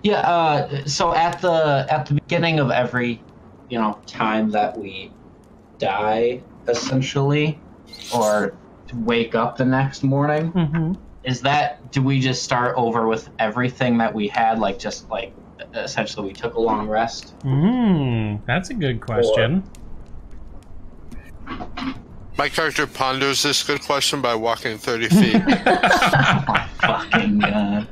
Yeah. So at the beginning of every, time that we die, essentially, or wake up the next morning, do we just start over with everything that we had, essentially we took a long rest? That's a good question. My character ponders this good question by walking 30 feet. Oh my fucking god.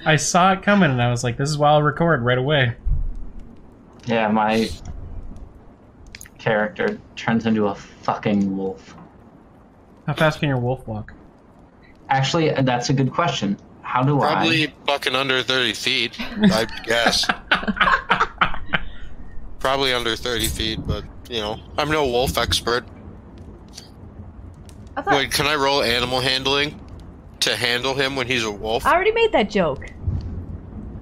I saw it coming and I was like, this is why I'll record right away. Yeah, my character turns into a fucking wolf. How fast can your wolf walk? Actually, that's a good question. How do Probably bucking under 30 feet, I guess. Probably under 30 feet, but, I'm no wolf expert. Wait, can I roll animal handling to handle him when he's a wolf? I already made that joke.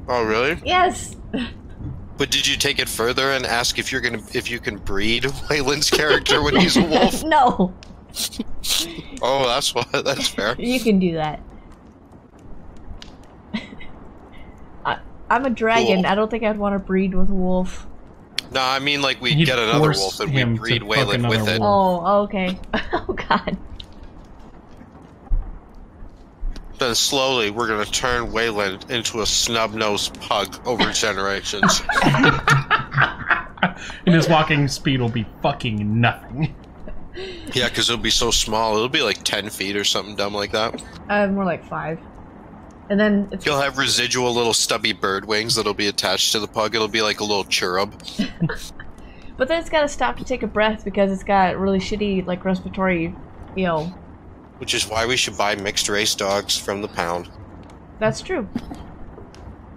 Oh, really? Yes. But did you take it further and ask if you can breed Wayland's character when he's a wolf? No. Oh, that's fair. You can do that. I'm a dragon. Cool. I don't think I'd want to breed with a wolf. No, I mean we He'd get another force wolf and we him to breed fuck Wayland with another it. wolf. Oh, okay. Oh god. Then slowly we're gonna turn Wayland into a snub-nosed pug over generations. And his walking speed will be fucking nothing. Yeah, because it'll be so small. It'll be like 10 feet or something dumb like that. More like 5. And then it's You'll have residual little stubby bird wings that'll be attached to the pug. It'll be like a little cherub. But then it's gotta stop to take a breath because it's got really shitty, respiratory, Which is why we should buy mixed race dogs from the pound. That's true.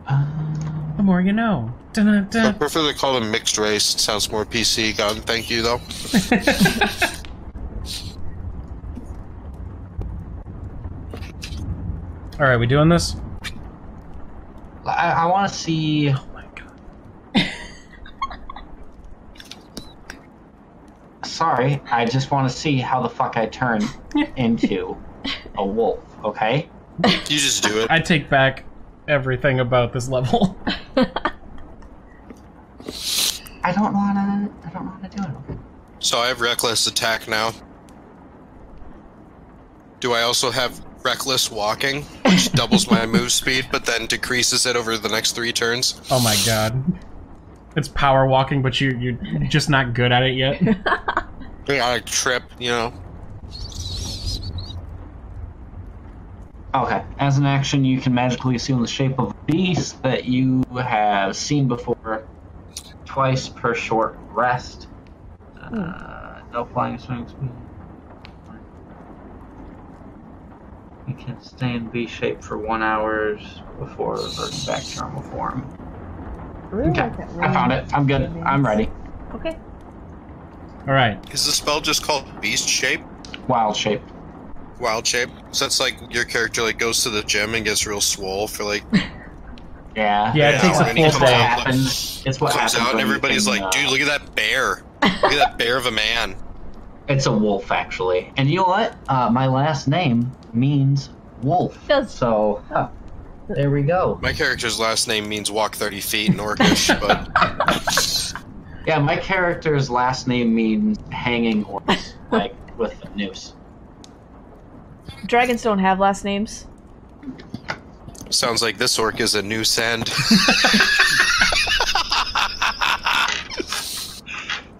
The more you know. Dun-dun-dun. I prefer to call them mixed race. It sounds more PC. God, thank you, though. Alright, we doing this? I want to see... Oh my god. Sorry, I just want to see how the fuck I turn into a wolf, okay? You just do it. I take back everything about this level. I don't know how to do it. So I have reckless attack now. Do I also have reckless walking, which doubles my move speed, but then decreases it over the next 3 turns? Oh my god. It's power walking, but you're just not good at it yet. I trip, Okay. As an action, you can magically assume the shape of a beast that you have seen before twice per short rest. No flying swing speed. You can stay in B shape for 1 hour before reverting back to normal form. Really Okay, like that I found it. I'm good. I'm ready. Okay. Alright. Is the spell just called Beast Shape? Wild shape. Wild Shape? So that's like your character goes to the gym and gets real swole for Yeah. Yeah, it takes a and he full comes day. out, It's what comes happens out and when you everybody's can, like, dude, look at that bear. Look at that bear of a man. It's a wolf, actually. And you know what? My last name means wolf. So, there we go. My character's last name means walk 30 feet in Orcish, but... Yeah, my character's last name means hanging horse, with a noose. Dragons don't have last names. Sounds like this orc is a noose end.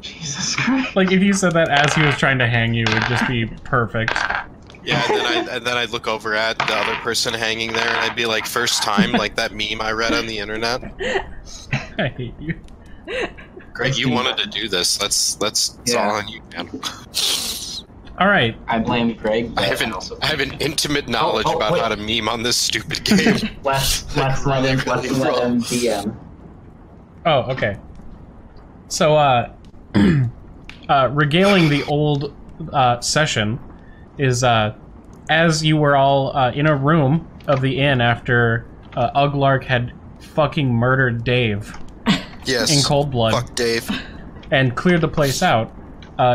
Jesus Christ. Like, if you said that as he was trying to hang you, it would just be perfect. Yeah, and then I'd look over at the other person hanging there, and I'd be like, first time, like that meme I read on the internet. I hate you. Greg, you wanted to do this. That's all on you, man. Alright. I blame Greg. I have an intimate knowledge about how to meme on this stupid game. Let's let him DM. Oh, okay. So, regaling the old session is, as you were all in a room of the inn after UGLARK had fucking murdered Dave. Yes. In cold blood. Fuck Dave. And cleared the place out.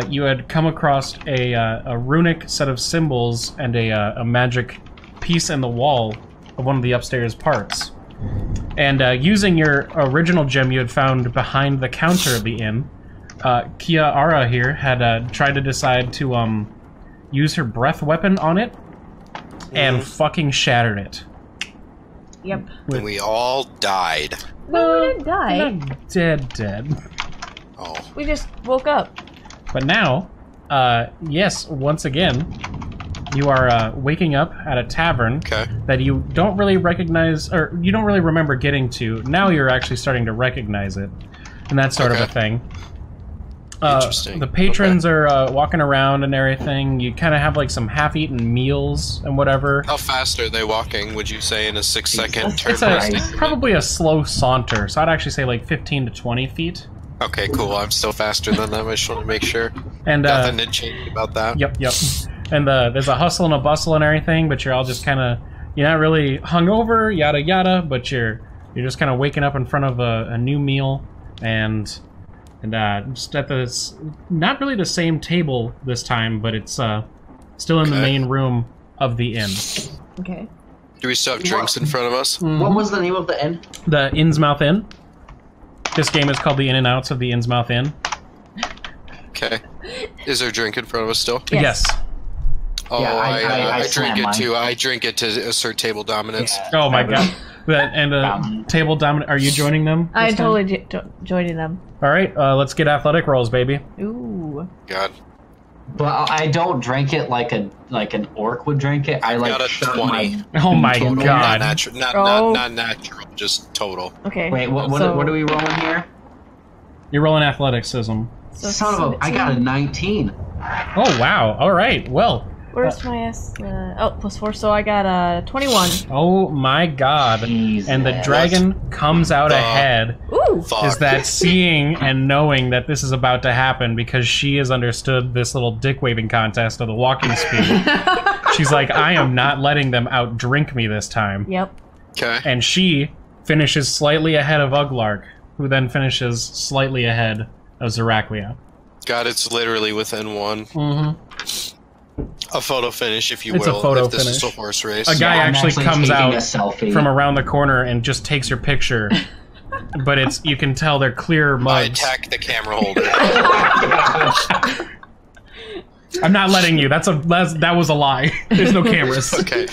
You had come across a runic set of symbols and a magic piece in the wall of one of the upstairs parts. And using your original gem you had found behind the counter of the inn, Kia-ara here had tried to decide to use her breath weapon on it and fucking shattered it. Yep. And we all died. No, we didn't die. Not dead. Oh. We just woke up. But now, yes, once again, you are waking up at a tavern that you don't really recognize, or you don't really remember getting to. Now you're actually starting to recognize it, and that sort of a thing. Interesting. The patrons are walking around and everything. You kind of have like some half-eaten meals and whatever. How fast are they walking, would you say, in a 6-second turn? It's probably a slow saunter, so I'd actually say like 15 to 20 feet. Okay, cool. I'm still faster than them. I just want to make sure. And nothing had changed about that. Yep. And there's a hustle and a bustle and everything, but you're all just kind of, you're not really hungover, yada yada, but you're just kind of waking up in front of a new meal, and just at this, not really the same table this time, but it's still in the main room of the inn. Okay. Do we still have drinks in front of us? What was the name of the inn? The Innsmouth Inn. This game is called the Inn&Outs of the Innsmouth Inn. Okay. Is there a drink in front of us still? Yes. Oh, Yeah, I drink it mine. too. I drink it to assert table dominance. Yeah. Oh my god. And table dominant. Are you joining them? I'm totally joining them. All right, let's get athletic rolls, baby. Ooh. God. But I don't drink it like an orc would drink it. I got a shove 20. Oh my total. god. Not natural, just total. Okay. Wait, what are we rolling here? You're rolling athleticism. So Son of a! I got a 19. Oh wow! All right. Well. Where's my S? +4, so I got 21. Oh my god! Jesus. And the dragon comes out ahead. Ooh. Is that seeing and knowing that this is about to happen because she has understood this little dick waving contest of the walking speed. She's like, I am not letting them out drink me this time. Yep. Okay. And she finishes slightly ahead of UGLARK, who then finishes slightly ahead of Zaraqlia. God, it's literally within one. Mm-hmm. A photo finish, if you It's will. a photo if this finish. is a horse race. A guy I'm actually comes taking out a selfie. from around the corner and just takes your picture. But you can tell they're clear I mugs. attack the camera holder. I'm not letting you. That was a lie. There's no cameras. Okay.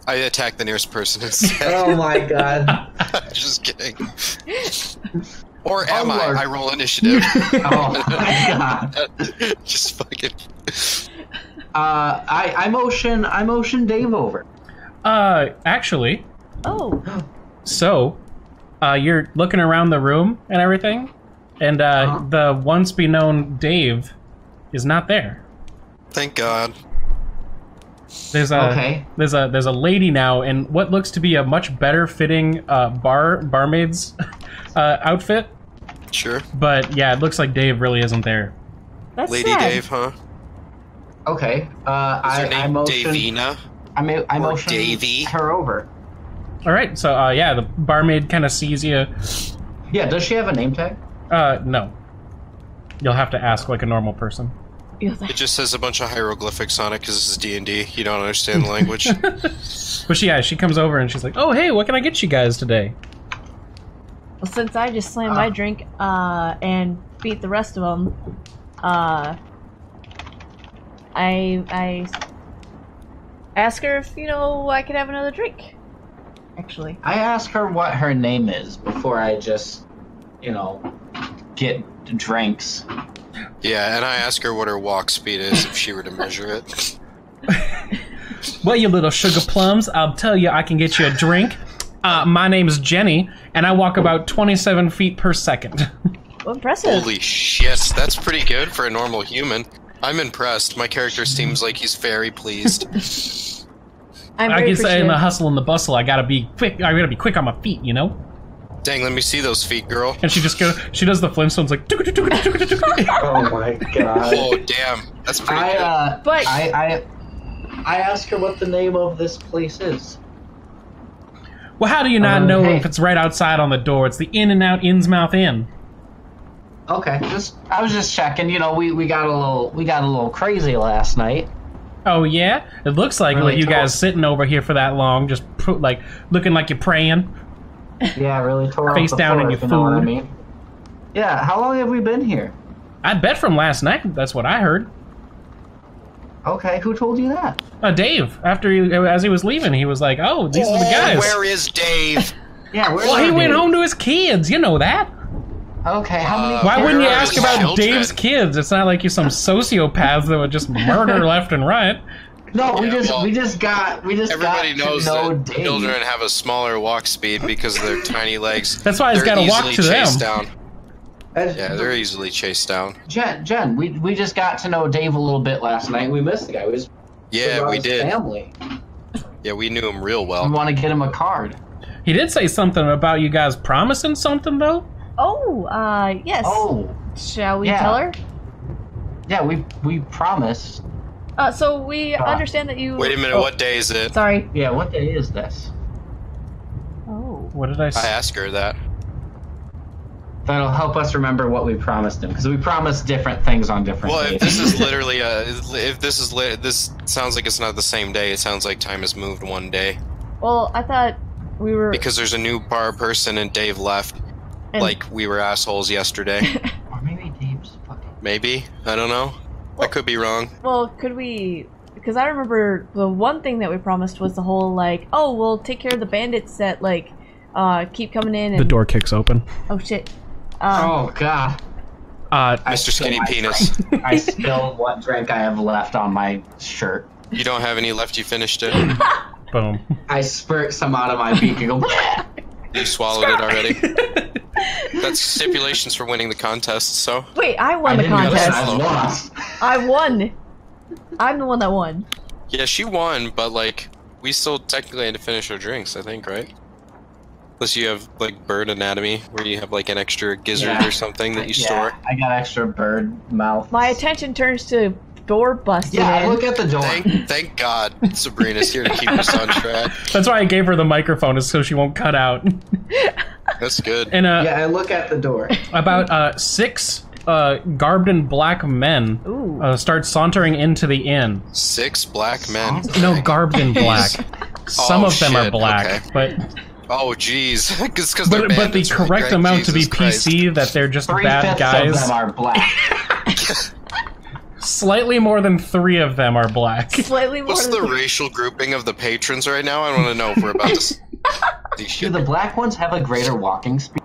I attack the nearest person instead. Oh my god. Just kidding. Or am I? I roll initiative. Oh my god. Just fucking. I motion Dave over. Actually, Oh. so, you're looking around the room and everything, and the once be known Dave is not there. Thank God. There's a lady now in what looks to be a much better fitting barmaid's outfit. Sure. But yeah, it looks like Dave really isn't there. That's Lady sad. Dave, huh? Okay. Is her name Davina? I motion Davey? her over. All right, so yeah, the barmaid kind of sees you. Yeah. Does she have a name tag? No. You'll have to ask like a normal person. It just says a bunch of hieroglyphics on it because this is D&D. You don't understand the language. But she comes over and she's like, "Oh, hey, what can I get you guys today?" Well, since I just slammed my drink and beat the rest of them, I ask her if I could have another drink. Actually, I ask her what her name is before I just, get drinks. Yeah, and I ask her what her walk speed is if she were to measure it. Well, you little sugar plums, I'll tell you I can get you a drink. My name is Jenny, and I walk about 27 feet per second. well, impressive. Holy shit, that's pretty good for a normal human. I'm impressed. My character seems like he's very pleased. I'm I very guess in appreciative. the hustle and the bustle, I gotta be quick. I gotta be quick on my feet, Dang, let me see those feet, girl. And she does the Flintstones like. Oh my god. Oh, damn. That's pretty good. But I ask her what the name of this place is. Well, how do you not know hey. if it's right outside on the door? It's the Inn&Out Innsmouth Inn. Okay, I was just checking. We got a little crazy last night. Oh yeah, it looks like Really you tall. guys sitting over here for that long, just looking like you're praying. Yeah, really tore Face up the down floor, in your if you know what I food. mean. Yeah, how long have we been here? I bet from last night. That's what I heard. Okay, who told you that? Dave. As he was leaving, he was like, "Oh, these are the guys." Where is Dave? Yeah, where's Well, he our went Dave? home to his kids. You know that. Okay, how many? Why wouldn't you where are ask his about children? Dave's kids? It's not like you're some sociopaths that would just murder left and right. No, we Yeah, just got Everybody knows to know that Dave. children have a smaller walk speed because of their tiny legs. That's why he's They're got to walk easily to them. chased down. Yeah, they're easily chased down. Jen, we just got to know Dave a little bit last night. We missed the guy. We was Yeah, we his did. Family. Yeah, we knew him real We well. want to get him a card. He did say something about you guys promising something, though. Oh, yes. Oh, Shall we yeah. tell her? yeah, we promised. So we understand that you... Wait a minute, Oh, what day is it? Sorry. Yeah, what day is this? Oh. What did I I say? asked her that. That'll help us remember what we promised him, because we promised different things on different Well, days. if this is literally this sounds like it's not the same day. It sounds like time has moved one day Well, I thought we were... because there's a new bar person and Dave left. and- Like we were assholes yesterday. Or maybe Dave's fucking... Maybe, I don't know. I could be wrong. Well, could we... Because I remember the one thing that we promised was the whole, like, oh, we'll take care of the bandits that, like, keep coming in and... The door kicks open. Oh, shit. Oh, God. Mr. Skinny Penis. I spilled what drink I have left on my shirt. You don't have any left. You finished it. Boom. I spurt some out of my beak and go, "Bleh!" You swallowed it already. That's stipulations for winning the contest. So Wait, I won I the didn't know that. contest. I lost. I won. I'm the one that won. yeah, she won, but like we still technically had to finish our drinks. I think, right? Unless you have like bird anatomy, where you have like an extra gizzard Yeah. or something that you Yeah, store. I got extra bird mouth. My attention turns to door busting Yeah, in. look at the door. Thank God, Sabrina's here to keep us on track. That's why I gave her the microphone, is so she won't cut out. That's good. And Yeah, I look at the door. about 6 garbed in black men Ooh. start sauntering into the inn. 6 black men. No, garbed in black. Some Oh, of them are shit, black, okay. but Oh, jeez. Because but the correct amount to be PC that they're just bad 3/5 guys. of them are black. Slightly more than 3 of them are black. Slightly more What's than the racial grouping of the patrons right now? I want to know if we're about to see Do shit. the black ones have a greater walking speed?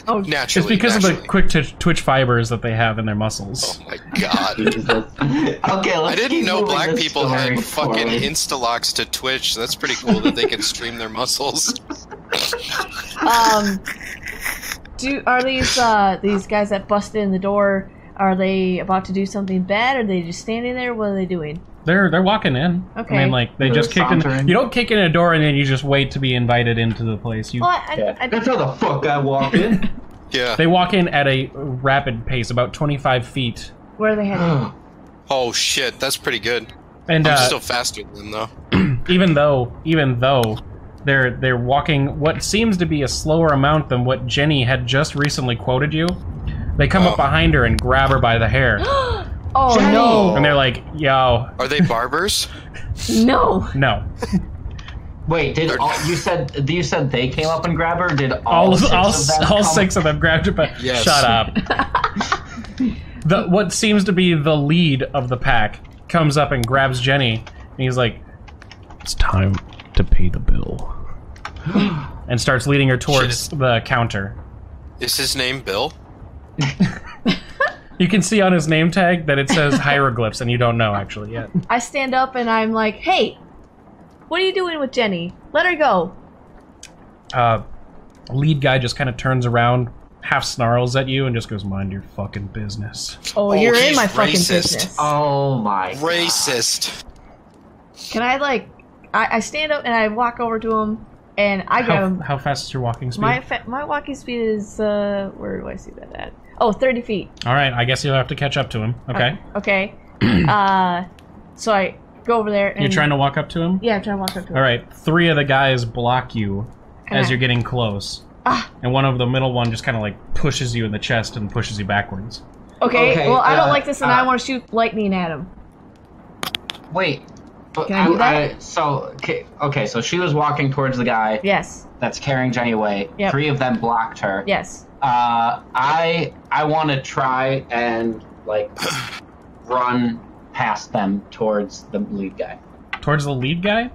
Oh, Naturally. It's because of naturally. the quick twitch fibers that they have in their muscles. Oh my god. Jesus. Okay, let's I didn't keep know moving black this people story had fucking forward. insta-locks to Twitch. That's pretty cool that they can stream their muscles. Are these guys that busted in the door? Are they about to do something bad? Are they just standing there? What are they doing? They're walking in. Okay. I mean, like they They're just kick in. sauntering. You don't kick in a door and then you just wait to be invited into the place. You Well, Yeah. That's how the fuck I walk in. Yeah. They walk in at a rapid pace, about 25 feet, where are they heading? Oh shit, that's pretty good. and I'm still faster than them though. even though they're walking what seems to be a slower amount than what Jenny had just recently quoted you, they come up behind her and grab her by the hair, Oh Jenny! no! and they're like, "Yo, Are they barbers? No! no." Wait, you said they came up and grabbed her? Did All six of them come? 6 of them grabbed her by. Yes. Shut up. What seems to be the lead of the pack comes up and grabs Jenny, and he's like, "It's time to pay the bill," and starts leading her towards the counter. Is his name Bill? You can see on his name tag that it says hieroglyphs, and you don't know actually yet. I stand up and I'm like, hey! What are you doing with Jenny? Let her go! Lead guy just kind of turns around, half snarls at you, and just goes, "Mind your fucking business." Oh, Oh, you're in he's my fucking racist. business. Oh my God. Racist. Can I, like... I stand up and I walk over to him and I grab him. How fast is your walking speed? My walking speed is, where do I see that at? Oh, 30 feet. Alright, I guess you'll have to catch up to him. Okay. Okay. So I go over there and... You're trying to walk up to him? Yeah, I'm trying to walk up to him. Alright, 3 of the guys block you as Ah. you're getting close. And one of the middle one just kind of like pushes you in the chest and pushes you backwards. Okay, well, I don't like this and I uh, want to shoot lightning at him. Wait. But Can I do that? okay, so she was walking towards the guy. Yes. that's carrying Jenny away. Yep. 3 of them blocked her. Yes. I want to try and like run past them towards the lead guy. Towards the lead guy?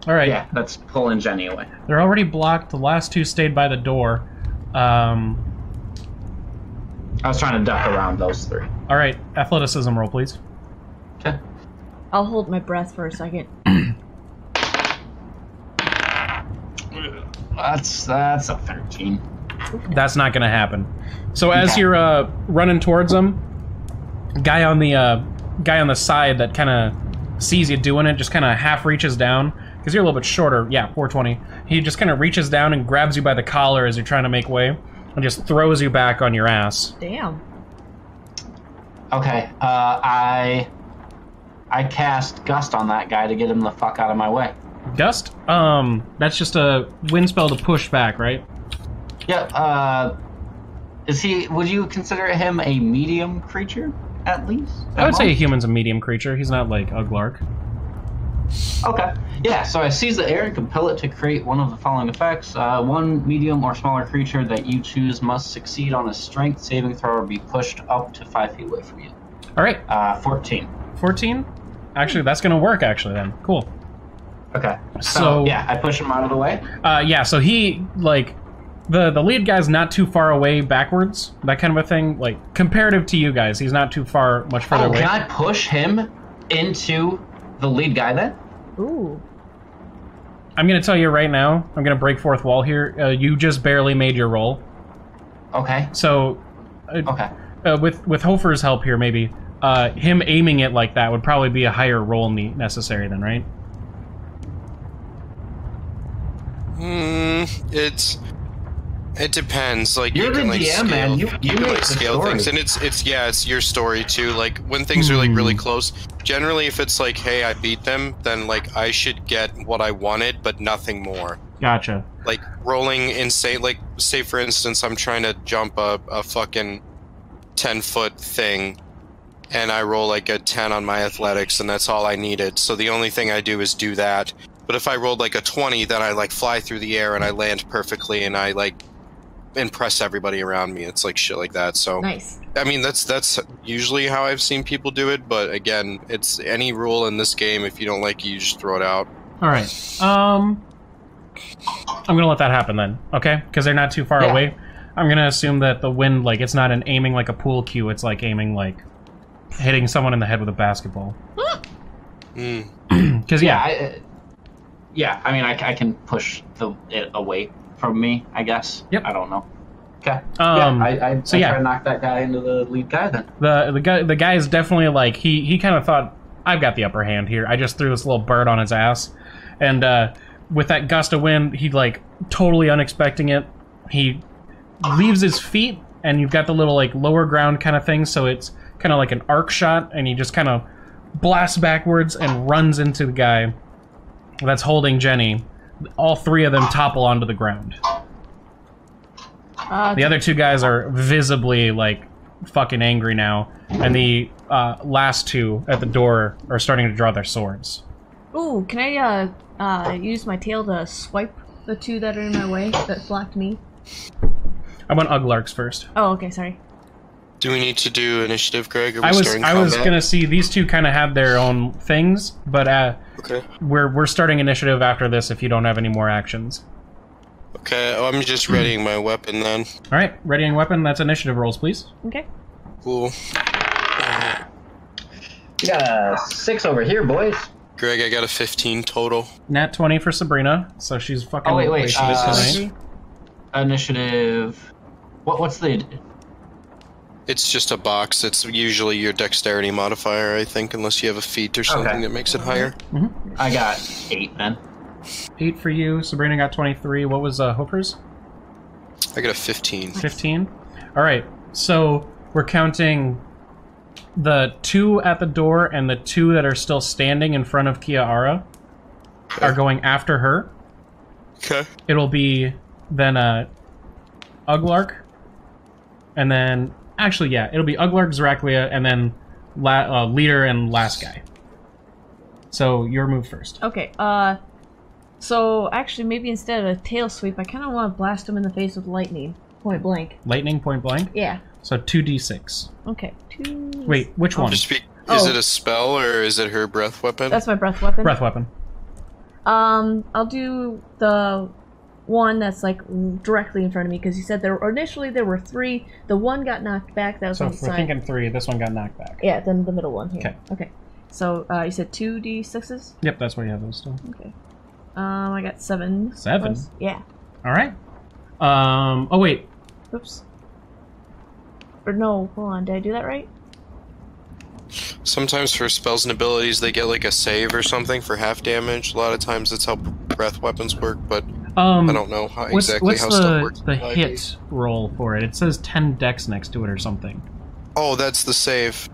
All right. Yeah, that's pulling Jenny away. They're already blocked. The last 2 stayed by the door. I was trying to duck around those 3. All right. Athleticism roll, please. Okay. I'll hold my breath for a second. That's a 13. That's not going to happen. So as you're running towards them, guy on the side that kind of sees you doing it just kind of half reaches down because you're a little bit shorter. Yeah, 420. He just kind of reaches down and grabs you by the collar as you're trying to make way and just throws you back on your ass. Damn. Okay. I cast Gust on that guy to get him the fuck out of my way. Gust? That's just a wind spell to push back, right? Yeah, would you consider him a medium creature, at least? I would say a human's a medium creature. He's not like UGLARK. Okay. Yeah, so I seize the air and compel it to create one of the following effects. One medium or smaller creature that you choose must succeed on a strength saving throw or be pushed up to 5 feet away from you. Alright. 14. 14? Actually, that's gonna work, actually, then. Cool. Okay. So yeah, I push him out of the way. Yeah, so he, like, the lead guy's not too far away backwards, that kind of a thing. Like, comparative to you guys, he's not too much further away. Can I push him into the lead guy then? Ooh. I'm gonna tell you right now, I'm gonna break fourth wall here. You just barely made your roll. Okay. So, okay. With Hofer's help here, maybe, him aiming it like that would probably be a higher roll necessary then, right? It depends. Like you're you can, the like, DM, scale, man. You can make like the scale story. things, and it's your story too. Like when things are like really close. Generally, if it's like, hey, I beat them, then like I should get what I wanted, but nothing more. Gotcha. Like rolling insane. Like say for instance, I'm trying to jump a fucking 10-foot thing, and I roll like a 10 on my athletics, and that's all I needed. So the only thing I do is do that. But if I rolled like a 20, then I like fly through the air and I land perfectly, and I like impress everybody around me. It's like shit like that. So nice. I mean, that's usually how I've seen people do it. But again, it's any rule in this game. If you don't like it, you just throw it out. All right. I'm gonna let that happen then. Okay, because they're not too far away. I'm gonna assume that the wind, like, it's not an aiming like a pool cue. It's like aiming like hitting someone in the head with a basketball. Because yeah, I mean, I can push it away from me, I guess. Yep. I don't know. Okay. I try to knock that guy into the lead guy then. The guy is definitely like he kind of thought, I've got the upper hand here. I just threw this little bird on his ass, and with that gust of wind, he like totally unexpecting it. He leaves his feet, and you've got the little like lower ground kind of thing, so it's kind of like an arc shot, and he just kind of blasts backwards and runs into the guy that's holding Jenny. All 3 of them topple onto the ground. The other 2 guys are visibly, like, fucking angry now. And the last 2 at the door are starting to draw their swords. Ooh, can I use my tail to swipe the 2 that are in my way that blocked me? I want UGLARKs first. Oh, okay, sorry. Do we need to do initiative, Greg? I was gonna see these 2 kind of have their own things, but okay. We're starting initiative after this if you don't have any more actions. Okay, I'm just readying my weapon then. All right, readying weapon. That's initiative rolls, please. Okay. Cool. You got a 6 over here, boys. Greg, I got a 15 total. Nat 20 for Sabrina, so she's fucking. Oh wait. tonight. Initiative. What's the? It's just a box. It's usually your dexterity modifier, I think, unless you have a feat or something that makes it higher. Mm-hmm. I got 8 then. 8 for you. Sabrina got 23. What was Hofer's? I got a 15. 15. All right. So we're counting the 2 at the door and the 2 that are still standing in front of Kia-ara are going after her. Okay. It'll be then UGLARK, and then actually, yeah, it'll be UGLARK, Zaraklia, and then leader and last guy. So your move first. Okay. So, actually, maybe instead of a tail sweep, I kind of want to blast him in the face with lightning. Point blank. Lightning point blank? Yeah. So 2d6. Okay. Wait, which one? Is it a spell or is it her breath weapon? That's my breath weapon. Breath weapon. I'll do the one that's like directly in front of me because you said initially there were 3. The one got knocked back. That was So on the if we're side. thinking 3, this one got knocked back. Yeah, then the middle one here. Okay. Okay. So you said 2d6s. Yep, that's where you have those still. Okay. I got 7. 7? Plus. Yeah. All right. Oh wait. Oops. Or no, hold on. Did I do that right? Sometimes for spells and abilities, they get like a save or something for half damage. A lot of times that's how breath weapons work, but I don't know exactly how stuff works. What's the hit roll for it? It says 10 dex next to it or something. Oh, that's the save.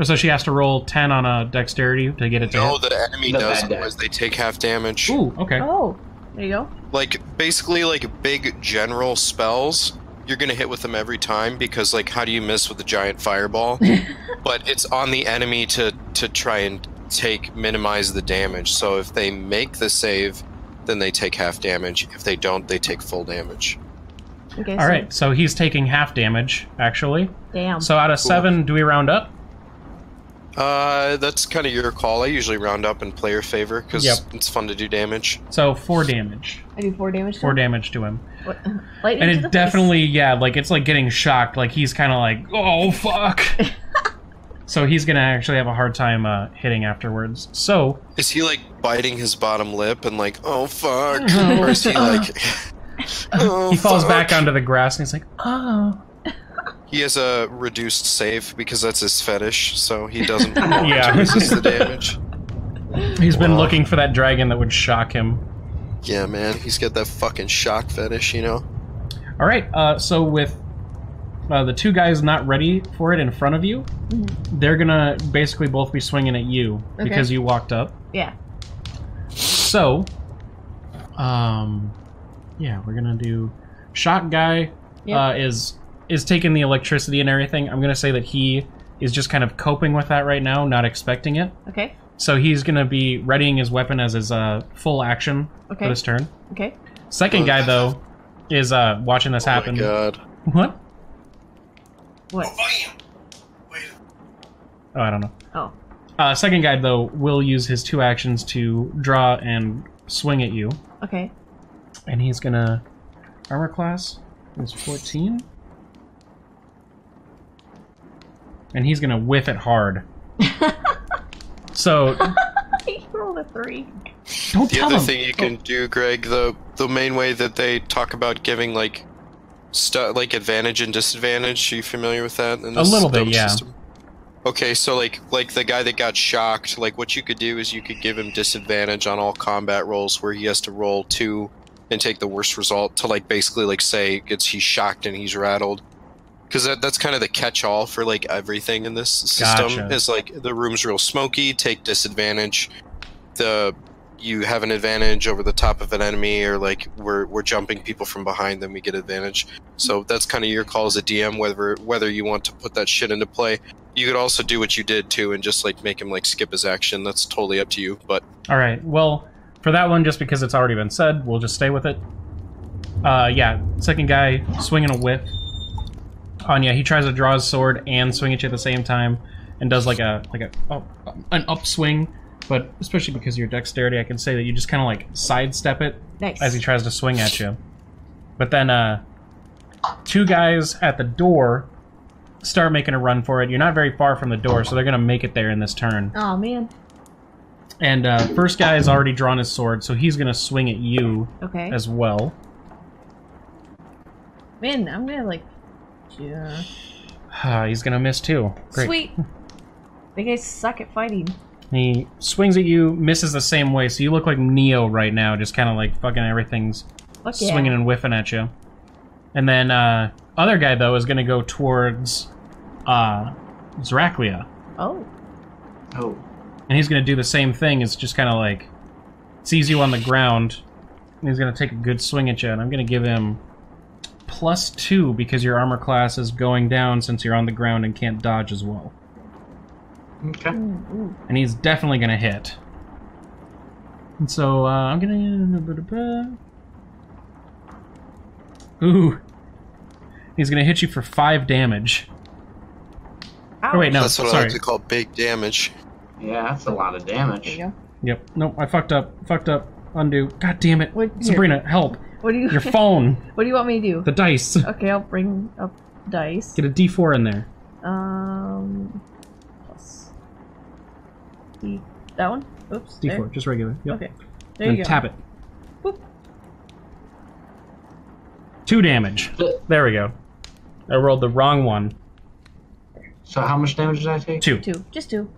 So she has to roll 10 on a dexterity to get it to No, hit? the enemy does, otherwise they take half damage. Ooh, okay. Oh, there you go. Like, basically, like, big general spells, you're gonna hit with them every time, because, like, how do you miss with a giant fireball? But it's on the enemy to try and minimize the damage. So if they make the save, then they take half damage. If they don't, they take full damage. Okay, All right, so he's taking half damage, actually. Damn. So out of 7, do we round up? That's kind of your call. I usually round up in player favor, because it's fun to do damage. So 4 damage. I do 4 damage to 4 him? damage to him. What? Lightning And to the it definitely, like, it's like getting shocked. Like, he's kind of like, oh, fuck. So he's going to actually have a hard time hitting afterwards. So... Is he, like, biting his bottom lip and like, oh, fuck? Or is he like... oh, he falls fuck. back onto the grass and he's like, oh... He has a reduced save because that's his fetish, so he doesn't Yeah. resist the damage. He's been looking for that dragon that would shock him. Yeah, man, he's got that fucking shock fetish, you know? Alright, so with the 2 guys not ready for it in front of you, they're gonna basically both be swinging at you because you walked up. Yeah. So, yeah, we're gonna do... Shock guy is taking the electricity and everything. I'm gonna say that he is just kind of coping with that right now, not expecting it. Okay. So he's gonna be readying his weapon as his full action for this turn. Okay. Second guy, though, is watching this happen. Oh my god. What? What? Oh, I don't know. Oh. Second guy, though, will use his 2 actions to draw and swing at you. Okay. And he's gonna... Armor class is 14. And he's gonna whiff it hard. So... He rolled a 3. Don't The tell other him. thing you can do, Greg, the main way that they talk about giving, like, like advantage and disadvantage, are you familiar with that? In A little bit, stone yeah. system? Okay, so like the guy that got shocked, like what you could do is you could give him disadvantage on all combat rolls where he has to roll 2 and take the worst result to like basically like say he's shocked and he's rattled. Because that's kind of the catch-all for like everything in this system. Gotcha. Is like the room's real smoky, take disadvantage. You have an advantage over the top of an enemy, or like we're jumping people from behind them, we get advantage. So that's kind of your call as a DM whether you want to put that shit into play. You could also do what you did too and just like make him like skip his action. That's totally up to you. But All right. Well, for that one, just because it's already been said, we'll just stay with it. Yeah. Second guy swinging a whip. Anya, he tries to draw his sword and swing at you at the same time, and does like an upswing. But especially because of your dexterity, I can say that you just kind of like sidestep it as he tries to swing at you. But then 2 guys at the door start making a run for it. You're not very far from the door, so they're going to make it there in this turn. Oh, man. And first guy has already drawn his sword, so he's going to swing at you as well. Man, I'm going to like... Yeah. He's going to miss too. Great. Sweet. They guys suck at fighting. He swings at you, misses the same way, so you look like Neo right now, just kind of like fucking everything's swinging and whiffing at you. And then other guy, though, is going to go towards Zraklia. Oh. Oh. And he's going to do the same thing. It's just kind of like sees you on the ground, and he's going to take a good swing at you. And I'm going to give him +2 because your armor class is going down since you're on the ground and can't dodge as well. Okay. And he's definitely going to hit. And so I'm gonna. Ooh. He's gonna hit you for 5 damage. Ouch. Oh wait, no, That's what I sorry. like to call big damage. Yeah, that's a lot of There damage. you go. Yep. Nope, I fucked up. Fucked up. Undo. God damn it. What- here. Sabrina, help. What do you? Your phone. What do you want me to do? The dice. Okay, I'll bring up dice. Get a D4 in there. Plus that one. Oops. D4, there. just regular. Yep. Okay. There And you go. tap it. Boop. 2 damage. There we go. I rolled the wrong one. So how much damage did I take? 2. 2. Just 2.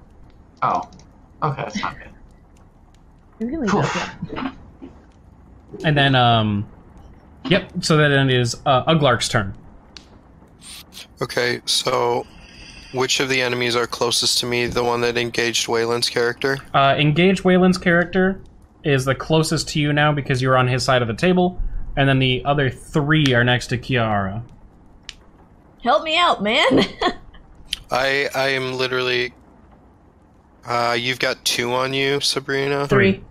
Oh. Okay, that's not good. You can leave that. Yeah. And then, yep, so that it is UGLARK's turn. Okay, so which of the enemies are closest to me? The one that engaged Wayland's character? Engage Wayland's character is the closest to you now because you're on his side of the table, and then the other 3 are next to Kia-ara. Help me out, man. I am literally... you've got 2 on you, Sabrina? 3.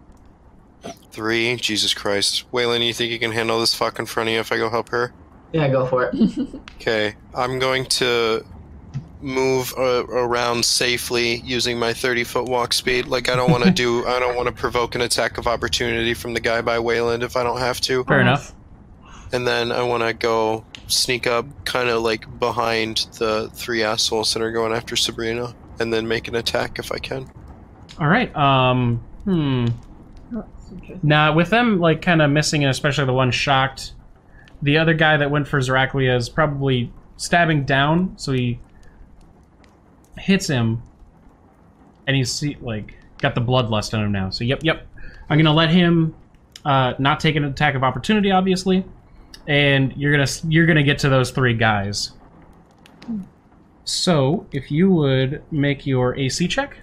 3? Jesus Christ. Wayland, you think you can handle this fuck in front of you if I go help her? Yeah, go for it. Okay, I'm going to move around safely using my 30-foot walk speed. Like, I don't want to provoke an attack of opportunity from the guy by Wayland if I don't have to. Fair enough. And then I want to go sneak up kind of like behind the 3 assholes that are going after Sabrina, and then make an attack if I can. Alright, Nah, with them, like, kind of missing, and especially the one shocked, the other guy that went for Zaraklia is probably stabbing down, so he hits him, and he's, like, got the bloodlust in him now. So, yep. I'm gonna let him not take an attack of opportunity, obviously, and you're gonna get to those 3 guys. So, if you would make your AC check.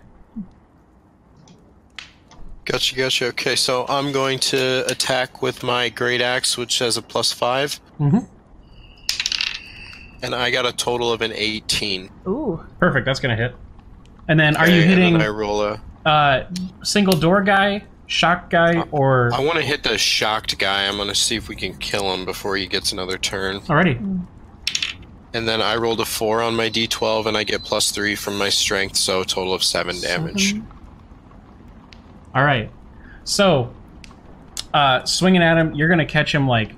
Gotcha. Okay, so I'm going to attack with my great axe, which has a +5. Mm-hmm. And I got a total of an 18. Ooh. Perfect, that's gonna hit. And then, are you Okay, hitting and then I roll a... single door guy, shock guy, or... I want to hit the shocked guy. I'm going to see if we can kill him before he gets another turn. Alrighty. And then I rolled a 4 on my d12, and I get +3 from my strength, so a total of 7 damage. Alright. So, swinging at him, you're gonna catch him, like,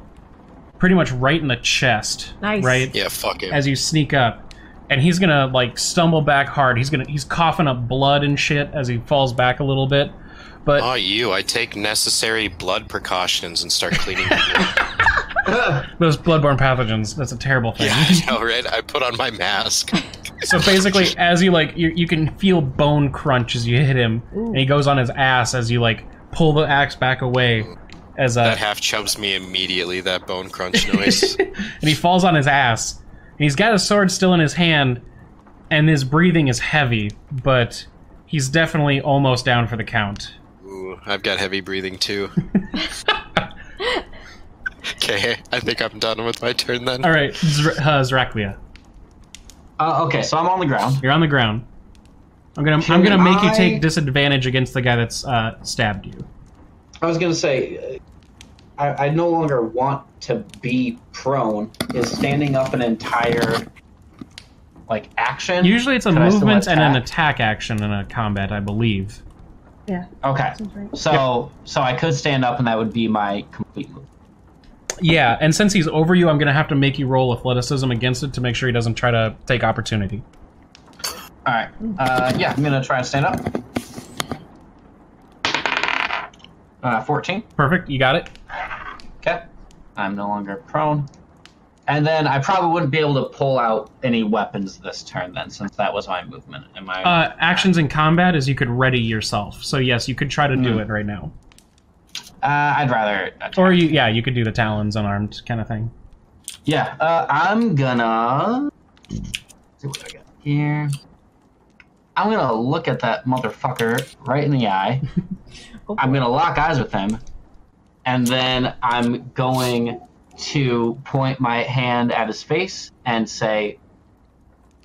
pretty much right in the chest. Nice. Right? Yeah, fuck him. As you sneak up. And he's gonna, like, stumble back hard. He's coughing up blood and shit as he falls back a little bit. But... Oh, I take necessary blood precautions and start cleaning the those bloodborne pathogens, that's a terrible thing. Yeah, I know, right? I put on my mask. So basically, as you, like, you can feel bone crunch as you hit him, and he goes on his ass as you, like, pull the axe back away. As That half chubs me immediately, that bone crunch noise. and he falls on his ass. And he's got his sword still in his hand, and his breathing is heavy, but he's definitely almost down for the count. Ooh, I've got heavy breathing too. Okay, I think I'm done with my turn then. Alright, Zaraklia. Okay, so I'm on the ground. You're on the ground. I'm gonna make you take disadvantage against the guy that's stabbed you. I was gonna say, I no longer want to be prone. Is standing up an entire, like, action? Usually it's a Can I still movement and an attack? attack action in a combat, I believe. Yeah. Okay, Sounds right. so I could stand up, and that would be my complete move. Yeah, and since he's over you, I'm gonna have to make you roll athleticism against it to make sure he doesn't try to take opportunity. All right. Yeah, I'm gonna try and stand up. 14. Perfect, you got it. Okay. I'm no longer prone. And then I probably wouldn't be able to pull out any weapons this turn then, since that was my movement. Am I? Actions in combat is you could ready yourself. So yes, you could try to do it right now. I'd rather attack. Or you could do the talons unarmed kind of thing. Yeah, I'm gonna... Let's see what I got here. I'm gonna look at that motherfucker right in the eye. I'm gonna lock eyes with him. And then I'm going to point my hand at his face and say,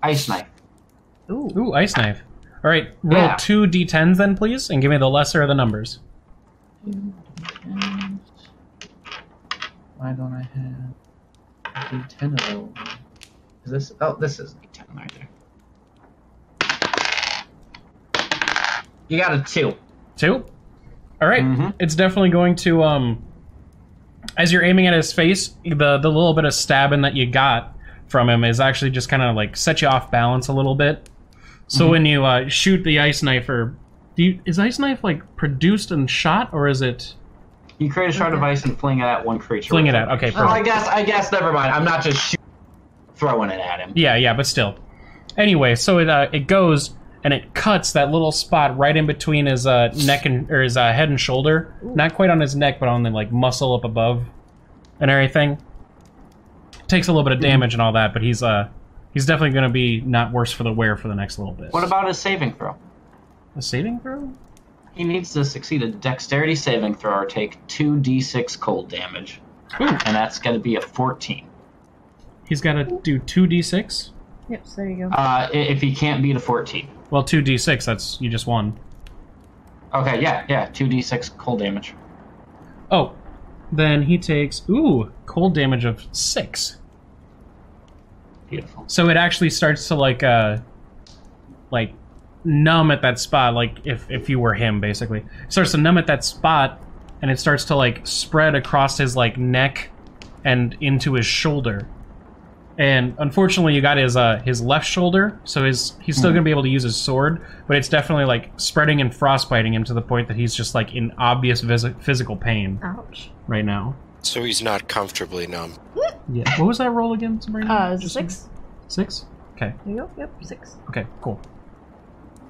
ice knife. Ooh, ice knife. Alright, roll 2 d10s then, please, and give me the lesser of the numbers. Why don't I have a D10 available? Is this? Oh, this is D10 right there. You got a 2. 2? All right. Mm-hmm. It's definitely going to as you're aiming at his face, the little bit of stabbing that you got from him is actually just kind of like set you off balance a little bit. So when you shoot the ice knife, is ice knife like produced and shot, or is it? You create a shard of ice and fling it at one creature. Fling it at. Okay, perfect. Oh, I guess. Never mind. I'm not just throwing it at him. Yeah, but still. Anyway, so it goes and it cuts that little spot right in between his neck or his head and shoulder. Ooh. Not quite on his neck, but on the like muscle up above and everything. Takes a little bit of damage and all that, but he's definitely going to be not worse for the wear for the next little bit. What about his saving throw? A saving throw? He needs to succeed a dexterity saving throw or take 2d6 cold damage. Ooh. And that's going to be a 14. He's got to do 2d6? Yep, so there you go. If he can't beat a 14. Well, 2d6, that's... you just won. Okay, yeah, 2d6 cold damage. Oh, then he takes, cold damage of 6. Beautiful. So it actually starts to, like numb at that spot, like, if you were him, basically. It starts to numb at that spot, and it starts to, like, spread across his, like, neck and into his shoulder. And unfortunately, you got his left shoulder, so he's still gonna be able to use his sword, but it's definitely like spreading and frostbiting him to the point that he's just like in obvious physical pain. Ouch. Right now. So he's not comfortably numb. Yeah. What was that roll again, Sabrina? Is it 6? 6? Okay. There you go. Yep, 6. Okay, cool.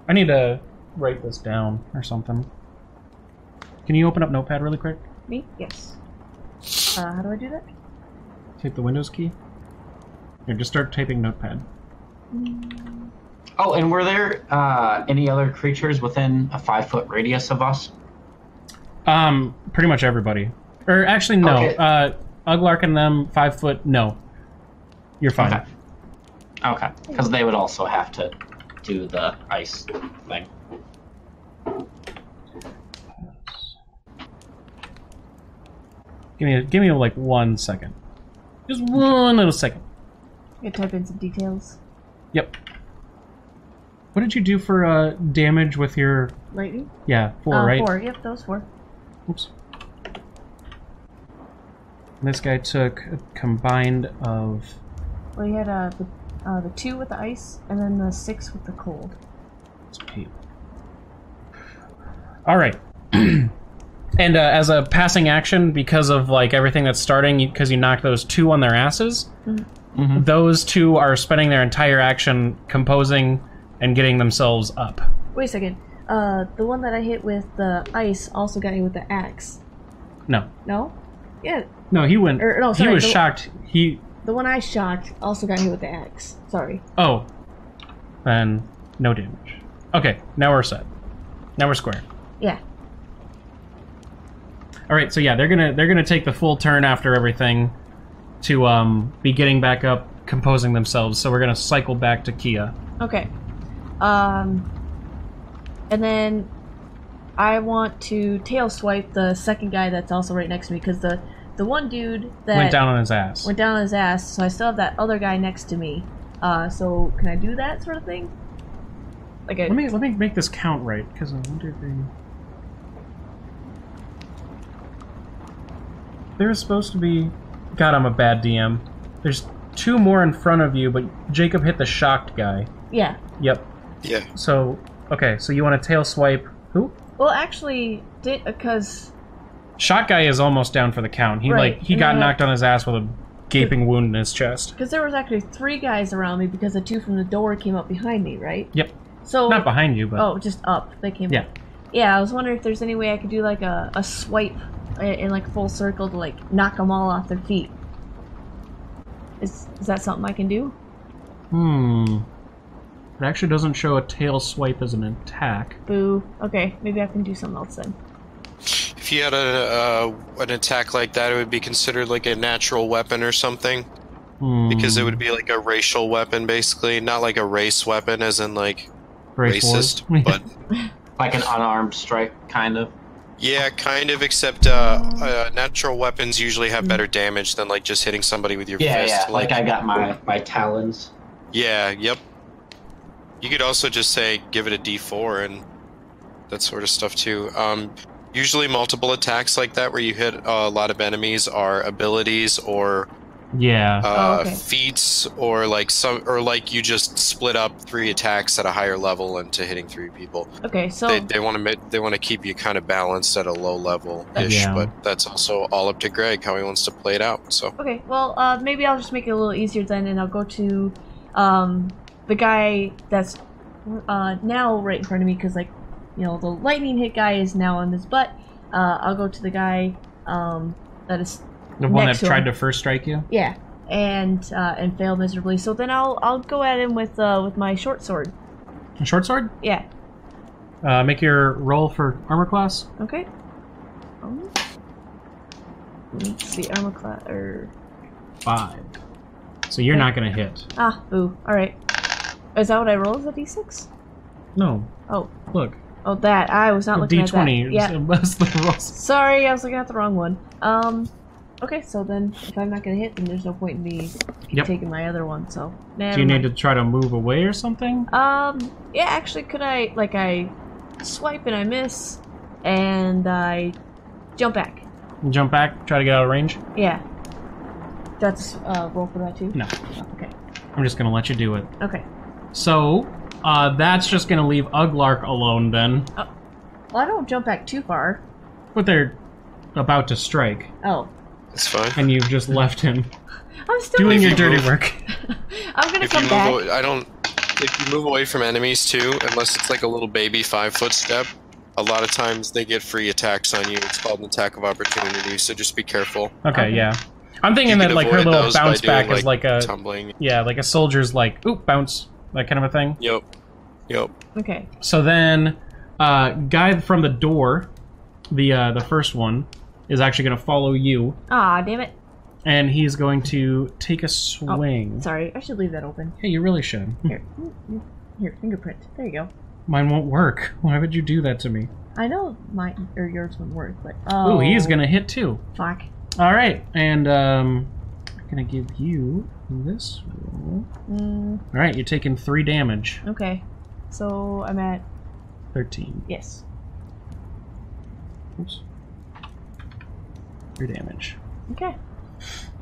I need to write this down or something. Can you open up Notepad really quick? Me? Yes. How do I do that? Take the Windows key. Here, just start typing Notepad. Oh, and were there any other creatures within a 5-foot radius of us? Pretty much everybody. Or actually, no. Okay. UGLARK and them, 5 foot, no. You're fine. Okay. Because they would also have to do the ice thing. Give me like 1 second. Just one little second. You type in some details. Yep. What did you do for damage with your... Lightning? Yeah, 4, right? 4, yep, that was 4. Oops. This guy took a combined of... Well, you had the 2 with the ice, and then the 6 with the cold. That's 8. Alright. And as a passing action, because of like everything that's starting, because you knocked those 2 on their asses, those 2 are spending their entire action composing and getting themselves up. Wait a second. The one that I hit with the ice also got hit with the axe. No. No? Yeah. No, he went. No, sorry, he was shocked. The one I shocked also got hit with the axe. Sorry. Oh. Then no damage. Okay, now we're set. Now we're square. Yeah. All right, so yeah, they're gonna take the full turn after everything to be getting back up, composing themselves. So we're gonna cycle back to Kia. Okay. And then I want to tail swipe the second guy that's also right next to me, because the one dude that went down on his ass. So I still have that other guy next to me. So can I do that sort of thing? Like let me make this count right, because I wonder if there's supposed to be... God, I'm a bad DM. There's 2 more in front of you, but Jacob hit the shocked guy. Yeah. Yep. Yeah. So, okay, so you want to tail swipe who? Well, actually, because... Shock guy is almost down for the count. He got knocked on his ass with a gaping wound in his chest. Because there was actually 3 guys around me, because the 2 from the door came up behind me, right? Yep. So not behind you, but... Oh, just up. They came up. Yeah, I was wondering if there's any way I could do like a swipe in like full circle to like knock them all off their feet. Is that something I can do? It actually doesn't show a tail swipe as an attack. Boo. Okay, maybe I can do something else then. If you had an attack like that, it would be considered like a natural weapon or something. Because it would be like a racial weapon, basically. Not like a race weapon, as in like racist, but... Like an unarmed strike, kind of? Yeah, kind of, except natural weapons usually have better damage than like just hitting somebody with your fist. Yeah, like I got my talons. Yeah, yep. You could also just say give it a D4 and that sort of stuff too. Usually multiple attacks like that where you hit a lot of enemies are abilities or feats or like you just split up 3 attacks at a higher level into hitting 3 people. Okay, so they want to keep you kind of balanced at a low level ish, but that's also all up to Greg how he wants to play it out. So okay, well maybe I'll just make it a little easier then, and I'll go to the guy that's now right in front of me because like the lightning hit guy is now on his butt. I'll go to the guy that is the one that tried to first strike you. Yeah, and fail miserably. So then I'll go at him with my short sword. A short sword? Yeah. Make your roll for armor class. Okay. Let's see, armor class 5. So you're not gonna hit. Ah, boo. All right. Is that what I roll? Is that D6? No. Oh. Look. Oh, that. I was not looking D20. at that. Yeah. So Sorry, I was looking at the wrong one. Okay, so then if I'm not gonna hit, then there's no point in me taking my other one. So. Do you need to try to move away or something? Yeah. Actually, could I swipe and I miss, and I jump back. You jump back. Try to get out of range. Yeah. That's roll for that too. No. Oh, okay. I'm just gonna let you do it. Okay. So, that's just gonna leave UGLARK alone then. Well, I don't jump back too far. But they're about to strike. Oh. That's fine. And you've just left him. I'm still doing your dirty work. I'm gonna come back. If you move away from enemies too, unless it's like a little baby 5-foot step, a lot of times they get free attacks on you. It's called an attack of opportunity, so just be careful. Okay, yeah. I'm thinking that like her little bounce back is like a tumbling. Yeah, like a soldier's like oop bounce, that kind of a thing. Yep. Okay. So then, guy from the door, the first one, is actually going to follow you. Ah, damn it. And he's going to take a swing. Oh, sorry, I should leave that open. Hey, you really should. Here, fingerprint. There you go. Mine won't work. Why would you do that to me? I know mine or yours wouldn't work, but oh, he's going to hit too. Fuck. All right, and I'm going to give you this roll. All right, you're taking 3 damage. Okay. So I'm at 13. Yes. Oops. 3 damage. Okay.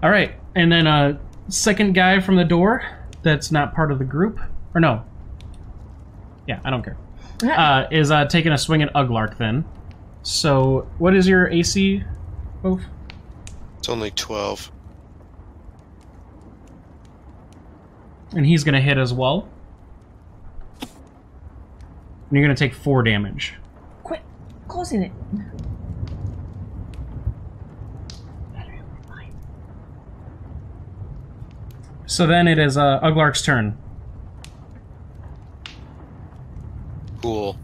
All right, and then second guy from the door that's not part of the group, or no. Yeah, I don't care. Is taking a swing at UGLARK then. So, what is your AC, Oaf? It's only 12. And he's gonna hit as well. And you're gonna take 4 damage. Quit closing it. So then it is UGLARK's turn. Cool.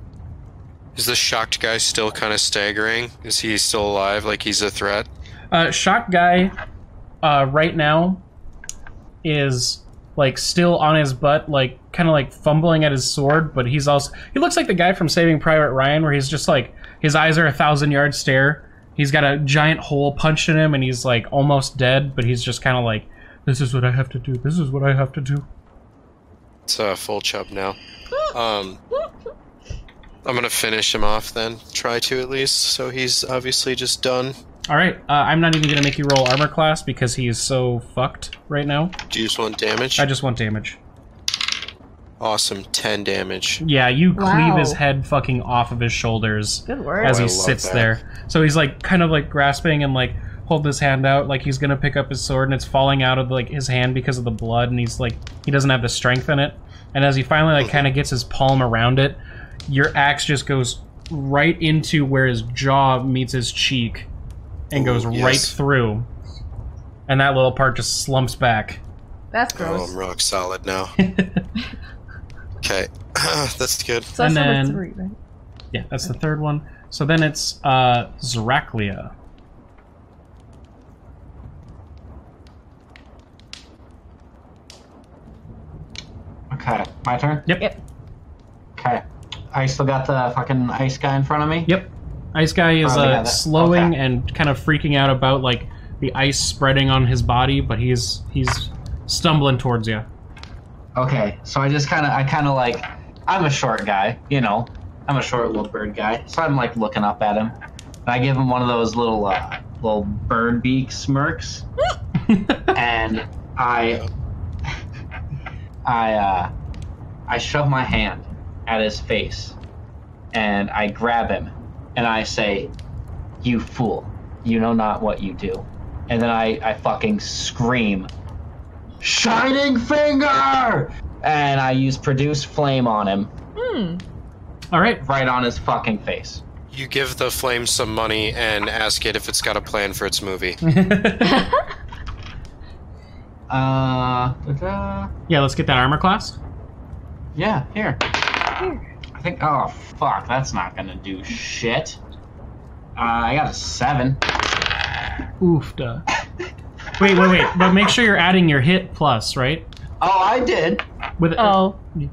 Is the shocked guy still kind of staggering? Is he still alive, like he's a threat? Shocked guy, right now, is like still on his butt, like kind of like fumbling at his sword, but he looks like the guy from Saving Private Ryan, where he's just like, his eyes are a 1,000-yard stare. He's got a giant hole punched in him, and he's like almost dead, but he's just kind of like, this is what I have to do. This is what I have to do. It's full chub now. I'm gonna finish him off then. Try to at least. So he's obviously just done. All right. I'm not even gonna make you roll armor class because he is so fucked right now. Do you just want damage? I just want damage. Awesome, 10 damage. Yeah, you cleave his head fucking off of his shoulders. Good work. As he sits there. So he's like kind of like grasping and like holding his hand out like he's gonna pick up his sword, and it's falling out of like his hand because of the blood, and he's like, he doesn't have the strength in it. And as he finally like kind of gets his palm around it, your axe just goes right into where his jaw meets his cheek and goes right through. And that little part just slumps back. That's gross. Oh, I'm rock solid now. Okay, that's good. So that's number 3, right? Yeah, that's the third one. So then it's Zraklia. Okay, my turn? Yep. Okay. I still got the fucking ice guy in front of me? Yep. Ice guy is slowing and kind of freaking out about like the ice spreading on his body, but he's stumbling towards you. Okay, so I kind of like, I'm a short guy, you know, I'm a short little bird guy, so I'm like looking up at him, and I give him one of those little bird beak smirks, and I shove my hand at his face, and I grab him, and I say, "You fool, you know not what you do." And then I fucking scream, "Shining Finger!" And I use Produce Flame on him. All right. Right on his fucking face. You give the flame some money and ask it if it's got a plan for its movie. Yeah, let's get that armor class. Yeah, here. I think, oh fuck, that's not gonna do shit. I got a 7. Oof, duh. Wait, but make sure you're adding your hit plus, right? Oh, I did.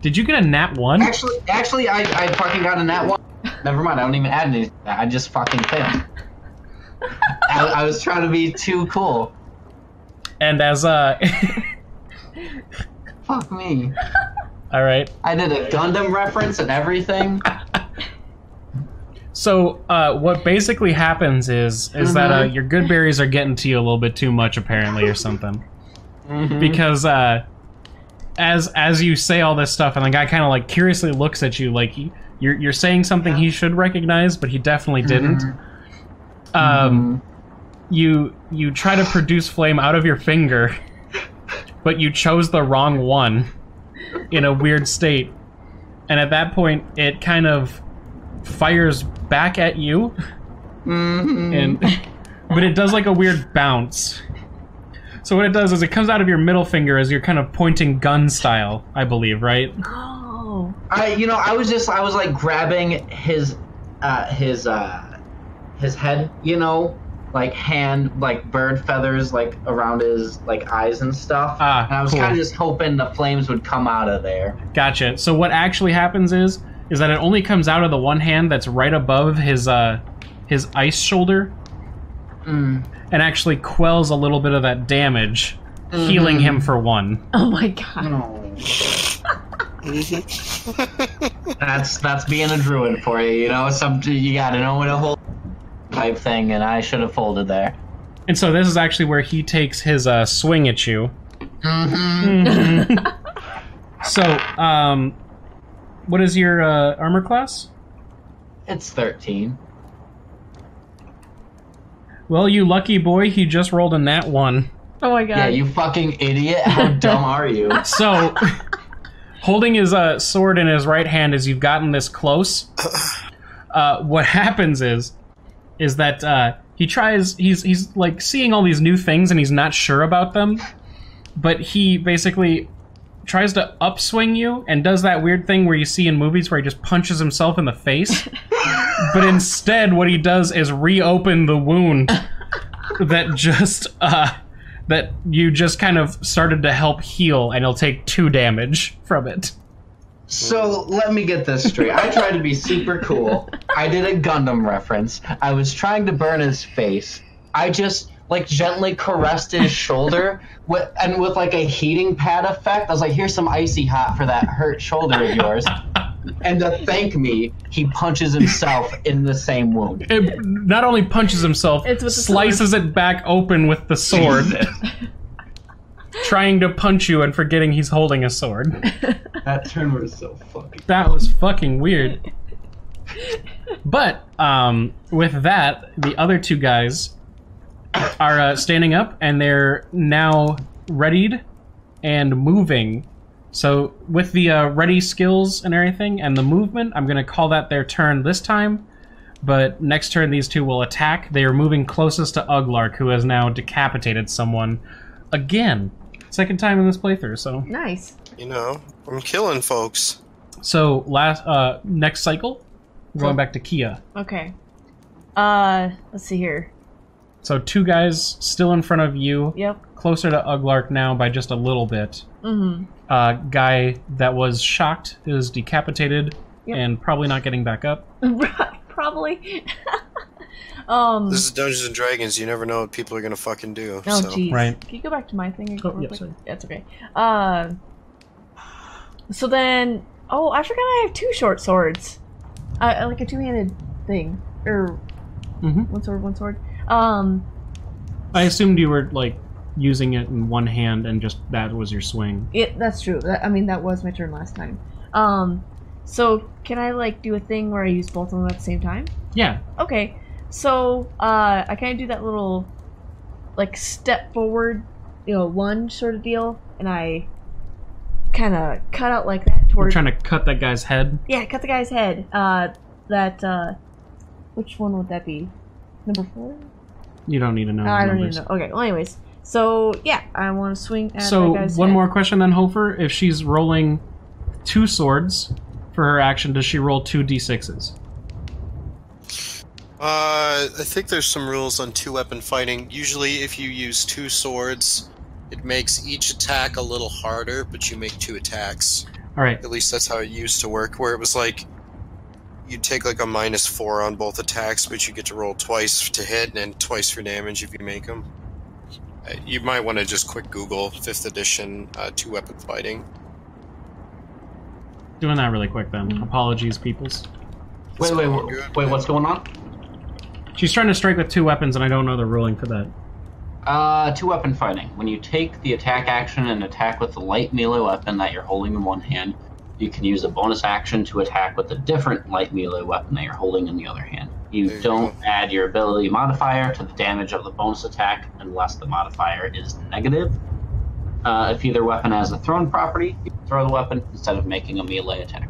Did you get a nat 1? Actually, I fucking got a nat 1. Never mind, I don't even add anything. I just fucking failed. I was trying to be too cool. And as Fuck me. All right. I did a Gundam reference and everything. So what basically happens is that your good berries are getting to you a little bit too much, apparently, or something. Because as you say all this stuff, and the guy kind of like curiously looks at you, like you're saying something he should recognize, but he definitely didn't. You try to produce flame out of your finger, but you chose the wrong one in a weird state, and at that point it kind of fires back at you, but it does like a weird bounce. So what it does is it comes out of your middle finger as you're kind of pointing gun style, I believe, right? Oh. I was like grabbing his head, you know, like hand, like bird feathers, like around his like eyes and stuff. And I was kind of just hoping the flames would come out of there. Gotcha. So what actually happens is that it only comes out of the one hand that's right above his ice shoulder, and actually quells a little bit of that damage, healing him for 1. Oh my god. That's being a druid for you, you know. You gotta know when to hold type thing, and I should have folded there. And so this is actually where he takes his swing at you. So, what is your armor class? It's 13. Well, you lucky boy, he just rolled a nat 1. Oh my god. Yeah, you fucking idiot. How dumb are you? So, holding his sword in his right hand as you've gotten this close, what happens is that he's like seeing all these new things and he's not sure about them, but he basically tries to upswing you and does that weird thing where you see in movies where he just punches himself in the face. But instead, what he does is reopen the wound that you just kind of started to help heal, and he'll take 2 damage from it. So, let me get this straight. I tried to be super cool. I did a Gundam reference. I was trying to burn his face. I just, like, gently caressed his shoulder with like a heating pad effect. I was like, here's some icy hot for that hurt shoulder of yours. And to thank me, he punches himself in the same wound. It not only punches himself, slices it back open with the sword. Trying to punch you and forgetting he's holding a sword. That turn was so fucking... That was fucking weird. But, with that, the other 2 guys are standing up, and they're now readied and moving. So, with the ready skills and everything, and the movement, I'm going to call that their turn this time. But next turn, these 2 will attack. They are moving closest to UGLARK, who has now decapitated someone again. Second time in this playthrough, so... Nice. You know, I'm killing folks. So, next cycle, we're going back to Kia. Okay. Let's see here. So 2 guys still in front of you. Yep. Closer to UGLARK now by just a little bit. Guy that was shocked is decapitated and probably not getting back up. Probably. This is Dungeons and Dragons. You never know what people are gonna fucking do. Oh, so. jeez. Right. Can you go back to my thing? Oh, yeah, sorry. That's okay. So then... Oh, I forgot I have 2 short swords. Like a 2-handed thing. Or... One sword. I assumed you were, like, using it in one hand and just that was your swing. That's true. I mean, that was my turn last time. So can I, like, do a thing where I use both of them at the same time? Yeah. Okay. So, I kind of do that little, like, step forward, lunge sort of deal, and I kind of cut out like that towards... We're trying to cut that guy's head? Yeah, cut the guy's head. Which one would that be? Number 4? You don't need to know. I don't need to know. Okay, well, anyways. So, yeah, I want to swing at that guy's one head. more question then, Hofer. If she's rolling 2 swords for her action, does she roll 2 d6s? I think there's some rules on 2-weapon fighting. Usually, if you use 2 swords, it makes each attack a little harder, but you make 2 attacks. Alright. At least that's how it used to work, where it was like, you'd take like a -4 on both attacks, but you get to roll twice to hit, and then twice for damage if you make them. You might want to just quick Google 5th edition 2-weapon fighting. Doing that really quick then. Apologies, peoples. Wait, what's going on? She's trying to strike with 2 weapons, and I don't know the ruling for that. 2-weapon fighting. When you take the attack action and attack with the light melee weapon that you're holding in one hand, you can use a bonus action to attack with a different light melee weapon that you're holding in the other hand. You don't add your ability modifier to the damage of the bonus attack unless the modifier is negative. If either weapon has a thrown property, you can throw the weapon instead of making a melee attack.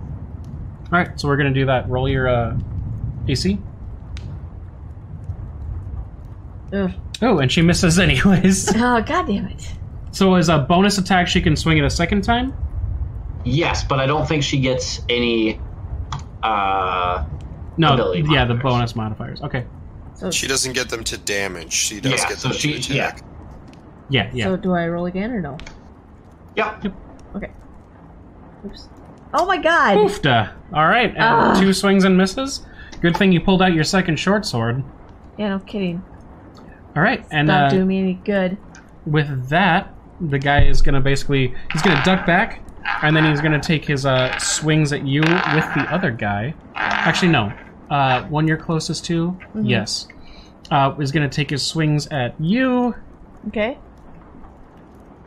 Alright, so we're going to do that. Roll your AC. Ugh. Oh, and she misses anyways. Oh, god damn it. So as a bonus attack, she can swing it a second time? Yes, but I don't think she gets any ability yeah, the modifiers. bonus modifiers. Okay. So, She doesn't get them to damage. She does get them to attack. Yeah. So do I roll again or no? Yep. Okay. Oops. Oh my god! Oofda. Alright, and 2 swings and misses. Good thing you pulled out your second short sword. Yeah, no kidding. Alright, and Not doing me any good. with that, the guy is gonna basically... He's gonna duck back, and then he's gonna take his swings at you with the other guy. Actually, no. One you're closest to? Mm-hmm. Yes. Is gonna take his swings at you, Okay.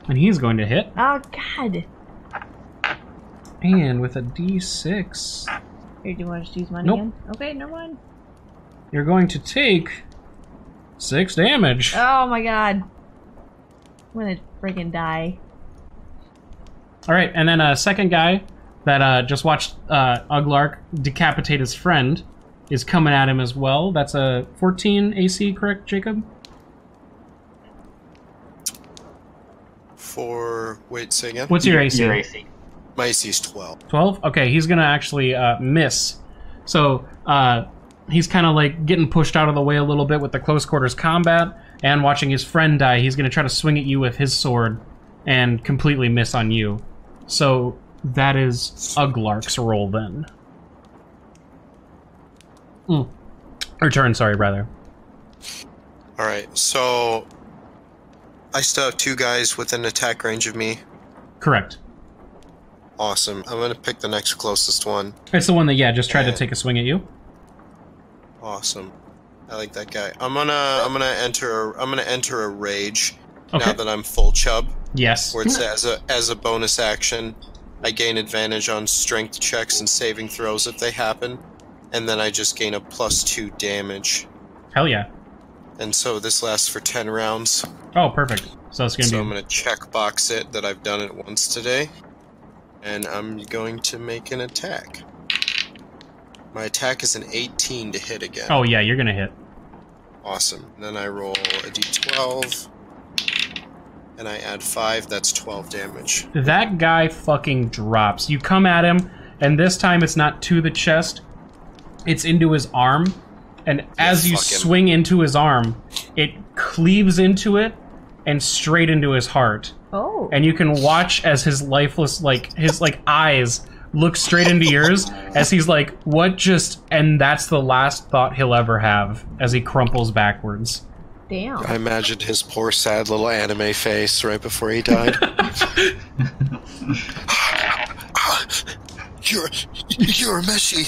and he's going to hit. Oh god! And with a d6, Here, do you want to just use mine Nope. again? Okay, never mind. you're going to take 6 damage. Oh my god. I'm gonna freaking die. Alright, and then a second guy that just watched UGLARK decapitate his friend is coming at him as well. That's a 14 AC, correct, Jacob? Wait, say again? What's your AC? Your AC. My AC is 12. 12? Okay, he's gonna actually miss. So, he's kind of like getting pushed out of the way a little bit with the close quarters combat, and watching his friend die, he's gonna try to swing at you with his sword and completely miss on you. So, that is UGLARK's roll then. Or turn, sorry, rather. Alright, so... I still have 2 guys within attack range of me. Correct. Awesome. I'm gonna pick the next closest one. It's the one that, yeah, just tried to take a swing at you. Awesome. I like that guy. I'm gonna enter a rage Okay. now that I'm full chub. Yes. Where it says as a bonus action, I gain advantage on strength checks and saving throws if they happen, and then I just gain a +2 damage. Hell yeah. And so this lasts for 10 rounds. Oh, perfect. So it's gonna So be... I'm gonna checkbox it that I've done it once today, and I'm going to make an attack. My attack is an 18 to hit again. Oh yeah, you're gonna hit. Awesome. Then I roll a d12, and I add 5, that's 12 damage. That guy fucking drops. You come at him, and this time it's not to the chest, it's into his arm, and as you fuck him. swing into his arm, it cleaves into it and straight into his heart. Oh. And you can watch as his lifeless, his eyes looks straight into yours as he's like, what just... And that's the last thought he'll ever have as he crumples backwards. Damn. I imagined his poor, sad little anime face right before he died. You're messy.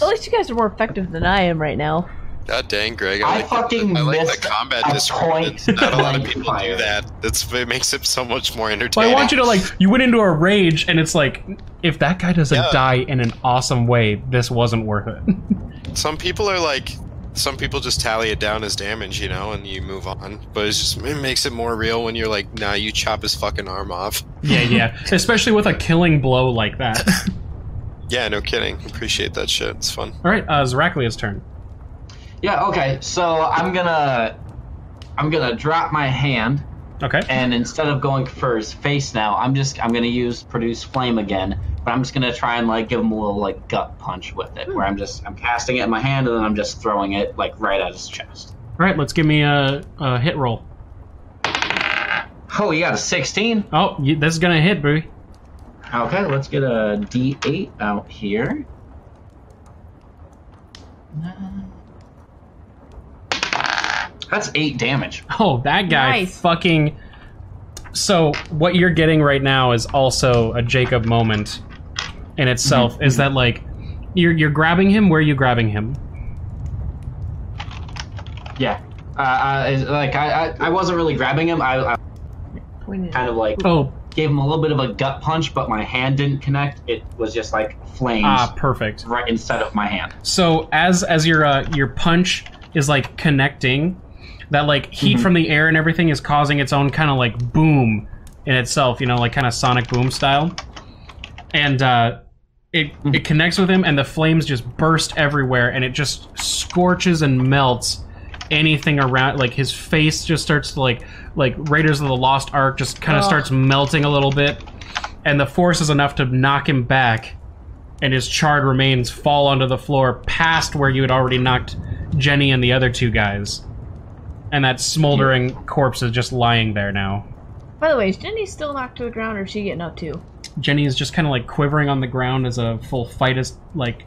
At least you guys are more effective than I am right now. God dang, Greg. I like fucking the missed combat a discernment. point Not a lot of blank people fire. do that. It makes it so much more But entertaining. I want you to, like, you went into a rage, and it's like, if that guy doesn't die in an awesome way, this wasn't worth it. Some people are like... Some people just tally it down as damage, you know, and you move on. But it makes it more real when you're like, nah, you chop his fucking arm off. Yeah. Especially with a killing blow like that. Yeah, no kidding. Appreciate that shit. It's fun. Alright, Zaraklia's turn. Yeah, okay, so I'm gonna drop my hand, Okay. and instead of going for his face now, I'm gonna use produce flame again, but I'm just gonna try and like give him a little like gut punch with it, where I'm casting it in my hand and then I'm just throwing it like right at his chest. Alright, let's give me a hit roll. Oh, you got a 16? Oh, this is gonna hit, boo. Okay, let's get a D8 out here. That's 8 damage. Oh, that guy Nice. fucking... So, what you're getting right now is also a Jacob moment in itself, is that, like, you're grabbing him, where are you grabbing him? Yeah. I wasn't really grabbing him. I kind of like gave him a little bit of a gut punch, but my hand didn't connect. It was just like flames. Ah, perfect. Right instead of my hand. So, as your punch is, like, connecting... That, like, heat from the air and everything is causing its own kind of, like, boom in itself, you know, like, kind of sonic boom style. And, it connects with him, and the flames just burst everywhere, and it just scorches and melts anything around. Like, his face just starts to, like Raiders of the Lost Ark just kind of starts melting a little bit. And the force is enough to knock him back, and his charred remains fall onto the floor past where you had already knocked Jenny and the other two guys. And that smoldering corpse is just lying there now. By the way, is Jenny still knocked to the ground, or is she getting up too? Jenny is just kind of like quivering on the ground as a full fight is like...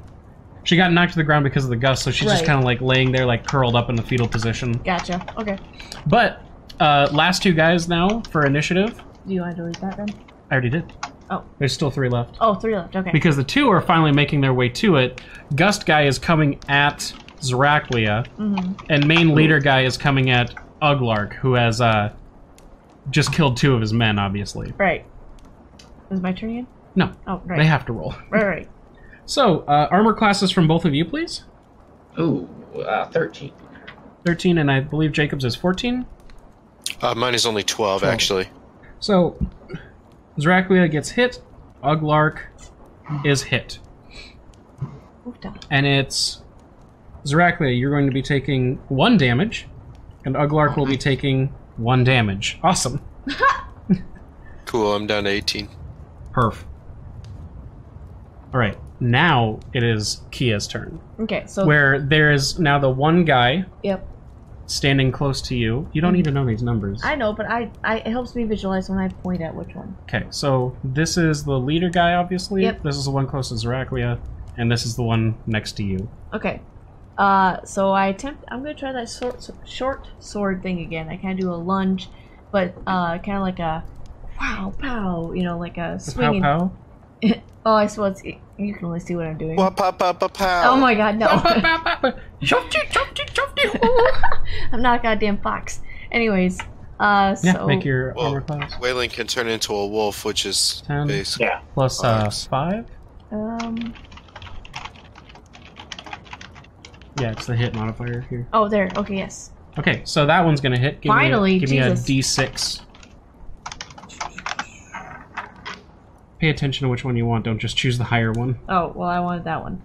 She got knocked to the ground because of the gust, so she's just kind of like laying there like curled up in the fetal position. Gotcha. Okay. But, last two guys now for initiative. Do you want to delete that then? I already did. Oh. There's still 3 left. Oh, 3 left. Okay. Because the 2 are finally making their way to it. Gust guy is coming at Zaraklia, and main leader guy is coming at UGLARK, who has just killed 2 of his men, obviously. Right. Is my turn again? No. Oh, right. They have to roll. Right. So, armor classes from both of you, please. Ooh, 13. 13, and I believe Jacob's is 14? Mine is only 12, actually. So, Zaraklia gets hit, UGLARK is hit. And it's... Zaraklia, you're going to be taking 1 damage, and UGLARK will be taking 1 damage. Awesome. Cool, I'm down to 18. Perf. Alright, now it is Kia's turn. Okay, so... Where there is now the one guy Yep. standing close to you. You don't even know these numbers. I know, but it helps me visualize when I point at which one. Okay, so this is the leader guy, obviously. Yep. This is the one close to Zaraklia, and this is the one next to you. Okay. So I'm gonna try that short sword thing again. I kind of do a lunge, but kind of like a pow, you know, like a swinging. Pow pow? Oh, I suppose you can only see what I'm doing. Pow. Oh my god, no. Chofty. I'm not a goddamn fox. Anyways, Yeah, so... make your Well, armor class. Wailing can turn into a wolf, which is 10. basically... Yeah. Plus Nice. 5? Yeah, it's the hit modifier here. Oh, there. Okay, yes. Okay, so that one's gonna hit. Finally, give me a Jesus. D6. Pay attention to which one you want. Don't just choose the higher one. Oh, well, I wanted that one.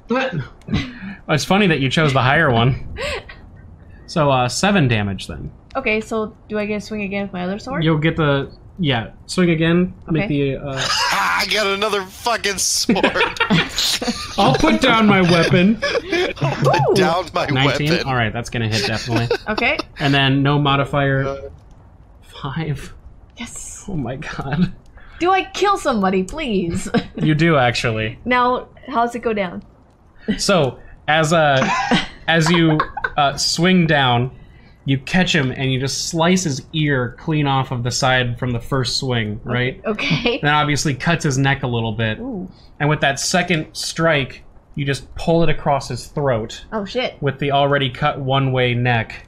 It's funny that you chose the higher one. So, 7 damage then. Okay, so do I get a swing again with my other sword? You'll get the... Yeah, swing again. Make Okay. the... I got another fucking sword! I'll put down my weapon. Put down my 19? weapon. Alright, that's gonna hit definitely. Okay. And then no modifier. +5. Yes. Oh my god. Do I kill somebody, please? You do, actually. Now, how's it go down? So, as you swing down, you catch him and you just slice his ear clean off of the side from the first swing, right? Okay. That obviously cuts his neck a little bit. Ooh. And with that second strike, you just pull it across his throat Oh, shit. with the already cut one-way neck.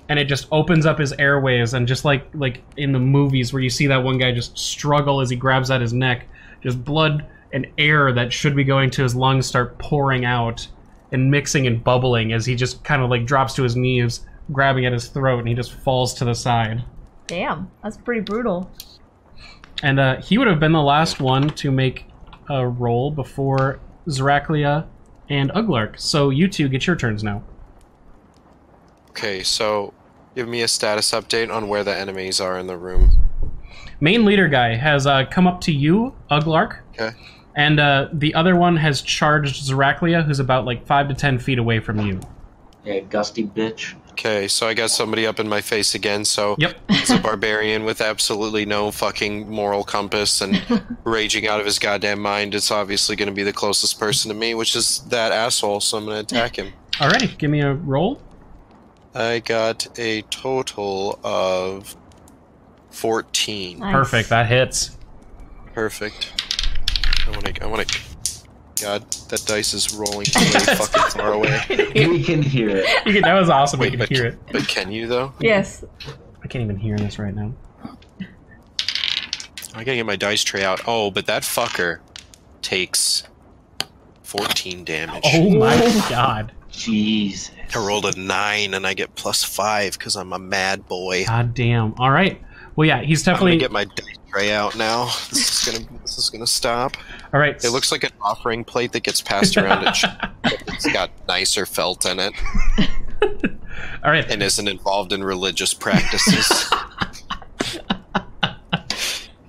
And it just opens up his airways, and just like in the movies where you see that one guy just struggle as he grabs at his neck, just blood and air that should be going to his lungs start pouring out and mixing and bubbling as he just kind of like drops to his knees, grabbing at his throat, and he just falls to the side. Damn, that's pretty brutal. And he would have been the last one to make a roll before Zaraklia and UGLARK. So you two get your turns now. Okay, so give me a status update on where the enemies are in the room. Main leader guy has come up to you, UGLARK. Okay. And the other one has charged Zaraklia, who's about like 5 to 10 feet away from you. Yeah, gusty bitch. Okay, so I got somebody up in my face again, so Yep. he's a barbarian with absolutely no fucking moral compass and raging out of his goddamn mind. It's obviously going to be the closest person to me, which is that asshole, so I'm going to attack him. Alrighty, give me a roll. I got a total of 14. Nice. Perfect, that hits. Perfect. I want to. God, that dice is rolling way fucking far away. We can hear it. That was awesome. Wait, you but can hear it. But can you though? Yes. I can't even hear this right now. I gotta get my dice tray out. Oh, but that fucker takes 14 damage. Oh my god. Jesus. I rolled a 9 and I get +5 because I'm a mad boy. God damn. Alright. Well, yeah, he's I'm definitely... gonna get my dice tray out now. This is gonna stop. Alright. It looks like an offering plate that gets passed around. It's got nicer felt in it Alright. and isn't involved in religious practices.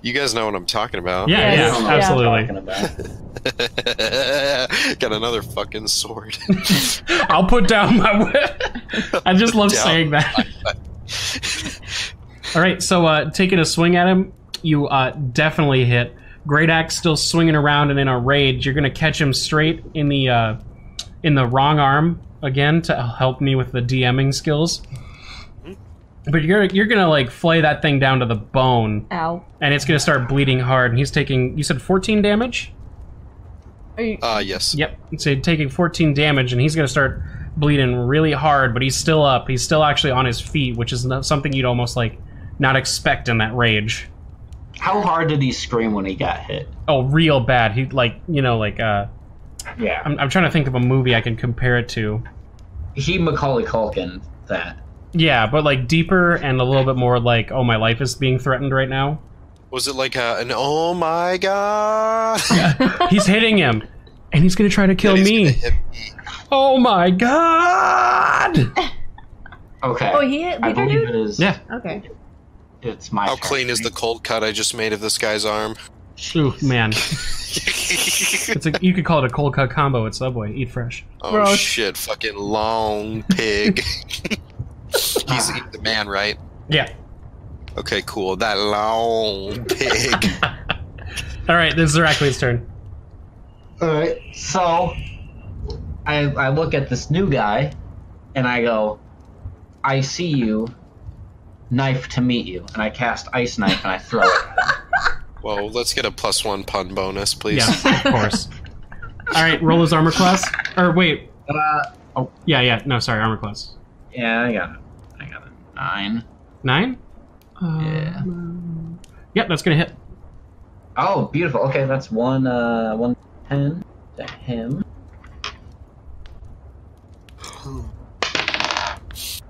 You guys know what I'm talking about. Yeah, Yes. yeah, I don't know what absolutely. you're talking about. Got another fucking sword. I'll put down my whip. I just love Down saying that. Alright, so taking a swing at him, you definitely hit. Great Axe still swinging around and in a rage. You're going to catch him straight in the wrong arm again to help me with the DMing skills. But you're gonna like flay that thing down to the bone, Ow. and it's gonna start bleeding hard. And he's taking, you said 14 damage? Are you... Yes. Yep. So taking 14 damage, and he's gonna start bleeding really hard. But he's still up. He's still actually on his feet, which is something you'd almost like not expect in that rage. How hard did he scream when he got hit? Oh, real bad. He like Yeah. I'm trying to think of a movie I can compare it to. He Macaulay Culkin that. Yeah, but like deeper and a little bit more like, oh, my life is being threatened right now. Was it like an oh my god? He's hitting him, and he's gonna try to kill And he's me. gonna hit me. Oh my god! Okay. Oh, he hit I Leader believe Dude? it is. Yeah. Okay. It's my How turn. clean is the cold cut I just made of this guy's arm? Ooh, man. You could call it a cold cut combo at Subway. Eat fresh. Oh Gross. shit, fucking long pig. He's the man, right? Yeah. Okay, cool. That long pig. Alright, this is Zaraklia's turn. Alright, so I look at this new guy and I go, I see you, knife to meet you. And I cast Ice Knife and I throw it at him. Well, let's get a +1 pun bonus, please. Yeah, of course. Alright, roll his armor class. Or wait. Oh, Yeah. No, sorry, armor class. yeah, I got it. 9. 9? Yeah. Yep, that's gonna hit. Oh, beautiful. Okay, that's 110 to him.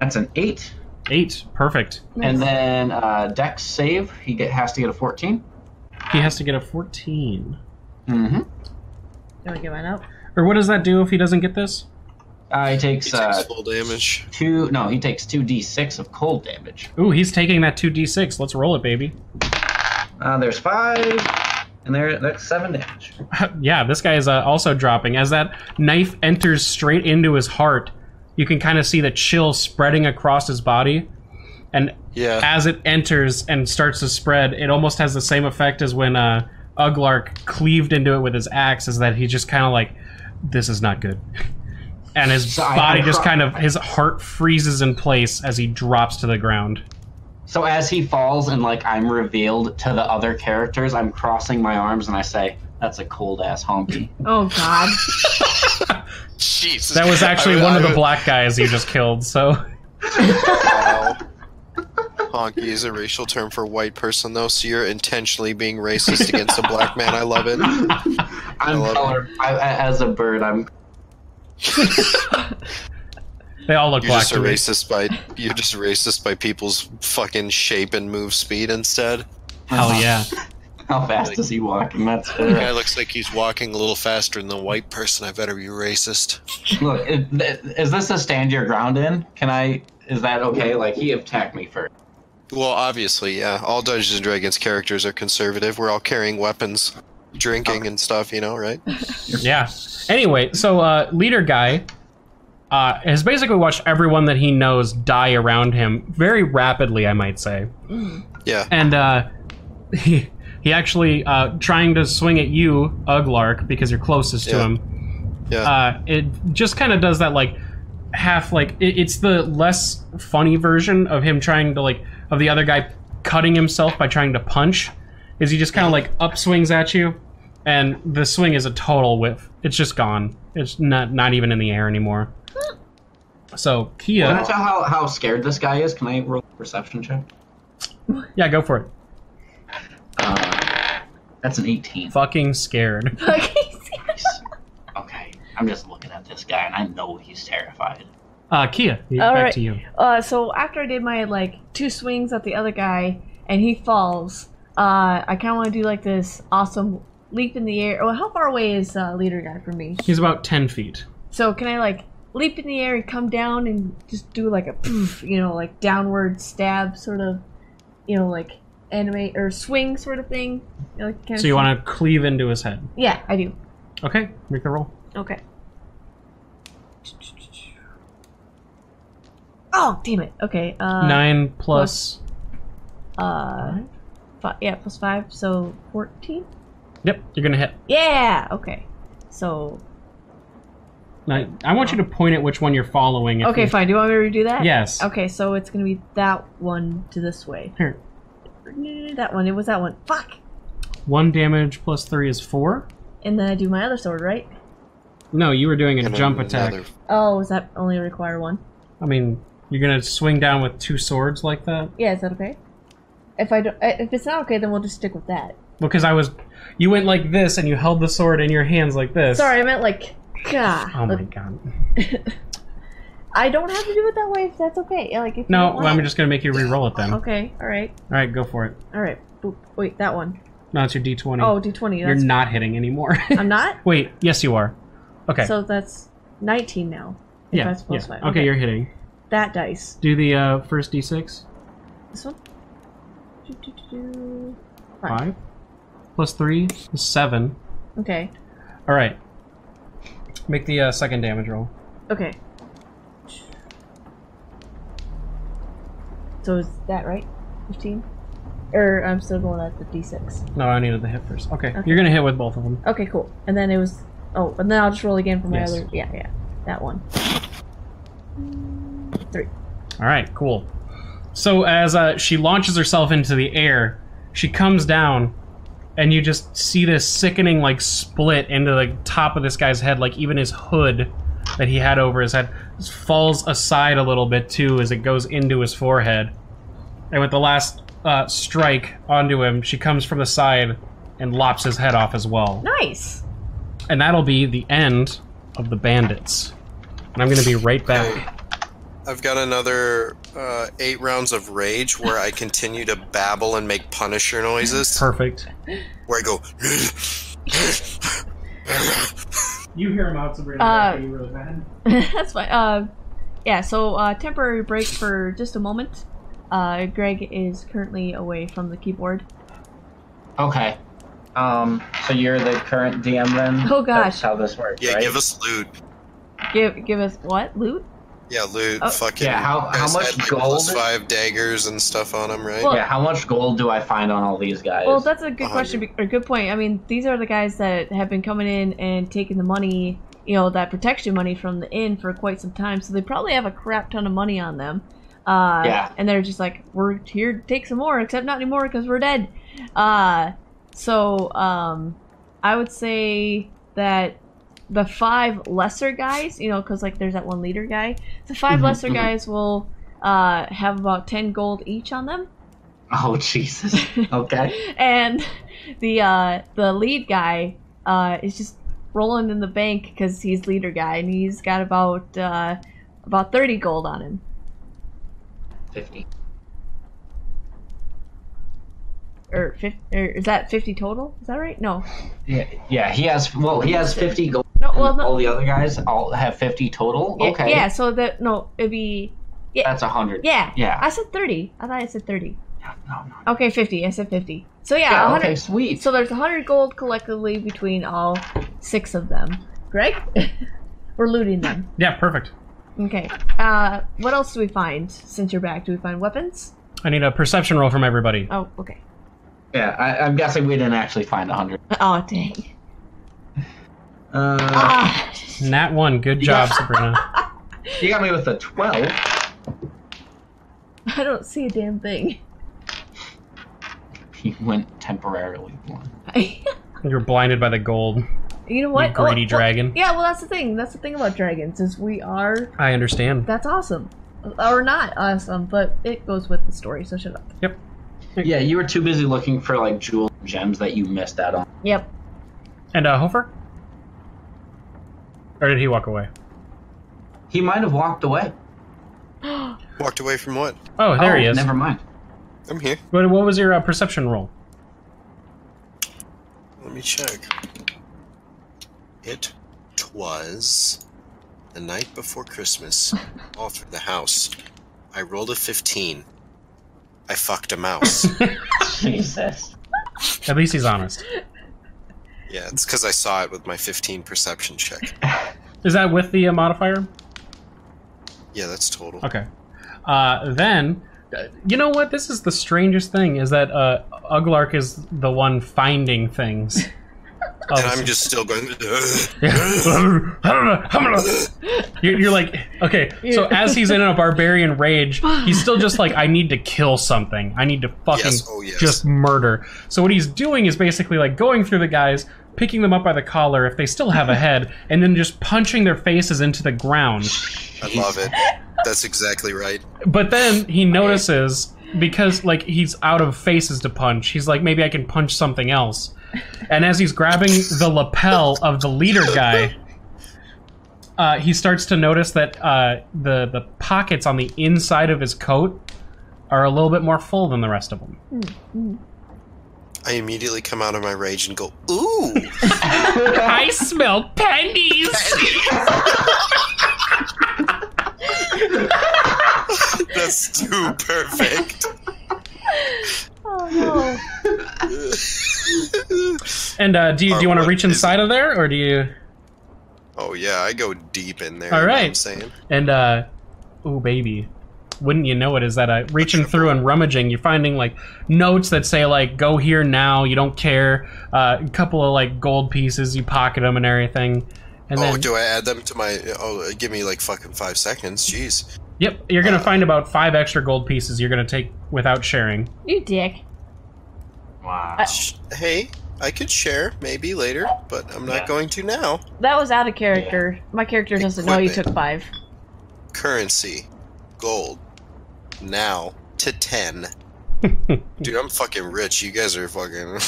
That's an 8. 8. Perfect. And then Dex save, has to get a 14. He has to get a 14. Mm-hmm. You want to get mine out? Or what does that do if he doesn't get this? He takes, He takes full damage. he takes 2d6 of cold damage. Ooh, he's taking that 2d6. Let's roll it, baby. There's 5, and that's 7 damage. Yeah, this guy is also dropping. As that knife enters straight into his heart, you can kind of see the chill spreading across his body. And Yeah. As it enters and starts to spread, it almost has the same effect as when UGLARK cleaved into it with his axe, is that he's just kind of like, this is not good. And his body just kind of, his heart freezes in place as he drops to the ground. So as he falls and like I'm revealed to the other characters, I'm crossing my arms and I say, "That's a cold ass honky." Oh God. Jesus. That was actually one of the black guys you just killed. So. Wow. Honky is a racial term for white person, though. So you're intentionally being racist against a black man. I love it. As a bird, I'm. They all look black. You're just racist by people's fucking shape and move speed instead. Hell yeah. How fast is he walking? That's fair. The guy looks like he's walking a little faster than the white person. I better be racist. Look, is this a stand your ground in? Is that okay? Like, he attacked me first. Well, obviously, yeah. All Dungeons & Dragons characters are conservative. We're all carrying weapons, drinking and stuff, you know, right? Yeah. Anyway, so leader guy has basically watched everyone that he knows die around him very rapidly, I might say. Yeah. And he actually trying to swing at you, UGLARK, because you're closest to him. Yeah. It just kind of does that like half like it's the less funny version of him trying to like of the other guy cutting himself by trying to punch. Is he just kind of like upswings at you, and the swing is a total whiff. It's just gone. It's not even in the air anymore. So Kia. Can I tell how scared this guy is? Can I roll a perception check? Yeah, go for it. That's an 18. Fucking scared. Okay, I'm just looking at this guy and I know he's terrified. Kia, back to you. So after I did my like 2 swings at the other guy and he falls, I kind of want to do like this awesome leap in the air. Oh, how far away is leader guy from me? He's about 10 feet. So can I like leap in the air and come down and just do like a poof, you know, like downward stab sort of, you know, like anime or swing sort of thing? You know, like, so you want to cleave into his head? Yeah, I do. Okay, make the roll. Okay. Oh, damn it. Okay. 9 plus. Plus 5, so 14. Yep, you're gonna hit. Yeah. Okay. So. Now, I want you to point at which one you're following. Okay, fine. Do you want me to redo that? Yes. Okay, so it's gonna be that one to this way. Here. That one. It was that one. Fuck. 1 damage plus 3 is 4. And then I do my other sword, right? No, you were doing a jump attack. Oh, does that only require 1? I mean, you're gonna swing down with 2 swords like that? Yeah, is that okay? If it's not okay, then we'll just stick with that. Well, because you went like this and you held the sword in your hands like this. Sorry, I meant like, God. Oh my God. I don't have to do it that way if that's okay. Yeah, like if no, well, I'm just gonna make you re-roll it then. Okay, all right. All right, go for it. All right. Boop. Wait, that one. No, it's your D20. Oh, D20. You're not hitting anymore. I'm not? Wait, yes you are. Okay. So that's 19 now. Yeah. That's plus 5. Okay, you're hitting. That dice. Do the first D6. This one? 5. Plus 3 is 7. Okay. All right. Make the second damage roll. Okay. So is that right? 15? Or I'm still going at the D6. No, I needed the hit first. Okay. You're gonna hit with both of them. Okay, cool. And then it was... Oh, and then I'll just roll again for my other... Yeah. That one. 3. Alright, cool. So as she launches herself into the air, she comes down, and you just see this sickening, like, split into the top of this guy's head, like even his hood that he had over his head just falls aside a little bit, too, as it goes into his forehead. And with the last strike onto him, she comes from the side and lops his head off as well. Nice! And that'll be the end of the bandits. And I'm going to be right back. I've got another 8 rounds of rage where I continue to babble and make Punisher noises. Perfect. Where I go... You hear him out, Sabrina. You really bad. That's fine. Yeah, so temporary break for just a moment. Greg is currently away from the keyboard. Okay. So you're the current DM then? Oh gosh. That's how this works, Yeah, right? give us loot. Give us what? Loot? Yeah, loot, fucking... Yeah, how much had, like, gold? +5 daggers and stuff on them, right? Well, Yeah, how much gold do I find on all these guys? Well, that's a good 100. question, or good point. I mean, these are the guys that have been coming in and taking the money, you know, that protection money from the inn for quite some time, so they probably have a crap ton of money on them. Yeah. And they're just like, we're here to take some more, except not anymore because we're dead. So, I would say that the 5 lesser guys, you know, because like there's that one leader guy, the 5 lesser guys will have about 10 gold each on them. Oh Jesus! Okay. And the lead guy is just rolling in the bank because he's leader guy, and he's got about 30 gold on him. 50. Or is that 50 total? Is that right? No. Yeah. He has 50 gold. No. Well, no. All the other guys all have 50 total. Yeah, Okay. Yeah. So it'd be. Yeah. That's 100. Yeah. Yeah. I said 30. I thought I said 30. No. Okay, 50. I said 50. So yeah, 100. Okay, sweet. So there's 100 gold collectively between all 6 of them. Greg? We're looting them. Yeah, perfect. Okay. What else do we find since you're back? Do we find weapons? I need a perception roll from everybody. Oh, okay. Yeah, I'm guessing we didn't actually find 100. Oh, dang. Nat 1. Good job, Sabrina. You got me with a 12. I don't see a damn thing. He went temporarily blind. You're blinded by the gold. You know what? You greedy dragon. Yeah, well, that's the thing. That's the thing about dragons is we are. I understand. That's awesome, or not awesome, but it goes with the story. So shut up. Yep. Yeah, you were too busy looking for like jewels and gems that you missed out on. Yep. And Hofer? Or did he walk away? He might have walked away. Walked away from what? Oh, there he is. Never mind. I'm here. What was your perception roll? Let me check. It was the night before Christmas. All through the house. I rolled a 15. I fucked a mouse. Jesus. At least he's honest. Yeah, it's because I saw it with my 15 perception check. Is that with the modifier? Yeah, that's total. Okay. Then, you know what? This is the strangest thing, is that UGLARK is the one finding things. And I'm just still going... You're like, okay, so as he's in a barbarian rage, he's still just like, I need to kill something. I need to fucking just murder. So what he's doing is basically like going through the guys, picking them up by the collar if they still have a head, and then just punching their faces into the ground. I love it. That's exactly right. But then he notices, because like he's out of faces to punch, he's like, maybe I can punch something else. And as he's grabbing the lapel of the leader guy, he starts to notice that the pockets on the inside of his coat are a little bit more full than the rest of them. I immediately come out of my rage and go, ooh! I smell pennies! That's too perfect. Oh no. And do you want to reach inside of there, or do you? Oh yeah, I go deep in there. All you know right. what I'm saying? And oh baby, wouldn't you know it? Is that reaching through and rummaging, you're finding like notes that say like "Go here now," you don't care. A couple of like gold pieces, you pocket them and everything. And then, do I add them to my? Oh, give me like fucking 5 seconds. Jeez. Yep, you're gonna find about 5 extra gold pieces you're gonna take without sharing. You dick. Wow. Hey, I could share maybe later, but I'm not going to now. That was out of character. My character doesn't know you took 5. Currency, gold, now to 10. Dude, I'm fucking rich. You guys are fucking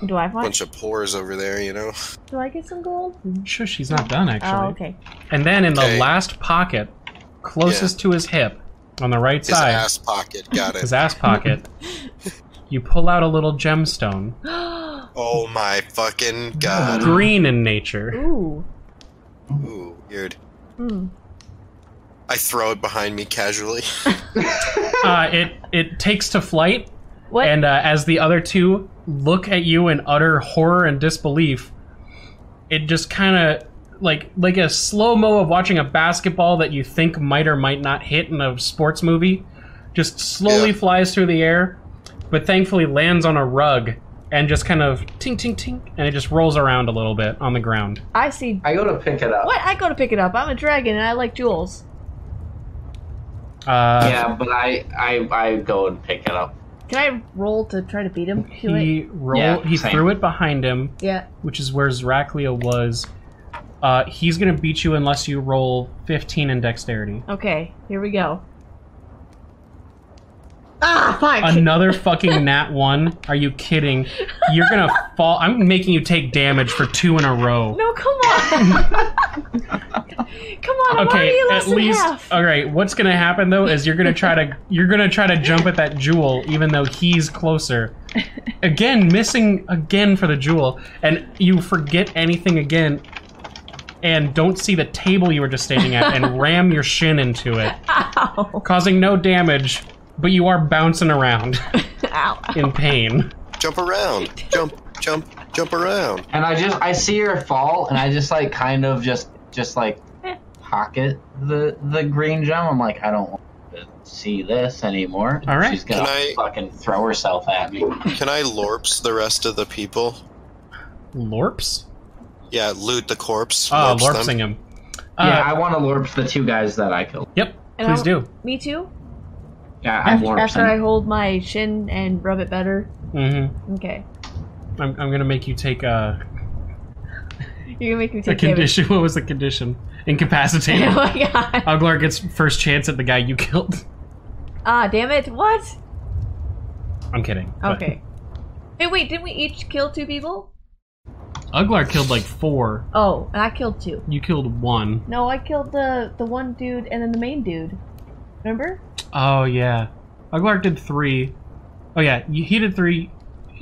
Do I have one? bunch of pores over there, you know. Do I get some gold? Shush, he's not done actually. Oh, okay. And then in the last pocket, closest to his hip, on the right side, His ass pocket, got it. his ass pocket, you pull out a little gemstone. Oh my fucking god. Green in nature. Ooh. Ooh, weird. Hmm. I throw it behind me casually. It takes to flight, What? and as the other two look at you in utter horror and disbelief, it just kind of like a slow-mo of watching a basketball that you think might or might not hit in a sports movie. Just slowly flies through the air, but thankfully lands on a rug and just kind of tink, tink, tink, and it just rolls around a little bit on the ground. I see. I go to pick it up. What? I go to pick it up. I'm a dragon and I like jewels. Yeah, but I go and pick it up. Can I roll to try to beat him? He same. threw it behind him. Yeah. Which is where Zraklia was. He's gonna beat you unless you roll 15 in dexterity. Okay, here we go. Ah, fuck! Another fucking nat 1? Are you kidding? You're gonna fall. I'm making you take damage for 2 in a row. No, come on! Come on, I'm Okay, already less at than least. half. Alright, what's gonna happen though is you're gonna try to jump at that jewel even though he's closer. Again, missing again for the jewel, and you forget anything again. And don't see the table you were just standing at and ram your shin into it. Ow. Causing no damage, but you are bouncing around Ow. in pain. Jump around. Jump around. And I see her fall, and I just like kind of just like pocket the green gem. I'm like, I don't want to see this anymore. All right. She's gonna fucking throw herself at me. Can I lorps the rest of the people? Lorps? Yeah, loot the corpse. Oh, lorps lorpsing them. him. Yeah, I want to lorp the 2 guys that I killed. Yep, And please do. Me too? Yeah, I'm After I lorpsing. hold my shin and rub it better? Mm-hmm. Okay. I'm gonna make you take a You're gonna make me a take condition. What was the condition? Incapacitated. damage. Oh my god. Uglar gets first chance at the guy you killed. Ah, damn it. What? I'm kidding. but Okay. Hey, wait, didn't we each kill 2 people? Uglar killed like 4. Oh, and I killed 2. You killed 1. No, I killed the one dude and then the main dude. Remember? Oh yeah. Uglar did 3. Oh yeah, he did 3.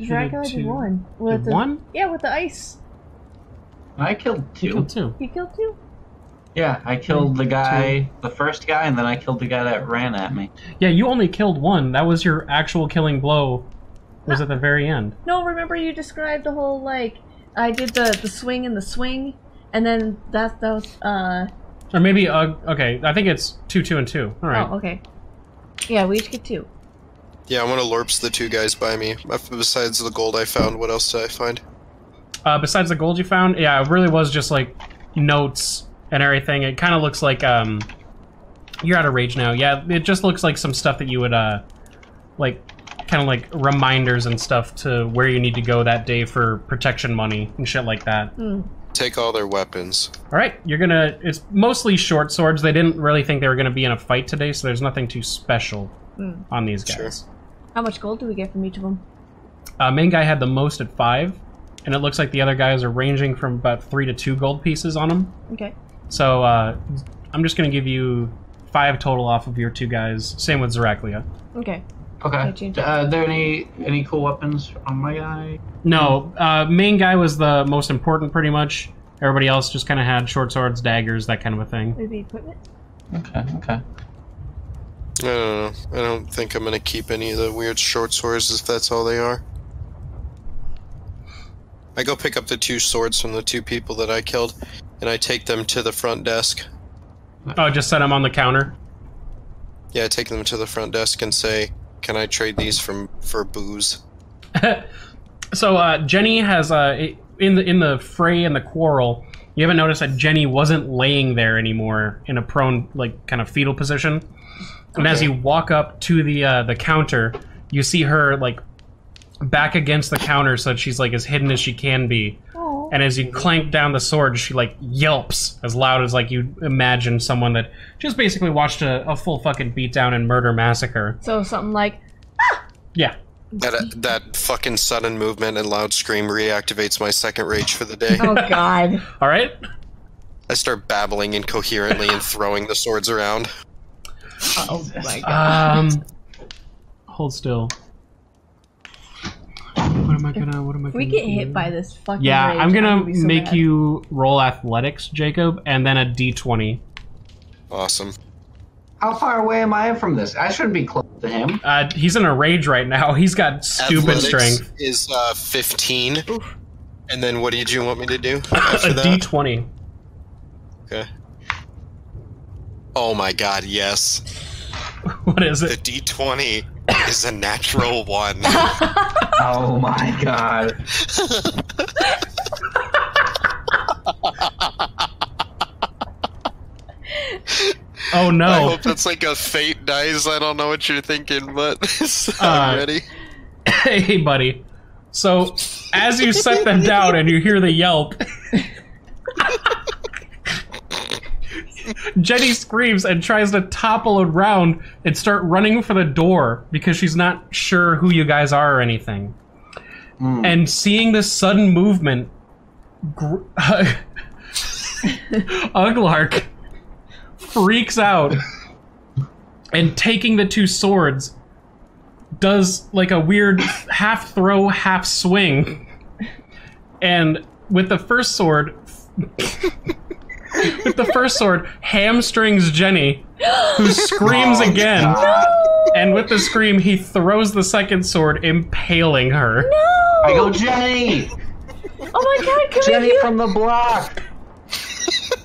Dracula did 1. Did 1? Yeah, with the ice. I killed You 2. killed 2. You killed 2? Yeah, I killed the guy, the first guy, and then I killed the guy that ran at me. Yeah, you only killed 1. That was your actual killing blow. Was at the very end. No, remember you described the whole, like, I did the swing and the swing, and then that was, Or maybe, okay, I think it's 2, 2, and 2. Alright. Oh, okay. Yeah, we each get 2. Yeah, I want to lorps the 2 guys by me. Besides the gold I found, what else did I find? Besides the gold you found, yeah, it really was just like notes and everything. It kind of looks like, you're out of rage now. Yeah, it just looks like some stuff that you would, like, kind of like reminders and stuff to where you need to go that day for protection money and shit like that. Take all their weapons. Alright, you're gonna, it's mostly short swords. They didn't really think they were gonna be in a fight today, so there's nothing too special on these guys. Sure. How much gold do we get from each of them? Main guy had the most at 5, and it looks like the other guys are ranging from about 3 to 2 gold pieces on them. Okay. So, I'm just gonna give you 5 total off of your 2 guys. Same with Zraklia. Okay. Okay. Are there any cool weapons on my guy? No, main guy was the most important, pretty much. Everybody else just kind of had short swords, daggers, that kind of a thing. Maybe equipment? Okay. I don't know. I don't think I'm gonna keep any of the weird short swords if that's all they are. I go pick up the 2 swords from the 2 people that I killed, and I take them to the front desk. Oh, just set them on the counter? Yeah, I take them to the front desk and say, can I trade these for booze? So, Jenny has, in the fray and the quarrel, you haven't noticed that Jenny wasn't laying there anymore in a prone, like, kind of fetal position. And as you walk up to the counter, you see her, like, back against the counter so that she's, like, as hidden as she can be. Oh. And as you clank down the sword, she, like, yelps as loud as, like, you imagine someone that just basically watched a full fucking beatdown and murder massacre. So something like, Yeah. That fucking sudden movement and loud scream reactivates my second rage for the day. oh god. Alright? I start babbling incoherently and throwing the swords around. Oh my god. Hold still. What am I gonna If we get hit by this fucking Yeah, rage, I'm gonna be so make mad. you roll athletics, Jacob, and then a d20. Awesome. How far away am I from this? I shouldn't be close to him. He's in a rage right now. He's got stupid Athletics strength. is 15. Oof. And then what did you want me to do A after that? d20. Okay. Oh my god, yes. What is The it? D20 is a natural 1. Oh my god. Oh no. I hope that's like a fate dice. I don't know what you're thinking, but I'm ready. Hey, buddy. So, as you set them down and you hear the yelp, Jenny screams and tries to topple around and start running for the door because she's not sure who you guys are or anything. And seeing this sudden movement, UGLARK freaks out and taking the 2 swords does like a weird half throw, half swing, and with the first sword hamstrings Jenny, who screams again. And with the scream, he throws the second sword, impaling her. No! I go, Jenny! Oh my god, can Jenny we heal? from the block!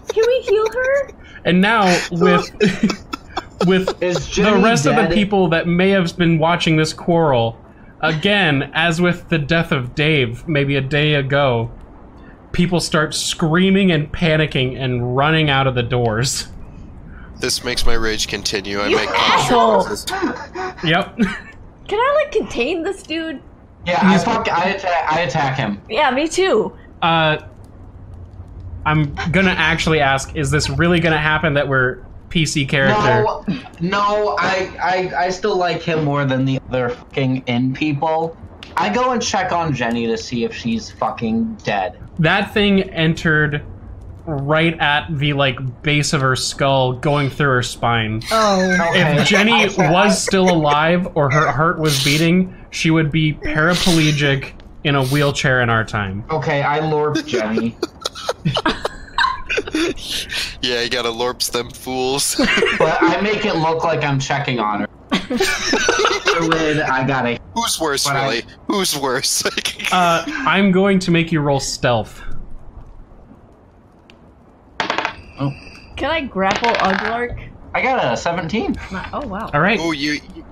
Can we heal her? And now, with Is the Jenny rest of the dead? people that may have been watching this quarrel, again, as with the death of Dave, maybe a day ago, people start screaming and panicking and running out of the doors. This makes my rage continue. I You make asshole! Yep. Can I, like, contain this dude? Yeah, I attack him. Yeah, me too. I'm gonna actually ask, is this really gonna happen that we're PC character? No, I still like him more than the other fucking inn people. I go and check on Jenny to see if she's fucking dead. That thing entered right at the, like, base of her skull, going through her spine. Oh. If Jenny was still alive or her heart was beating, she would be paraplegic in a wheelchair in our time. Okay, I lorp Jenny. Yeah, you gotta lorps them fools. But I make it look like I'm checking on her. Druid, I got a... Who's worse, But really? Who's worse? I'm going to make you roll stealth. Can I grapple UGLARK? I got a 17. Oh, wow. All right. Oh,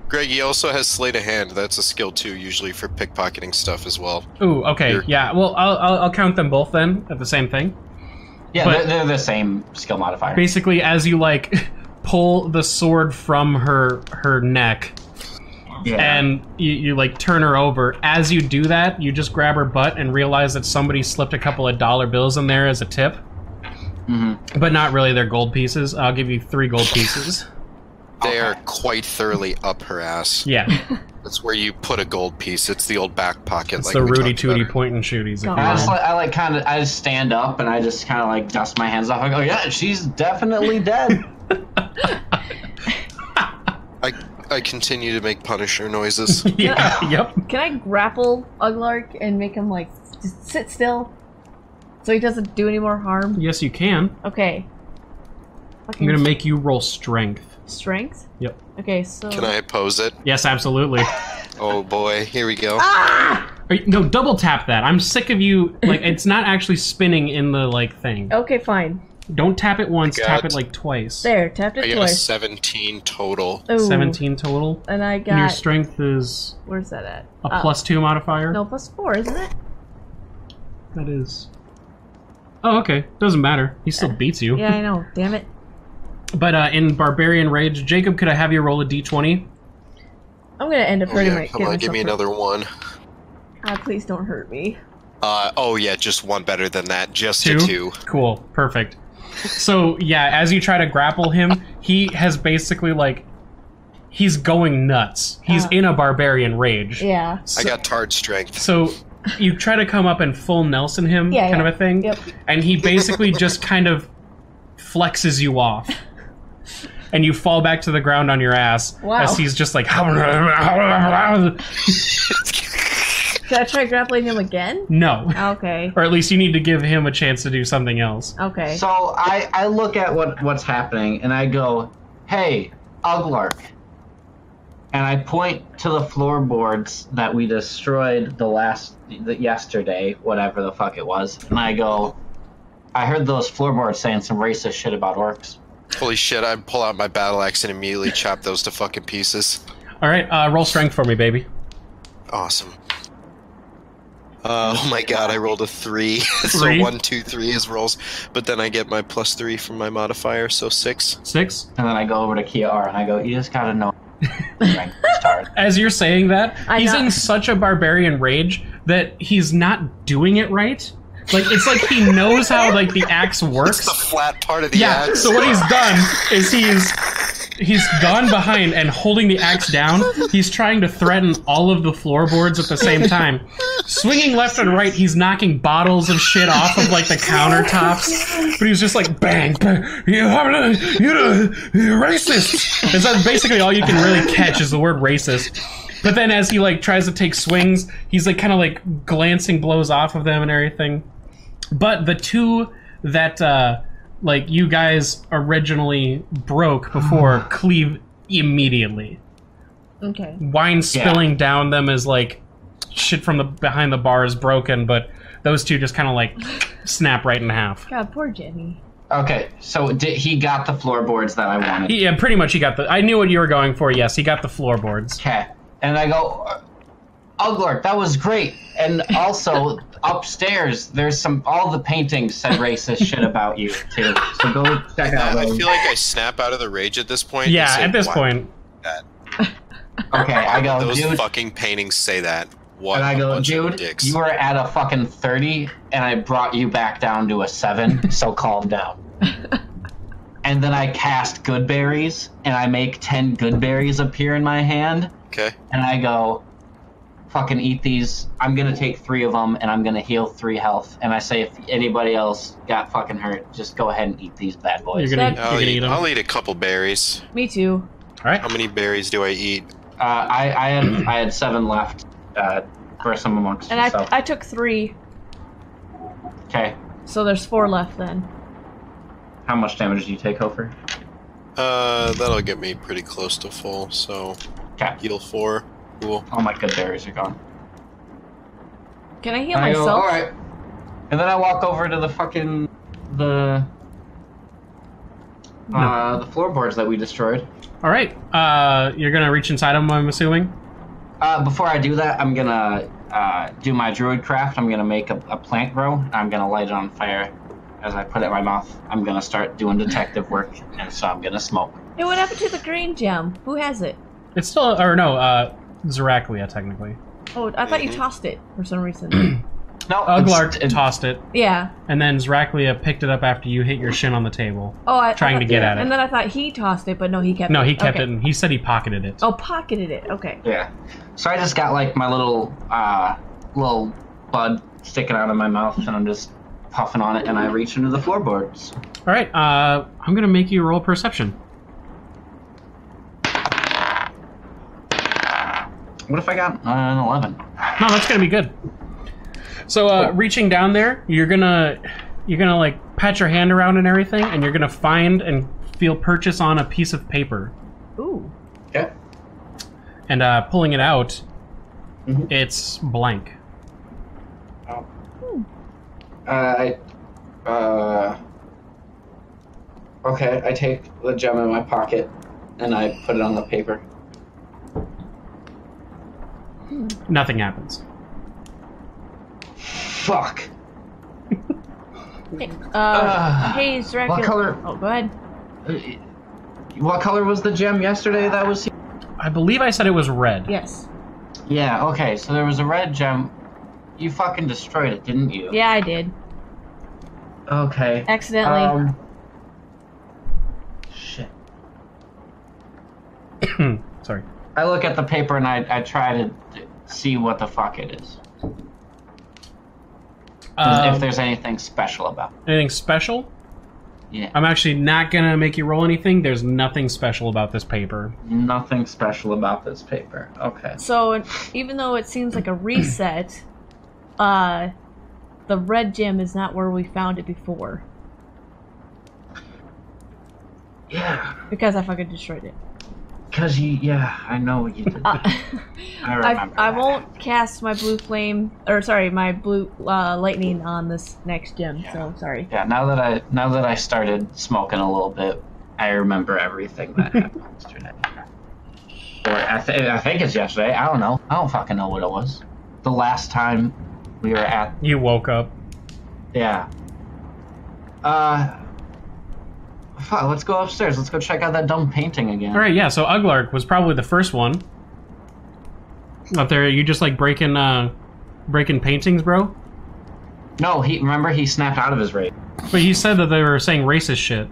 Greg, he also has Sleight of Hand. That's a skill too, usually for pickpocketing stuff as well. Ooh, okay. Here. Yeah, well, I'll count them both then at the same thing. Yeah, But- they're the same skill modifier. Basically, as you, like, pull the sword from her neck, Yeah. and you like turn her over. As you do that, you just grab her butt and realize that somebody slipped a couple of dollar bills in there as a tip. Mm-hmm. But not really, they're gold pieces. I'll give you 3 gold pieces. They are quite thoroughly up her ass. Yeah, That's where you put a gold piece. It's the old back pocket. it's like the we Rudy talked Tooty about. point and shooties. Oh. I just stand up and I just kind of like dust my hands off. I go, yeah, she's definitely dead. I continue to make Punisher noises. Yeah, yep. Can I grapple UGLARK and make him, like, just sit still? So he doesn't do any more harm? Yes, you can. Okay. I'm gonna make you roll strength. Strength? Yep. Okay, so... Can I oppose it? Yes, absolutely. Oh boy, here we go. No, double tap that. I'm sick of you. Like, it's not actually spinning in the, like, thing. Okay, fine. Don't tap it once, I tap got- it, like, twice. There, tapped I it got a twice. 17 total. Ooh. 17 total. And I And your got... strength is Where's that at? a +2 modifier? No, +4, isn't it? That is... Oh, okay. Doesn't matter. He still beats you. Yeah, I know. Damn it. But in Barbarian Rage, Jacob, could I have you roll a d20? I'm gonna end up Oh hurting yeah, my... come on, give me another one. Please don't hurt me. Oh yeah, just one better than that. Just a 2. Cool. Perfect. So, yeah, as you try to grapple him, he has basically, like... He's going nuts. He's in a Barbarian Rage. Yeah. I got Tard Strength. So you try to come up and full Nelson him, Yeah, kind yeah. of a thing, Yep. and he basically just kind of flexes you off. And you fall back to the ground on your ass Wow. as he's just like... Should I try grappling him again? No. Okay. Or at least you need to give him a chance to do something else. Okay. So I look at what's happening and I go, hey, UGLARK. And I point to the floorboards that we destroyed yesterday, whatever the fuck it was. And I go, I heard those floorboards saying some racist shit about orcs. Holy shit, I pull out my battle axe and immediately chop those to fucking pieces. Alright, roll strength for me, baby. Awesome. Oh my god, I rolled a 3. So 1, 2, 3 is rolls. But then I get my +3 from my modifier, so 6. 6? And then I go over to Kia-ara and I go, you just gotta know. As you're saying that, he's in such a barbarian rage that he's not doing it right. Like, it's like he knows how, like, the axe works. It's the flat part of the axe. Yeah, so what he's done is he's gone behind and holding the axe down. He's trying to threaten all of the floorboards at the same time. Swinging left and right, he's knocking bottles of shit off of, like, the countertops. But he's just like, bang, bang, you're racist! And so basically all you can really catch is the word racist. But then as he, like, tries to take swings, he's, like, kind of, like, glancing blows off of them and everything. But the two that, like, you guys originally broke before cleave immediately. Okay. Wine spilling down them is, like, shit from the behind the bar is broken, but those two just kind of, like, snap right in half. God, poor Jenny. Okay, so he got the floorboards that I wanted. Yeah, pretty much he got the... I knew what you were going for, yes. He got the floorboards. Okay. And I go, UGLARK, that was great. And also, upstairs, there's all the paintings said racist shit about you, too. So go check out those. I feel like I snap out of the rage at this point. Yeah, at this point. Okay, I go, those dude. fucking paintings say that. What? And I go, dude, you were at a fucking 30, and I brought you back down to a 7, so calm down. And then I cast good berries, and I make 10 good berries appear in my hand. Okay. And I go, fucking eat these. I'm gonna take 3 of them, and I'm gonna heal 3 health. And I say, if anybody else got fucking hurt, just go ahead and eat these bad boys. You're gonna eat them. I'll eat a couple berries. Me too. All right. How many berries do I eat? I had 7 left for some amongst and I took 3. Okay. So there's 4 left then. How much damage do you take, Hofer? That'll get me pretty close to full, so... Okay. Heal 4. Cool. All my good berries are gone. Can I heal myself? Alright. And then I walk over to the fucking... the floorboards that we destroyed. Alright. You're gonna reach inside them, I'm assuming? Before I do that, I'm gonna do my druid craft. I'm gonna make a plant grow. I'm gonna light it on fire. As I put it in my mouth, I'm gonna start doing detective work, and so I'm gonna smoke. Hey, what happened to the green gem? Who has it? It's still... or no, Zaraklia, technically. Oh, I thought you tossed it for some reason. No, UGLARK tossed it. Yeah. And then Zaraklia picked it up after you hit your shin on the table. Oh, trying to get at it. And then I thought he tossed it, but no, he kept it. No, he kept it, and he said he pocketed it. Oh, pocketed it. Okay. Yeah. So I just got, like, my little bud sticking out of my mouth, and I'm just puffing on it, and I reach into the floorboards. Alright, I'm gonna make you roll perception. What if I got an 11? No, that's gonna be good. So, reaching down there, you're gonna like pat your hand around and everything, and you're gonna find and feel purchase on a piece of paper. Ooh. Okay. And pulling it out, it's blank. Oh. Okay, I take the gem in my pocket, and I put it on the paper. Nothing happens. Fuck. Hey, Dracula. What color? Oh, go ahead. What color was the gem yesterday that was here? I believe I said it was red. Yes. Yeah, okay, so there was a red gem. You fucking destroyed it, didn't you? Yeah, I did. Okay. Accidentally. Shit. Sorry. I look at the paper and I try to see what the fuck it is. If there's anything special about it. Anything special? Yeah. I'm actually not gonna make you roll anything. There's nothing special about this paper. Nothing special about this paper. Okay. So, even though it seems like a reset, the red gem is not where we found it before. Yeah. Because I fucking destroyed it. because I know what you did. I remember. I won't cast my blue flame, or sorry, my blue lightning on this next gem. Yeah. So sorry. Yeah, now that I started smoking a little bit, I remember everything that happened yesterday. Or I think it's yesterday. I don't know. I don't fucking know what it was. The last time we were at. You woke up. Yeah. Fuck, let's go upstairs. Let's go check out that dumb painting again. All right, yeah. So UGLARK was probably the first one. Up there, you just like breaking paintings, bro? No, remember he snapped out of his rage. But he said that they were saying racist shit.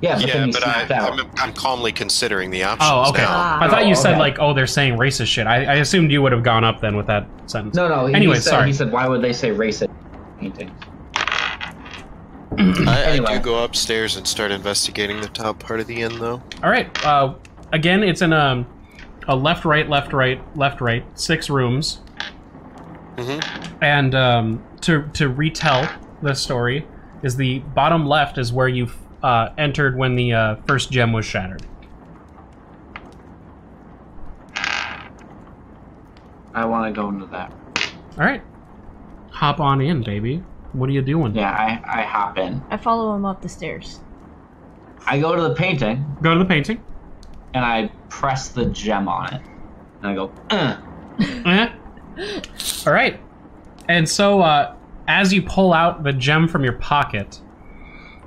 Yeah, but then he snapped out. I'm calmly considering the options. Oh, okay. Now. I thought you said like, oh, they're saying racist shit. I assumed you would have gone up then with that sentence. No. Anyway, sorry. He said, why would they say racist paintings? I do go upstairs and start investigating the top part of the inn, though. All right. Again, it's in a left, right, 6 rooms. Mm-hmm. And to retell the story, is the bottom left is where you entered when the first gem was shattered. I want to go into that. All right. Hop on in, baby. What are you doing? Yeah, I hop in. I follow him up the stairs. I go to the painting. Go to the painting. And I press the gem on it. And I go, All right. And so, as you pull out the gem from your pocket,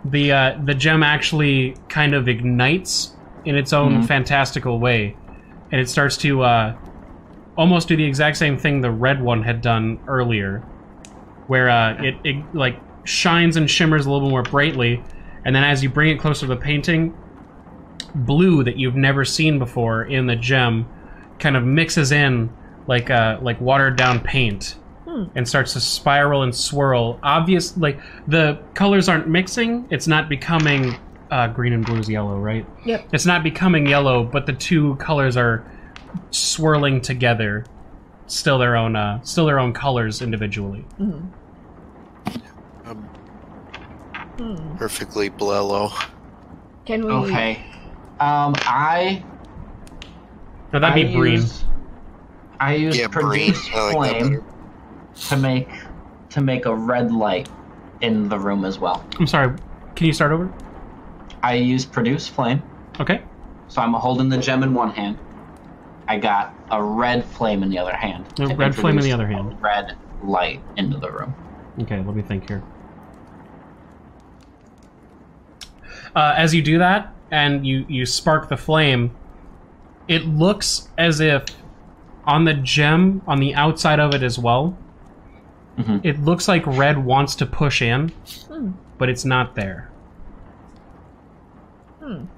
the gem actually kind of ignites in its own fantastical way. And it starts to almost do the exact same thing the red one had done earlier. Where it like shines and shimmers a little more brightly, and then as you bring it closer to the painting, blue that you've never seen before in the gem kind of mixes in like watered down paint and starts to spiral and swirl. Like the colors aren't mixing; it's not becoming green and blue is yellow, right? Yep. It's not becoming yellow, but the two colors are swirling together. Still their own colors individually. Perfectly blello. Can we? Okay. No, that'd be green. I use produce I like flame to make a red light in the room as well. I'm sorry. Can you start over? I use produce flame. Okay. So I'm holding the gem in one hand. I got a red flame in the other hand. A red flame in the other hand. Red light into the room. Okay, let me think here. As you do that, and you spark the flame, it looks as if on the gem, on the outside of it as well, it looks like red wants to push in, but it's not there.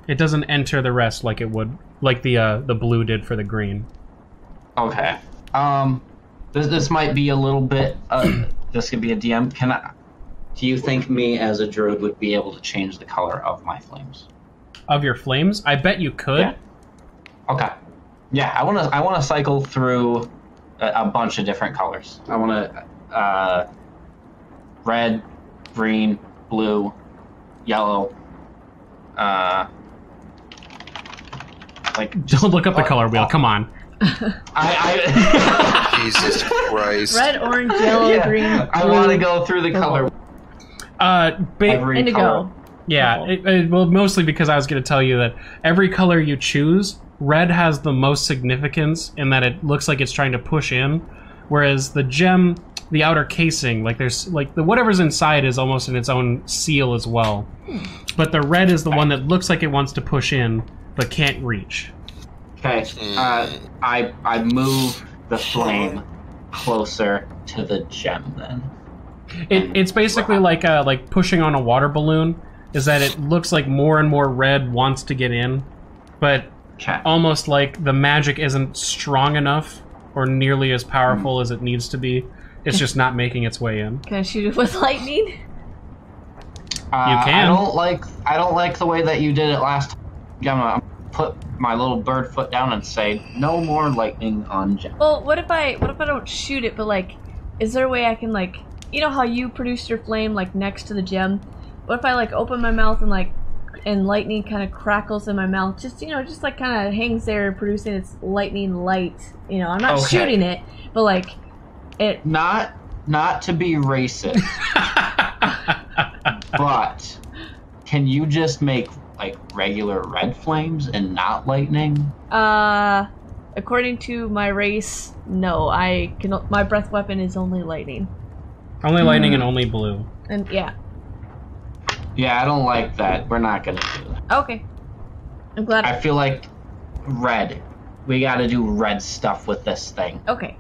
It doesn't enter the rest like it would, like the blue did for the green. Okay. This might be a little bit. This could be a DM. Do you think me as a druid would be able to change the color of my flames? Of your flames? I bet you could. Yeah. Okay. Yeah, I want to cycle through a bunch of different colors. I want to red, green, blue, yellow. Don't look up the color wheel. Come on. Jesus Christ. Red, orange, yellow, green. I want to go through the color. Indigo. Color. Yeah, well, mostly because I was going to tell you that every color you choose, red has the most significance in that it looks like it's trying to push in, whereas the gem, the outer casing, like there's like the whatever's inside is almost in its own seal as well. But the red is the one that looks like it wants to push in but can't reach. Okay, I move the flame closer to the gem then. It's basically like pushing on a water balloon. Is that it looks like more and more red wants to get in, but almost like the magic isn't strong enough or nearly as powerful as it needs to be. It's just not making its way in. Can I shoot it with lightning? You can. I don't like the way that you did it last time. I'm gonna put my little bird foot down and say no more lightning on gem. Well, what if I don't shoot it, but like, is there a way I can like, you know how you produced your flame like next to the gem? What if I like open my mouth and like and lightning kind of crackles in my mouth. Just just like kind of hangs there, producing its lightning light. I'm not shooting it, but like it. Not to be racist, but can you just make like regular red flames and not lightning? According to my race, no. I can. My breath weapon is only lightning. Only lightning and only blue. And yeah. Yeah, I don't like that. We're not gonna do that. Okay. I'm glad. I feel like red. We gotta do red stuff with this thing. Okay.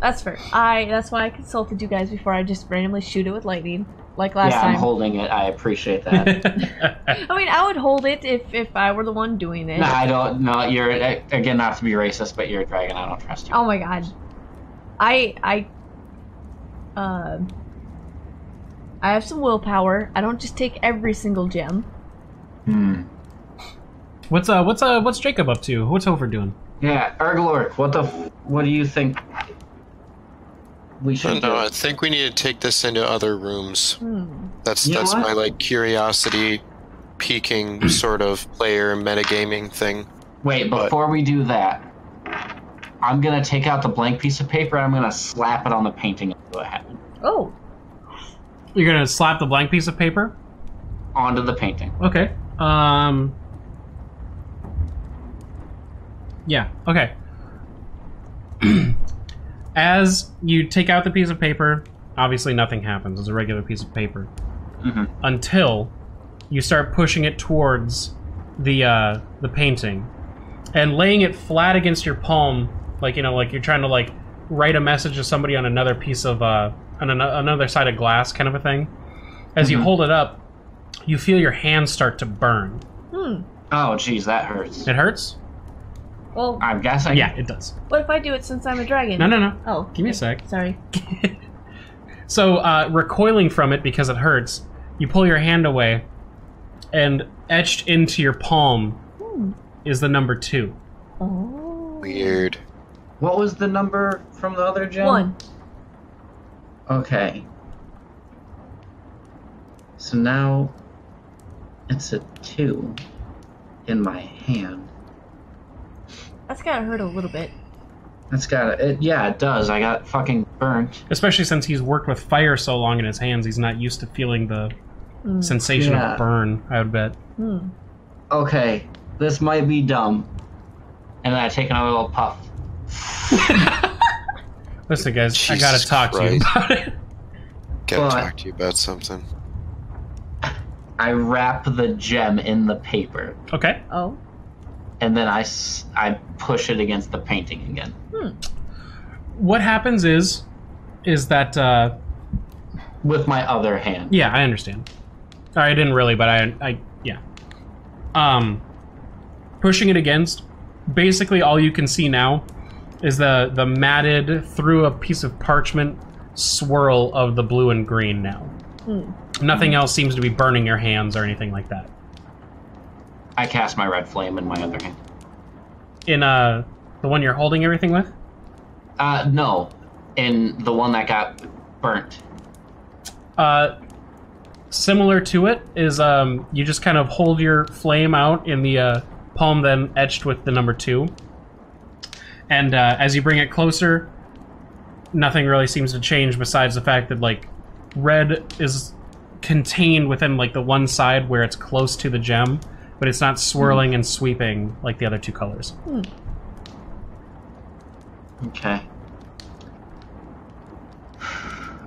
That's fair. That's why I consulted you guys before I just randomly shoot it with lightning, like last time. Yeah, I'm holding it. I appreciate that. I mean, I would hold it if I were the one doing it. No, I don't. No, you're again not to be racist, but you're a dragon. I don't trust you. Oh my god. I have some willpower. I don't just take every single gem. What's Jacob up to? What's Hofer doing? Yeah, UGLARK, what do you think we should do? I think we need to take this into other rooms. That's You know what? my like curiosity peaking sort of player metagaming thing. Wait, before we do that, I'm gonna take out the blank piece of paper and I'm gonna slap it on the painting into a head. Oh. You're gonna slap the blank piece of paper Onto the painting. Okay. Yeah. Okay. As you take out the piece of paper, obviously nothing happens. It's a regular piece of paper. Until you start pushing it towards the painting and laying it flat against your palm, like like you're trying to like write a message to somebody on another piece of on another side of glass, kind of a thing. As you hold it up, you feel your hands start to burn. Oh, geez, that hurts. It hurts? Well, I'm guessing. Yeah, it does. what if I do it since I'm a dragon? No. Oh. Give me a sec. Sorry. So, recoiling from it because it hurts, you pull your hand away, and etched into your palm is the number 2. Oh. Weird. What was the number from the other gem? 1. Okay. So now it's a 2 in my hand. That's gotta hurt a little bit. That's gotta... yeah, it does. I got fucking burnt. Especially since he's worked with fire so long in his hands, he's not used to feeling the sensation of a burn, I would bet. Okay, this might be dumb. And then I take another little puff. Listen, guys, I Jesus gotta talk to you Christ. about it. Gotta talk to you about something. I wrap the gem in the paper. Okay. Oh. And then I push it against the painting again. What happens is that... With my other hand. yeah, I understand. I didn't really, but I yeah. Pushing it against, basically all you can see now is the matted, through a piece of parchment, swirl of the blue and green now. Nothing else seems to be burning your hands or anything like that. I cast my red flame in my other hand. In the one you're holding everything with? No. In the one that got burnt. Similar to it is you just kind of hold your flame out in the palm then etched with the number 2. And as you bring it closer, nothing really seems to change besides the fact that like red is contained within like the one side where it's close to the gem, but it's not swirling and sweeping like the other 2 colors. Okay.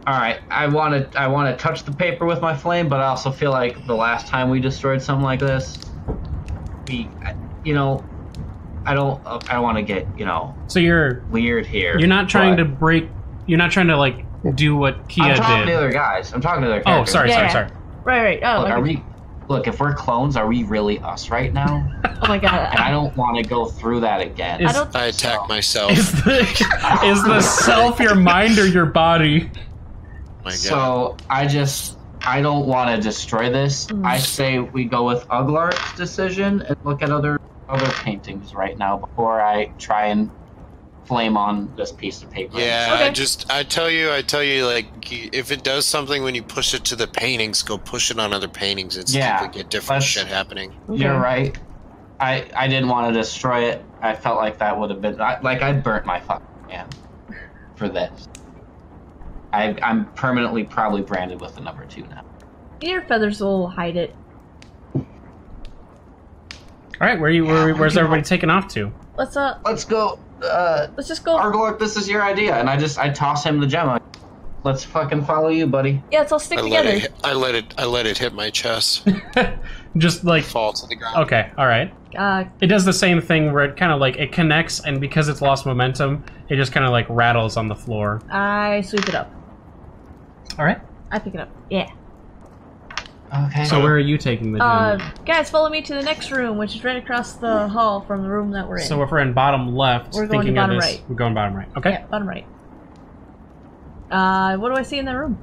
All right. I want to touch the paper with my flame, but I also feel like the last time we destroyed something like this, I don't want to get So you're weird here. You're not trying to break. You're not trying to like do what Kia I'm talking did. to other guys. I'm talking to other Oh, characters. sorry. Right. Oh, Look, if we're clones, are we really us right now? oh my god. And I don't want to go through that again. I attack myself. Is the self your mind or your body? My God. So I don't want to destroy this. I say we go with UGLARK's decision and look at other paintings right now before I try and flame on this piece of paper. Yeah, Okay. I tell you, like, if it does something when you push it to the paintings, go push it on other paintings and see if we get different shit happening. Okay. You're right. I didn't want to destroy it. I felt like that would have been... I burnt my fucking hand for this. I'm permanently probably branded with the number 2 now. Your feathers will hide it. Alright, where's everybody taking off to? Let's go. let's just go. Aarakocra, this is your idea. And I toss him the gem. Let's fucking follow you, buddy. Yeah, let's all stick together. I let it hit my chest. Just like... fall to the ground. Okay, alright. It does the same thing where it kind of like, it connects, and because it's lost momentum, it just kind of like rattles on the floor. I sweep it up. Alright. I pick it up. Yeah. Okay. So where are you taking the gem? Guys, follow me to the next room, which is right across the hall from the room that we're in. So if we're in bottom left, we're going to bottom right. We're going bottom right. Okay. Yeah, bottom right. What do I see in that room?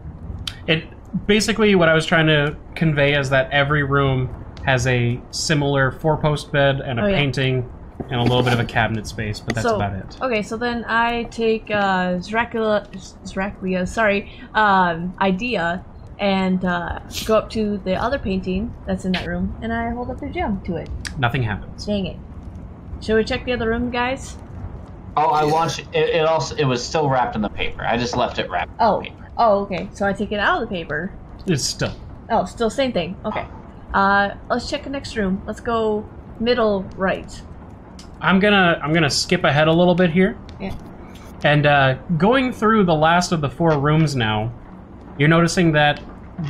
It basically, what I was trying to convey is that every room has a similar 4-post bed and a painting and a little bit of a cabinet space, but that's about it. Okay, so then I take Zraculia's idea and go up to the other painting that's in that room, and I hold up the gem to it. Nothing happens. Dang it. Should we check the other room, guys? Oh, I want you, it was still wrapped in the paper. I just left it wrapped in the paper. Oh, okay. So I take it out of the paper. It's still. Oh, still same thing. Okay. Let's check the next room. Let's go middle right. I'm gonna skip ahead a little bit here. Yeah. And going through the last of the 4 rooms now, you're noticing that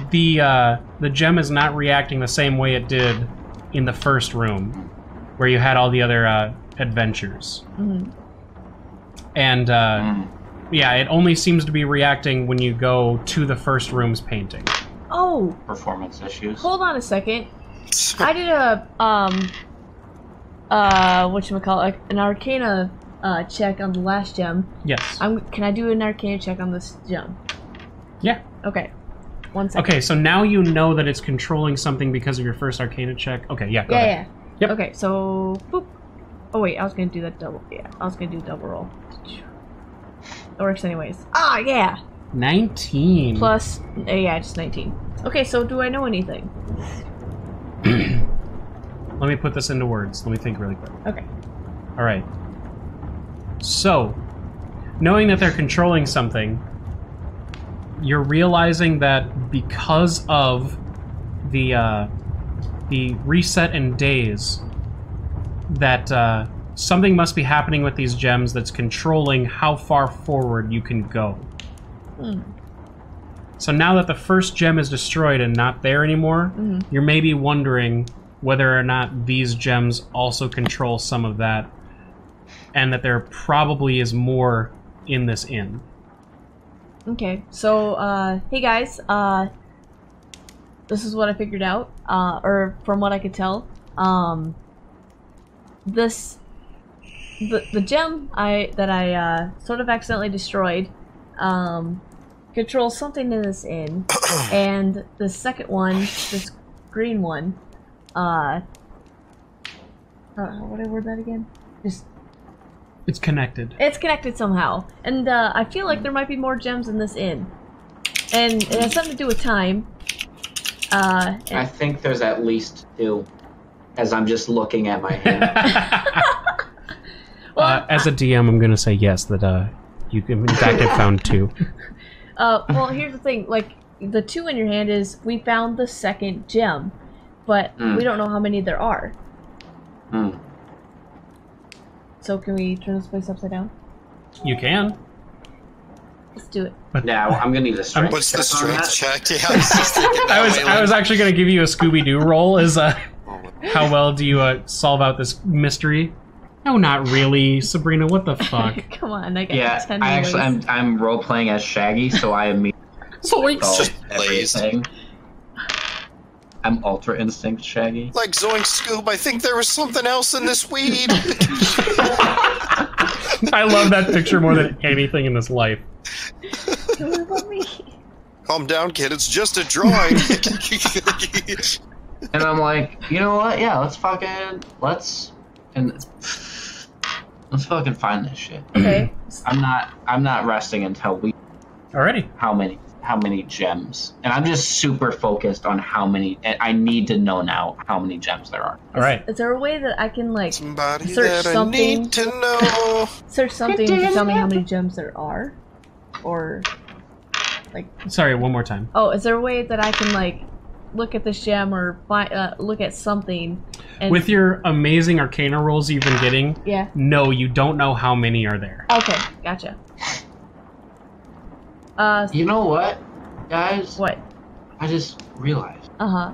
the gem is not reacting the same way it did in the first room, where you had all the other adventures. Mm-hmm. And yeah, it only seems to be reacting when you go to the first room's painting. Oh! Performance issues. Hold on a second. I did a whatchamacallit, an Arcana check on the last gem. Yes. Can I do an Arcana check on this gem? Yeah. Okay. 1 second. Okay, so now you know that it's controlling something because of your first Arcana check. Okay, yeah, go ahead. Yeah. Yep. Okay, so boop. Oh wait, I was gonna do that double. Yeah, I was gonna do double roll. It works anyways. Ah, yeah. 19. Plus, yeah, just 19. Okay, so do I know anything? Let me put this into words. Let me think really quick. Okay. All right. So, knowing that they're controlling something, you're realizing that because of the reset in days, that something must be happening with these gems that's controlling how far forward you can go. Hmm. So now that the first gem is destroyed and not there anymore, you're maybe wondering whether or not these gems also control some of that, and that there probably is more in this inn. Okay, so, hey guys, this is what I figured out, or from what I could tell. The gem that I sort of accidentally destroyed, controls something in this inn, and the second one, this green one, how would I word that again? It's connected. It's connected somehow, and I feel like there might be more gems in this inn, and it has something to do with time. I think there's at least 2, as I'm just looking at my hand. Well, as a DM, I'm gonna say yes, that you in fact have found 2. Well, here's the thing, like, the 2 in your hand is, we found the second gem, but we don't know how many there are. So can we turn this place upside down? You can. Let's do it. But now I'm gonna need a strength. What's the check on strength that. check? Yeah, I was just thinking I was actually gonna give you a Scooby-Doo roll. Is how well do you solve out this mystery? No, not really, Sabrina. What the fuck? Come on, I got 10 minutes. I'm role playing as Shaggy, so I immediately Zoinks! everything. I'm Ultra Instinct Shaggy. Like Zoink Scoob, I think there was something else in this weed. I love that picture more than anything in this life. What about me? Calm down, kid. It's just a drawing. And I'm like, you know what? Yeah, let's Let's fucking find this shit. Okay. I'm not resting until we. Alrighty. How many gems? And I'm just super focused on how many. I need to know now how many gems there are. All right. Is there a way that I can like Somebody search that something? I need to know. Search something to tell me how many gems there are, or like. Sorry, one more time. Oh, is there a way that I can like look at this gem or look at something? And With your amazing Arcana rolls you've been getting, yeah. no, you don't know how many are there. Okay, gotcha. You know what, guys? What? I just realized. Uh-huh.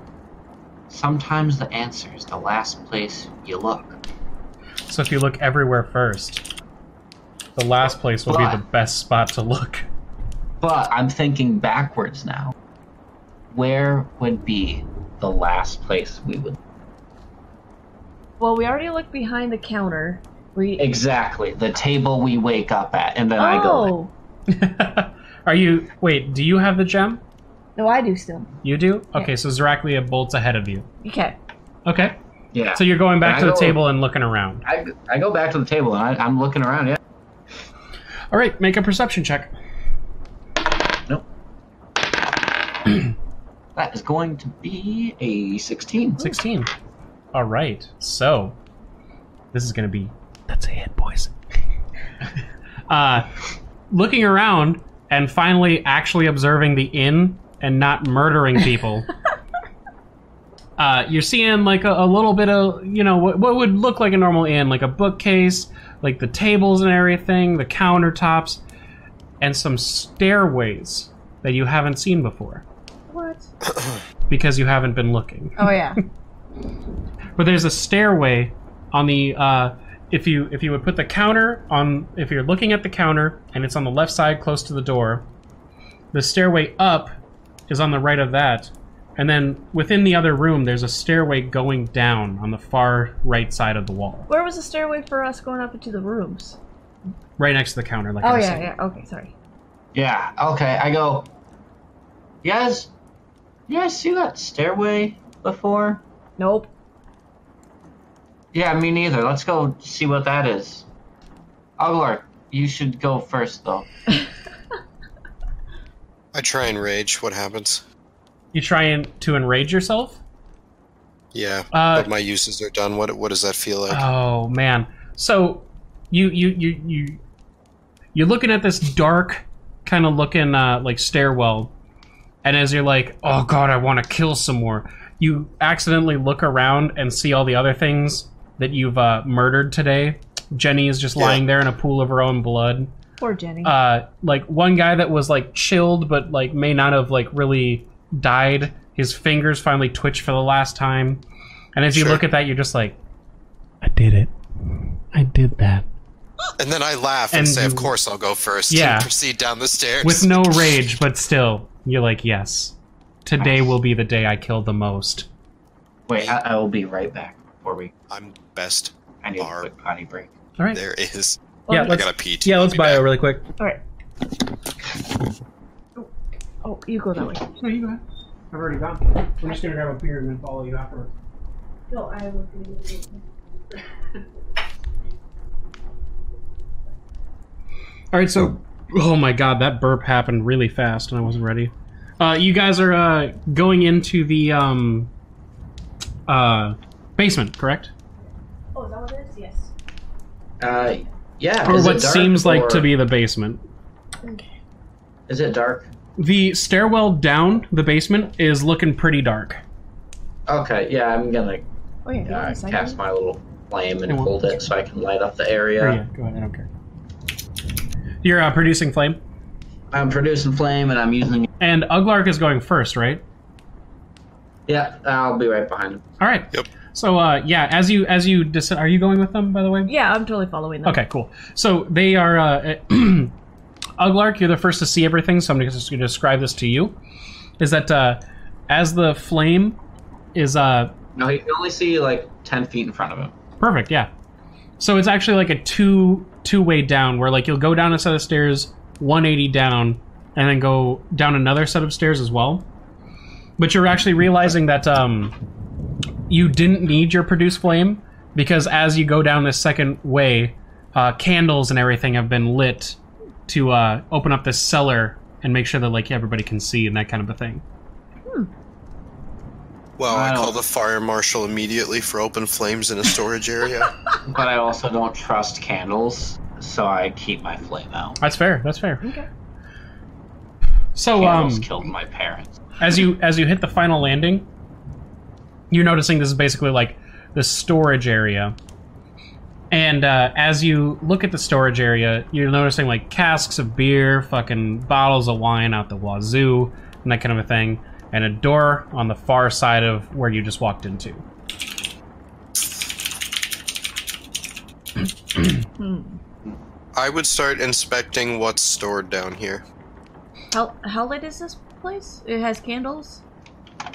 Sometimes the answer is the last place you look. So if you look everywhere first, the last place will be the best spot to look. But I'm thinking backwards now. Where would be the last place we would? Well, we already looked behind the counter. Exactly. The table we wake up at, and then I go. Are you... Wait, do you have the gem? No, I do still. You do? Yeah. Okay, so Zaraklia bolts ahead of you. Okay. Okay. Yeah. So you're going back to the table and looking around. I go back to the table and I'm looking around, yeah. All right, make a perception check. Nope. That is going to be a 16. 16. All right, so this is going to be... That's a hit, boys. Looking around and finally actually observing the inn and not murdering people. You're seeing like a little bit of, you know, what would look like a normal inn, like a bookcase, like the tables and everything, the countertops, and some stairways that you haven't seen before. What? Because you haven't been looking. Oh, yeah. But there's a stairway on the, if you would put the counter on, if you're looking at the counter and it's on the left side close to the door, the stairway up is on the right of that. And then within the other room, there's a stairway going down on the far right side of the wall. Where was the stairway for us going up into the rooms? Right next to the counter, like Oh, I yeah, said. yeah. Okay, sorry. Yeah, okay, I go, you guys see that stairway before? Nope. Yeah, me neither. Let's go see what that is. UGLARK, you should go first, though. I try and rage. What happens? You try to enrage yourself? Yeah, but my uses are done. What does that feel like? Oh man! So you're looking at this dark kind of looking like stairwell, and as you're like, oh god, I want to kill some more. You accidentally look around and see all the other things that you've murdered today. Jenny is just lying there in a pool of her own blood. Poor Jenny. Like one guy that was like chilled, but like may not have like really died. His fingers finally twitched for the last time, and as you look at that, you're just like, I did it. I did that. And then I laugh and say, of course I'll go first. Yeah. And proceed down the stairs. With no rage, but still, you're like, yes. Today will be the day I kill the most. Wait, I will be right back before we... I'm best. I need a quick potty break. All right. There is. Yeah, I gotta pee. Yeah, let's bio really quick. Alright. Oh, you go that way. No, you go ahead. I've already gone. I'm just gonna grab a beer and then follow you afterwards. No, I was going to Alright, so... Oh my god, that burp happened really fast and I wasn't ready. You guys are going into the basement, correct? Oh, is that what it is? Yes. Yeah. Or is what it dark, seems like or... to be the basement. Okay. Is it dark? The stairwell down the basement is looking pretty dark. Okay, yeah, I'm gonna Oh, yeah. cast my little flame and Yeah, hold it so I can light up the area. Oh, yeah, go ahead, I don't care. You're producing flame? I'm producing flame and I'm using... And UGLARK is going first, right? Yeah, I'll be right behind him. All right. Yep. So, yeah, as you are you going with them, by the way? Yeah, I'm totally following them. Okay, cool. So they are, UGLARK, you're the first to see everything, so I'm just going to describe this to you. Is that, as the flame is, No, he can only see, like, 10 feet in front of him. Perfect, yeah. So it's actually like a two-way down, where, like, you'll go down a set of stairs, 180 down, and then go down another set of stairs as well. But you're actually realizing that, you didn't need your produce flame, because as you go down this second way, candles and everything have been lit to open up this cellar and make sure that like everybody can see and that kind of a thing. Well, I call the fire marshal immediately for open flames in a storage area. But I also don't trust candles, so I keep my flame out. That's fair. That's fair. Okay. So Candles killed my parents. as you hit the final landing, you're noticing this is basically like the storage area. And as you look at the storage area, you're noticing like casks of beer, fucking bottles of wine out the wazoo, and that kind of a thing. And a door on the far side of where you just walked into. I would start inspecting what's stored down here. How lit is this place? It has candles?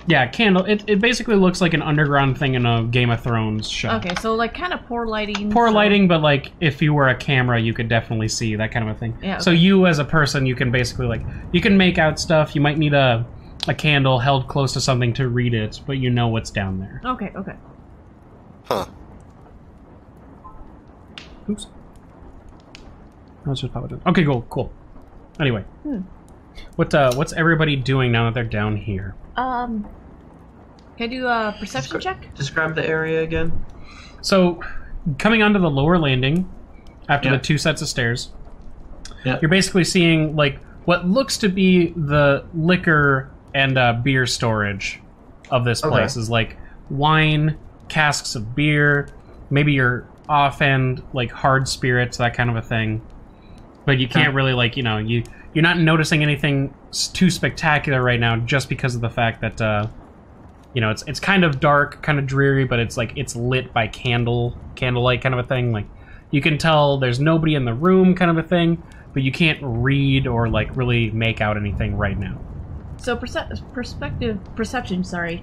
Yeah, candle. It basically looks like an underground thing in a Game of Thrones show. Okay, so like kind of poor lighting. Poor lighting, but like if you were a camera, you could definitely see that kind of a thing. Yeah, okay. So you as a person, you can basically like, you can make out stuff. You might need a candle held close to something to read it, but you know what's down there. Okay, okay. Huh. Oops. Let's just pop it in. Okay, cool. Anyway. What's everybody doing now that they're down here? Can I do a perception check? Describe the area again. So, coming onto the lower landing, after the 2 sets of stairs, you're basically seeing, like, what looks to be the liquor and beer storage of this place. Is like wine, casks of beer, maybe your off-end, like, hard spirits, that kind of a thing. But you can't really, like, you know, you're not noticing anything too spectacular right now just because of the fact that, you know, it's kind of dark, kind of dreary, but it's like it's lit by candlelight kind of a thing. Like, you can tell there's nobody in the room kind of a thing, but you can't read or, like, really make out anything right now. So perception,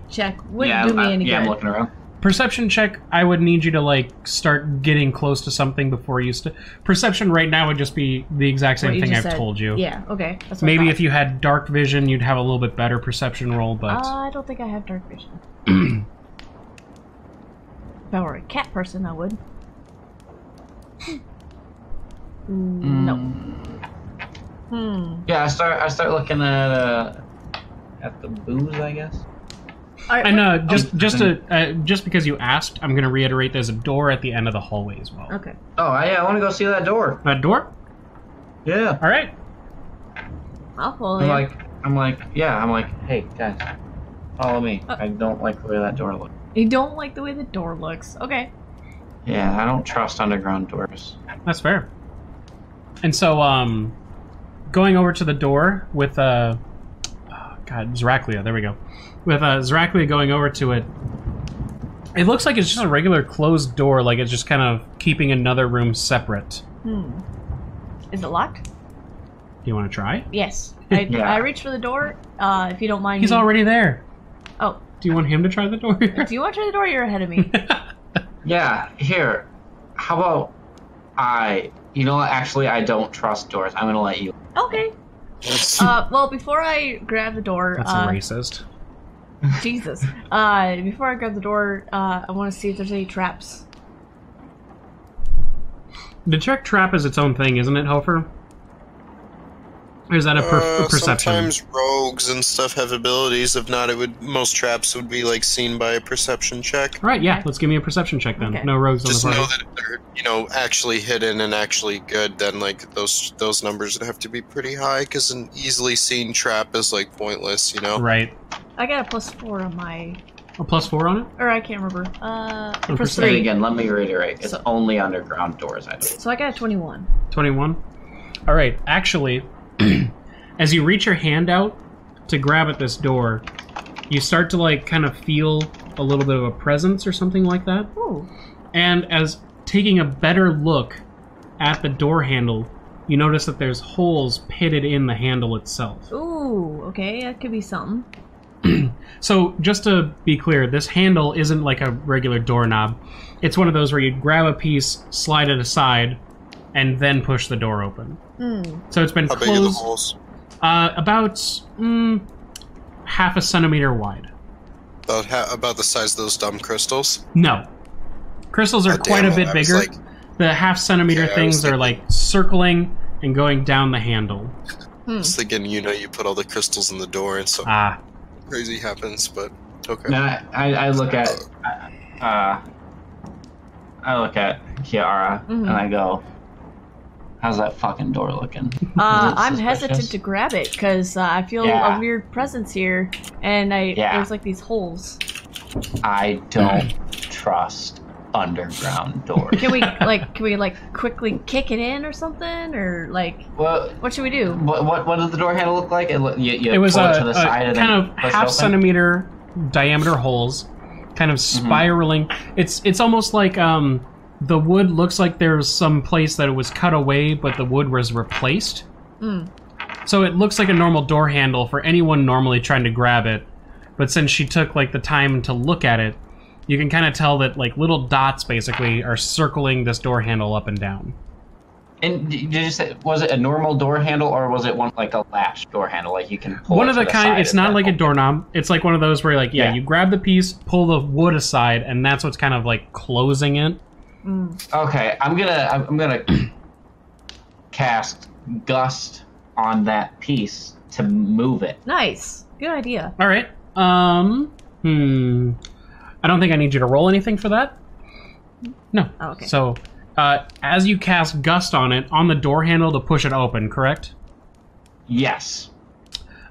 check wouldn't do me any good. Yeah, I'm looking around. Perception check, I would need you to, like, start getting close to something before you... Perception right now would just be the exact same thing I've told you. Yeah, okay. That's what Maybe if you had dark vision, you'd have a little bit better perception roll, but... I don't think I have dark vision. If I were a cat person, I would. No. Yeah, I start looking at the booze, I guess. Right, and just because you asked, I'm going to reiterate there's a door at the end of the hallway as well. Okay. Oh, yeah, I want to go see that door. That door? Yeah. All right. I'll follow you. I'm like, hey, guys, follow me. I don't like the way that door looks. You don't like the way the door looks. Okay. Yeah, I don't trust underground doors. That's fair. And so, going over to the door with, Zraklia, there we go. With Zraklia going over to it, it looks like it's just a regular closed door, like it's just kind of keeping another room separate. Is it locked? Do you want to try? Yes. I reach for the door, if you don't mind. He's already there. Oh. Do you want him to try the door? Do you want to try the door? You're ahead of me. Yeah, here. How about you know what, actually, I don't trust doors. I'm going to let you. Okay. Well, before I grab the door... That's racist. Jesus. Before I grab the door, I want to see if there's any traps. Detect trap is its own thing, isn't it, Hofer? Or is that a perception? Sometimes rogues and stuff have abilities. If not, most traps would be like seen by a perception check. All right, yeah. Let's give me a perception check then. Okay. No rogues Just on the know party. that if they're actually hidden and actually good, then like those numbers would have to be pretty high because an easily seen trap is like pointless. Right. I got a +4 on my... A +4 on it? Or I can't remember. +3 again. Let me reiterate. It's only underground doors. I do. So I got a 21. 21. All right. Actually, as you reach your hand out to grab at this door, you start to like kind of feel a little bit of a presence or something like that. Ooh. And as taking a better look at the door handle, you notice that there's holes pitted in the handle itself. Ooh, okay, that could be something. So, just to be clear, this handle isn't like a regular doorknob. It's one of those where you grab a piece, slide it aside, and then push the door open. So it's been How closed. big are the holes? About half a centimeter wide. About the size of those dumb crystals. No. Crystals are quite a bit bigger. The half-centimeter things are like circling and going down the handle. I was thinking, you put all the crystals in the door and so crazy happens, but okay. No, I look at Kia-ara and I go, how's that fucking door looking? I'm hesitant to grab it because I feel a weird presence here, and there's like these holes. I don't trust underground doors. Can we quickly kick it in or something, or what should we do? What does the door handle look like? It was pull it to the side and kind then of half-centimeter diameter holes, kind of spiraling. It's almost like the wood looks like there's some place that it was cut away, but the wood was replaced. So it looks like a normal door handle for anyone normally trying to grab it. But since she took the time to look at it, you can kind of tell that little dots basically are circling this door handle up and down. And did you say, was it a normal door handle or was it one like a latch door handle? Like you can pull one it of the kind. It's not like a doorknob. It's like one of those where you grab the piece, pull the wood aside, and that's what's kind of closing it. Okay, I'm gonna cast Gust on that piece to move it. Nice, good idea. All right. I don't think I need you to roll anything for that. No. Oh, okay. So, as you cast Gust on it, on the door handle to push it open, correct? Yes.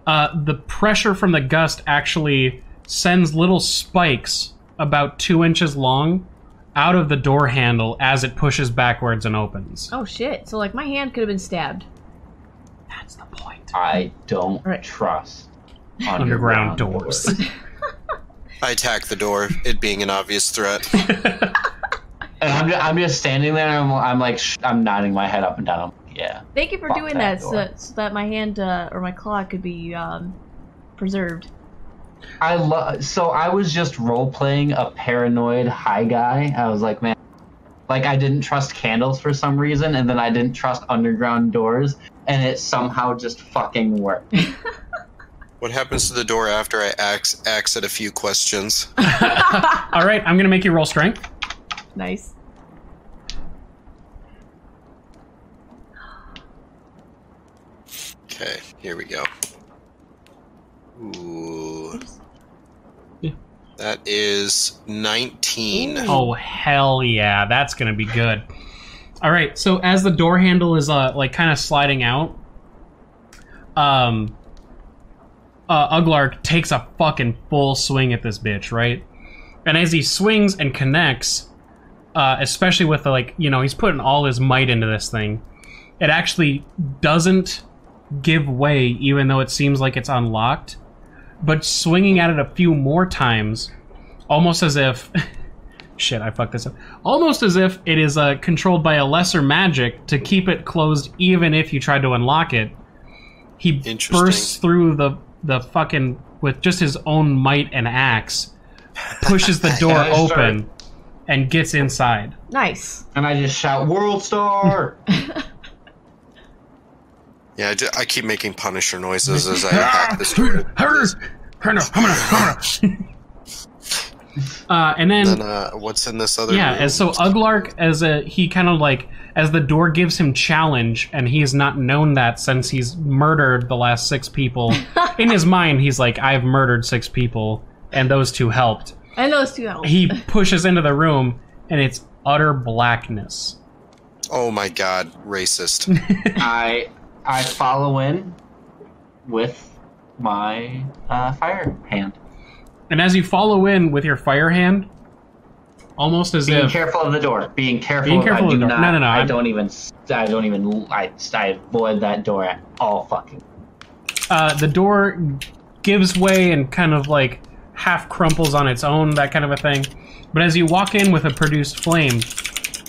The pressure from the gust actually sends little spikes about 2 inches long out of the door handle as it pushes backwards and opens. Oh shit, so my hand could have been stabbed. That's the point. I don't trust underground doors. I attack the door, it being an obvious threat. And I'm just standing there and I'm nodding my head up and down. Yeah. Thank you for doing that so that my hand or my claw could be preserved. So I was just role-playing a paranoid high guy. I was like, man, I didn't trust candles for some reason, and then I didn't trust underground doors, and it somehow just fucking worked. What happens to the door after I axe at a few questions? All right, I'm going to make you roll strength. Nice. Okay, here we go. Ooh. Yeah. That is 19. Ooh. Oh, hell yeah. That's going to be good. All right, so as the door handle is kind of sliding out, UGLARK takes a fucking full swing at this bitch, right? And as he swings and connects, especially with he's putting all his might into this thing, it actually doesn't give way even though it seems like it's unlocked, but swinging at it a few more times, almost as if shit, I fucked this up. Almost as if it is controlled by a lesser magic to keep it closed even if you try to unlock it. He bursts through the fucking, with just his own might and axe, pushes the door open and gets inside. Nice. And I just shout, "World Star!" Yeah, I keep making Punisher noises as I attack this door. And then what's in this other room? and so UGLARK, he kind of as the door gives him challenge, and he's not known that since he's murdered the last 6 people. In his mind, he's like, I've murdered 6 people, and those 2 helped. He pushes into the room, and it's utter blackness. Oh my god, racist. I follow in with my fire hand. And as you follow in with your fire hand, almost as being careful of the door. Being careful of the door. No. I avoid that door at all fucking. The door gives way and kind of half crumples on its own, that kind of a thing. But as you walk in with a produced flame,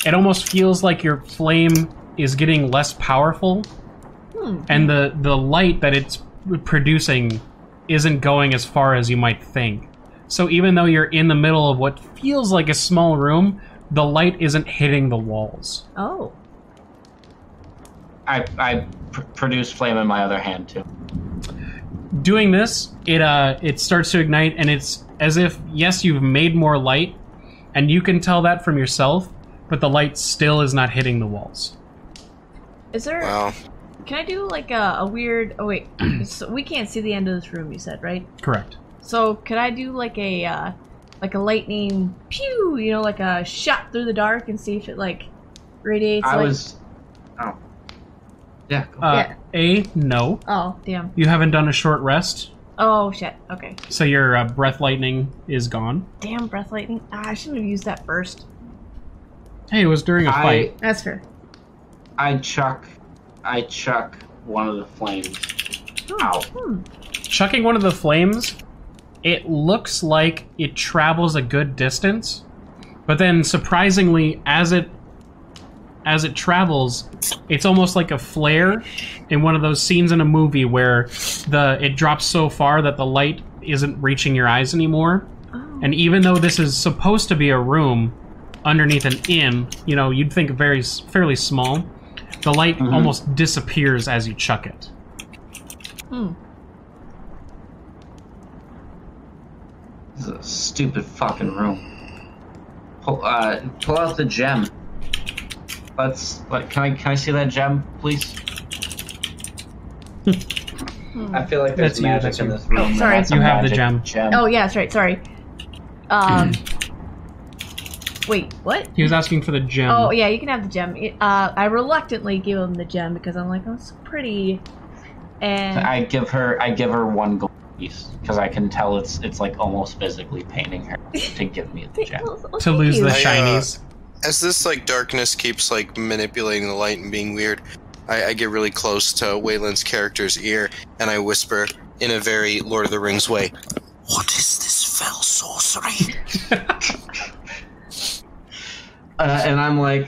it almost feels like your flame is getting less powerful, and the light that it's producing isn't going as far as you might think. So even though you're in the middle of what feels like a small room, the light isn't hitting the walls. Oh. I produce flame in my other hand too. Doing this, it starts to ignite, and it's as if, yes, you've made more light, and you can tell that from yourself, but the light still is not hitting the walls. Is there... Wow. Can I do like a weird... Oh wait, so we can't see the end of this room, you said, right? Correct. So could I do like a lightning pew, you know, like a shot through the dark and see if it like radiates? Oh. Yeah. No. Oh, damn. You haven't done a short rest, Oh, shit. Okay. so your breath lightning is gone. Damn, breath lightning. Ah, I shouldn't have used that first. Hey, it was during a fight. That's fair. I chuck one of the flames out. Chucking one of the flames, it looks like it travels a good distance, but then surprisingly, as it travels, it's almost like a flare in one of those scenes in a movie where it drops so far that the light isn't reaching your eyes anymore. Oh. And even though this is supposed to be a room underneath an inn, you know, you'd think fairly small, the light almost disappears as you chuck it. This is a stupid fucking room. Pull out the gem. Can I see that gem, please? I feel like there's magic in this room. Oh, sorry. You have the gem. Oh, yeah, that's right. Sorry. Wait, what? He was asking for the gem. Oh, yeah, you can have the gem. I reluctantly give him the gem because I'm like, oh, it's pretty. And I give her one gold piece because I can tell it's like almost physically paining her to give me the gem. To lose the shinies. As this like darkness keeps like manipulating the light and being weird, I get really close to Wayland's character's ear and I whisper in a very Lord of the Rings way, "What is this fell sorcery?" And I'm like,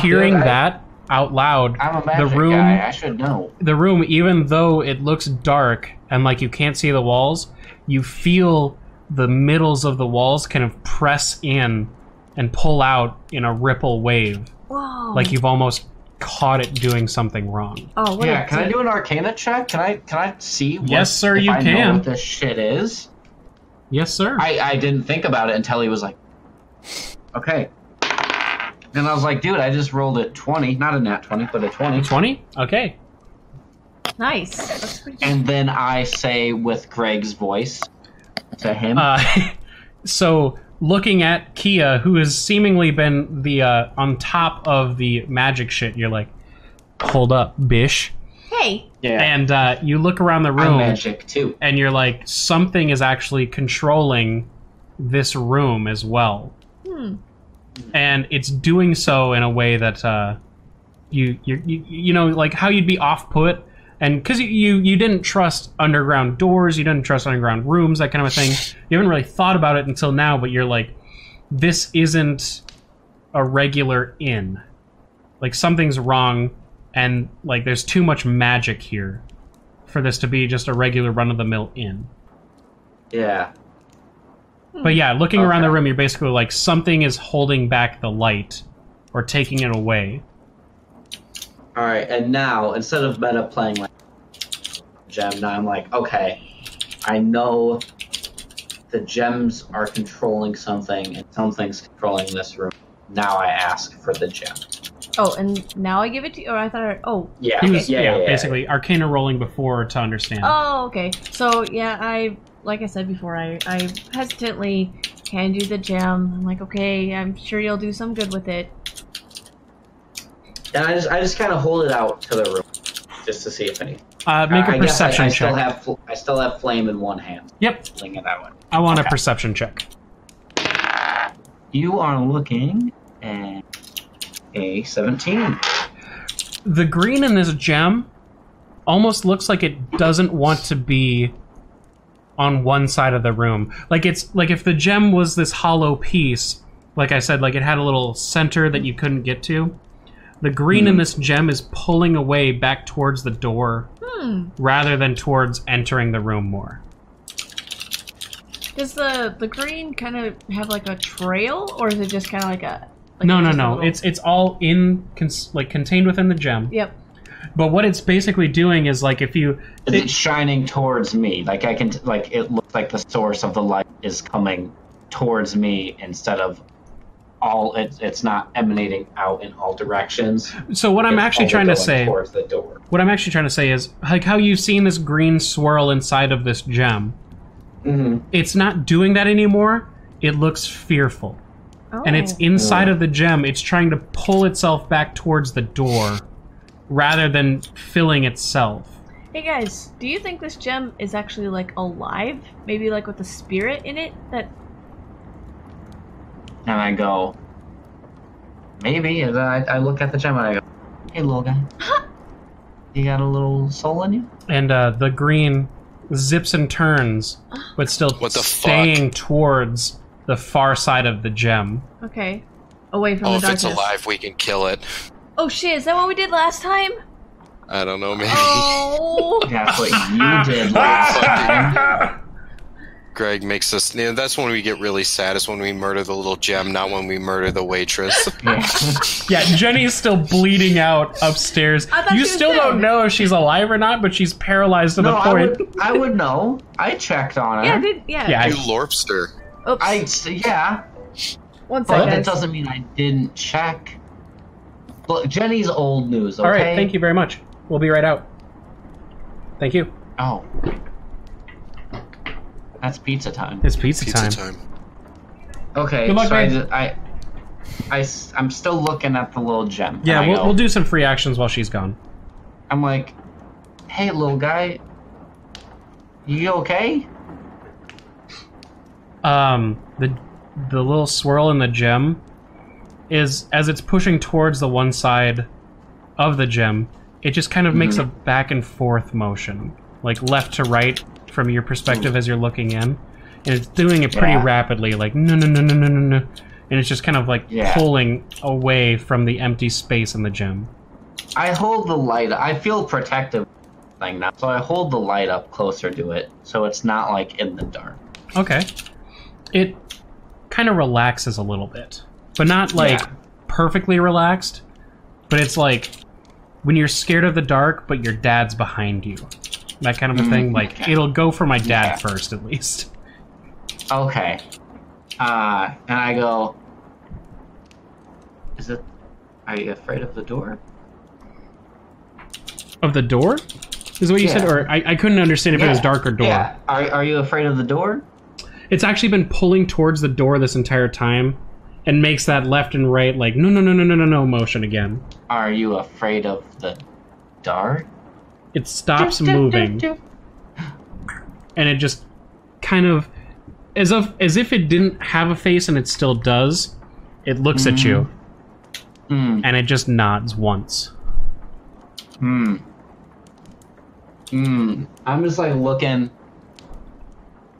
hearing that out loud, I'm a magic guy. I should know. The room, even though it looks dark and like you can't see the walls, you feel the middles of the walls kind of press in and pull out in a ripple wave. Whoa. Like you've almost caught it doing something wrong. Oh, what yeah, can I do an Arcana check? Can I see what, yes, sir, if you I can. know what this shit is? Yes, sir. I didn't think about it until he was like, okay. And I was like, dude, I just rolled a 20. Not a nat 20, but a 20. 20? Okay. Nice. That's pretty good. And then I say with Greg's voice to him. So, looking at Kia, who has seemingly been the on top of the magic shit, you're like, hold up, bish. Hey. Yeah. And you look around the room. I'm magic, too. And you're like, something is actually controlling this room as well. And it's doing so in a way that you know, like how you'd be off-put, and because you didn't trust underground doors, you didn't trust underground rooms, that kind of a thing. You haven't really thought about it until now, but you're like, this isn't a regular inn. Like something's wrong, and like there's too much magic here for this to be just a regular run-of-the-mill inn. Yeah. But yeah, looking around the room, you're basically like, something is holding back the light or taking it away. Alright, and now, instead of meta playing like gem, now I'm like, okay, I know the gems are controlling something, and something's controlling this room. Now I ask for the gem. Oh, and now I give it to you? Or I thought Yeah, He was, yeah, basically Arcana rolling before to understand. Oh, okay. So, yeah, like I said before, I hesitantly hand you the gem. I'm like, okay, I'm sure you'll do some good with it. And I just kind of hold it out to the room, just to see if anything. Make a perception check. I still have flame in one hand. Yep. Fling it that way. I want a perception check. You are looking at a 17. The green in this gem almost looks like it doesn't want to be on one side of the room. Like it's like if the gem was this hollow piece, like I said, like it had a little center that you couldn't get to. The green in this gem is pulling away back towards the door rather than towards entering the room more. Does the green kind of have like a trail, or is it just kind of like a... Like No. little... It's all contained within the gem. Yep. But what it's basically doing is like if you... It's shining towards me. Like I can, like it looks like the source of the light is coming towards me instead of it's not emanating out in all directions. So what I'm actually trying to say, towards the door. What I'm actually trying to say is, like how you've seen this green swirl inside of this gem. Mm-hmm. It's not doing that anymore. It looks fearful. Oh. And it's inside of the gem. It's trying to pull itself back towards the door rather than filling itself. Hey guys, do you think this gem is actually like alive? Maybe like with a spirit in it? That. And I go, maybe. And then I look at the gem and I go, hey, little guy. You got a little soul in you? And the green zips and turns, but still staying towards the far side of the gem. Okay. Away from the darkness. If it's alive, we can kill it. Oh shit, is that what we did last time? I don't know, maybe. Oh! That's what you did last time. Greg makes us... You know, that's when we get really sad, is when we murder the little gem, not when we murder the waitress. Yeah, Jenny's still bleeding out upstairs. You still don't know if she's alive or not, but she's paralyzed to the point. I would know. I checked on her. Yeah. You lorpster. Oops. Yeah. One But second. that doesn't mean I didn't check. Look, Jenny's old news, okay? Alright, thank you very much. We'll be right out. Thank you. Oh. That's pizza time. It's pizza time. Okay, Good luck, so babe. I'm still looking at the little gem. Yeah, we'll do some free actions while she's gone. I'm like, hey, little guy, you okay? The little swirl in the gem is, as it's pushing towards the one side of the gem, it just kind of makes a back and forth motion, like left to right from your perspective as you're looking in, and it's doing it pretty rapidly, like no, and it's just kind of like pulling away from the empty space in the gem. I hold the light. I feel protective thing now, so I hold the light up closer to it, so it's not like in the dark. Okay. It kind of relaxes a little bit, but not like perfectly relaxed. But it's like when you're scared of the dark, but your dad's behind you. That kind of a thing. Like, it'll go for my dad first, at least. Okay. And I go, are you afraid of the door? Of the door? Is what you said? Or I couldn't understand if it was dark or door. Yeah. Are you afraid of the door? It's actually been pulling towards the door this entire time and makes that left and right, like, no motion again. Are you afraid of the dark? It stops moving. And it just kind of, as if it didn't have a face and it still does, it looks at you. And it just nods once. I'm just like looking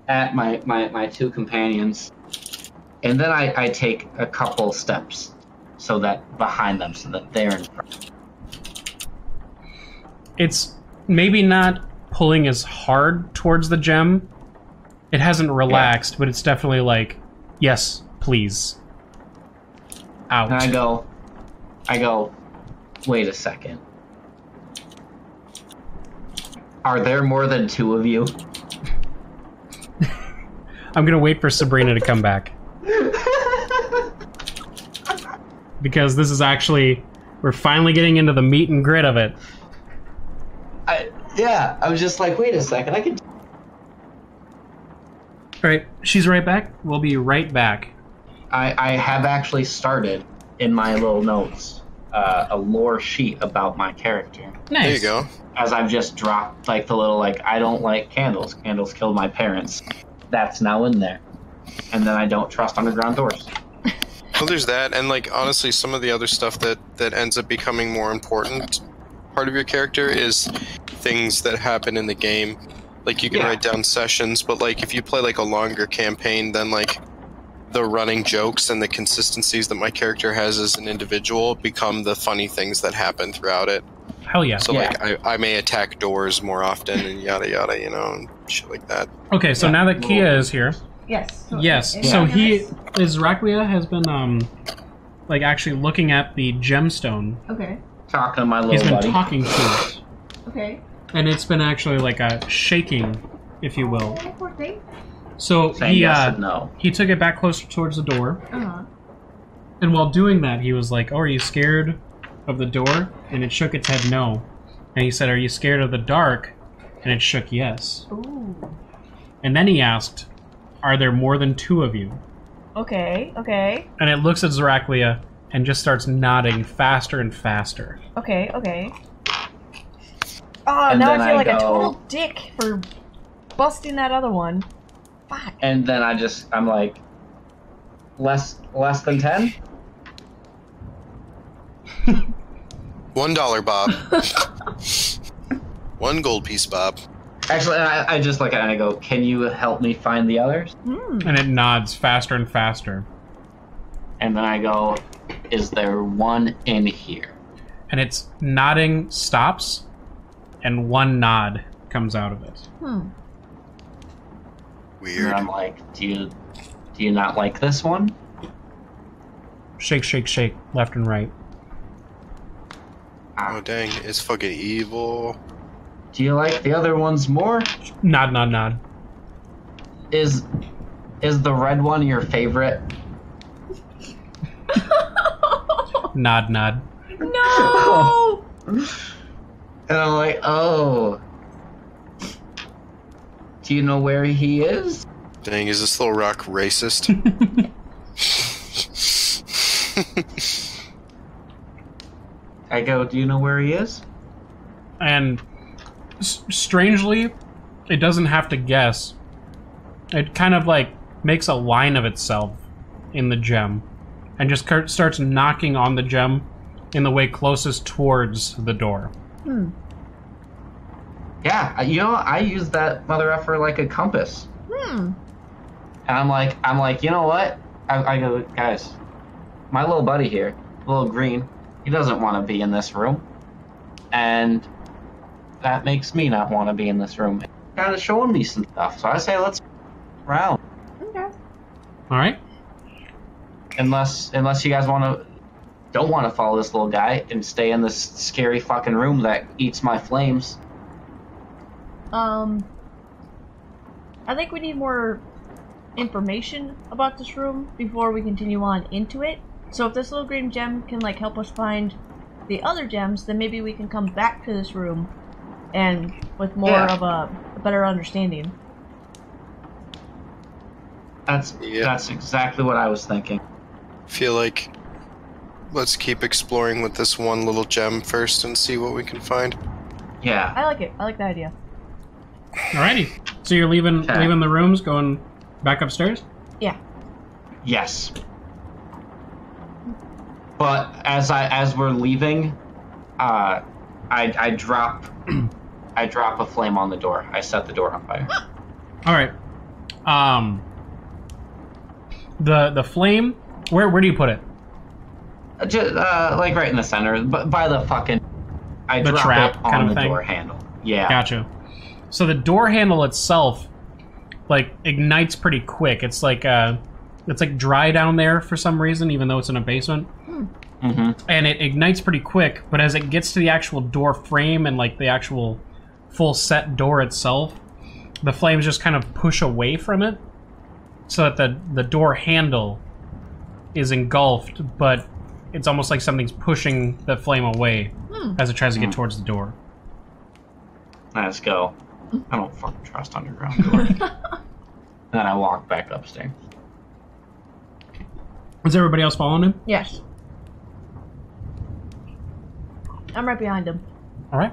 at my two companions, and then I take a couple steps so that behind them, so that they're in front. It's maybe not pulling as hard towards the gem. It hasn't relaxed, but it's definitely like, yes, please. Out. And I go, wait a second. Are there more than two of you? I'm gonna wait for Sabrina to come back. Because this is actually, we're finally getting into the meat and grit of it. I was just like, wait a second, I can... Alright, she's right back. We'll be right back. I have actually started, in my little notes, a lore sheet about my character. Nice. There you go. As I've just dropped, like, the little, like, I don't like candles. Candles killed my parents. That's now in there. And then I don't trust underground doors. Well, there's that, and, like, honestly, some of the other stuff that ends up becoming more important part of your character is things that happen in the game. Like, you can write down sessions, but, like, if you play, like, a longer campaign, then, like, the running jokes and the consistencies that my character has as an individual become the funny things that happen throughout it. Hell yeah. So, like, I may attack doors more often and yada yada, you know, and shit like that. Okay, so now that Kia is here... Yes. So Raquia has been, like, actually looking at the gemstone. Okay. Talking to my little He's been buddy. talking to it. Okay. And it's been actually like a shaking, if you will. Oh, poor thing. So Saying yes and no. he took it back closer towards the door, And while doing that, he was like, "Oh, are you scared of the door?" And it shook its head no. And he said, "Are you scared of the dark?" And it shook yes. Ooh. And then he asked, "Are there more than 2 of you?" Okay, okay. And it looks at Zaraclia and just starts nodding faster and faster. Okay, okay. Oh, And now then I feel I like a go- total dick for busting that other one. Fuck. And then I'm like, less than 10? $1, Bob. 1 gold piece, Bob. Actually, I just look at it and I go, can you help me find the others? And it nods faster and faster. And then I go, is there one in here? And its nodding stops, and 1 nod comes out of it. And Weird. I'm like, do you not like this one? Shake, shake, shake, left and right. Oh dang, it's fucking evil. Do you like the other ones more? Nod, nod, nod. Is the red one your favorite? Nod, nod. No! And I'm like, oh. Do you know where he is? Dang, is this little rock racist? I go, do you know where he is? And strangely, it doesn't have to guess. It kind of like makes a line of itself in the gem and just starts knocking on the gem in the way closest towards the door. Yeah, I use that mother effer like a compass. And I'm like, you know what? I go, guys, my little buddy here, little green, he doesn't want to be in this room. And that makes me not want to be in this room. Kind of showing me some stuff. So I say, let's round. Okay. All right. Unless you guys don't want to follow this little guy and stay in this scary fucking room that eats my flames. I think we need more information about this room before we continue on into it. So if this little green gem can like help us find the other gems, then maybe we can come back to this room and with more of a better understanding. That's exactly what I was thinking. Feel like let's keep exploring with this one little gem first and see what we can find. Yeah. I like it. I like the idea. Alrighty. So you're leaving the rooms, going back upstairs? Yeah. Yes. But as we're leaving, I drop a flame on the door. I set the door on fire. All right. The flame. Where do you put it? Just like right in the center, but by the fucking. I The drop trap it kind on of the thing? door handle. Yeah. Gotcha. So the door handle itself, like, ignites pretty quick. It's like dry down there for some reason, even though it's in a basement. Mm-hmm. And it ignites pretty quick, but as it gets to the actual door frame and like the actual full set door itself, the flames just kind of push away from it, so that the door handle is engulfed, but it's almost like something's pushing the flame away as it tries to get towards the door. Let's go. I don't fucking trust underground doors. Then I walk back upstairs. Is everybody else following him? Yes. I'm right behind him. All right.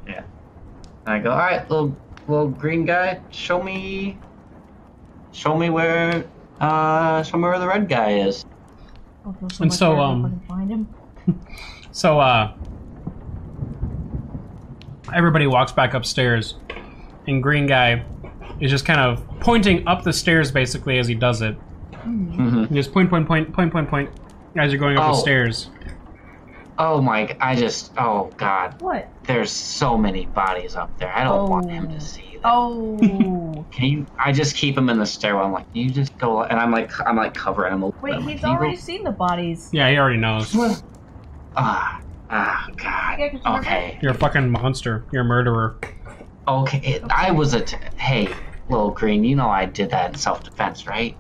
Yeah. And I go, all right, little green guy, show me where the red guy is. I'll feel And much so, better if I can find him. So, everybody walks back upstairs, and Green Guy is just kind of pointing up the stairs, basically, as he does it. Mm-hmm. He just point, as you're going up the stairs. Oh my! Oh God! What? There's so many bodies up there. I don't want him to see them. Oh. Can you? I just keep him in the stairwell. I'm like, can you just go? And I'm like covering him a little bit. Wait, I'm like, he's "Can you already go-" seen the bodies. Yeah, he already knows. God. Yeah, 'cause remember- Okay. You're a fucking monster. You're a murderer. Okay. I was hey, little green. You know I did that in self-defense, right?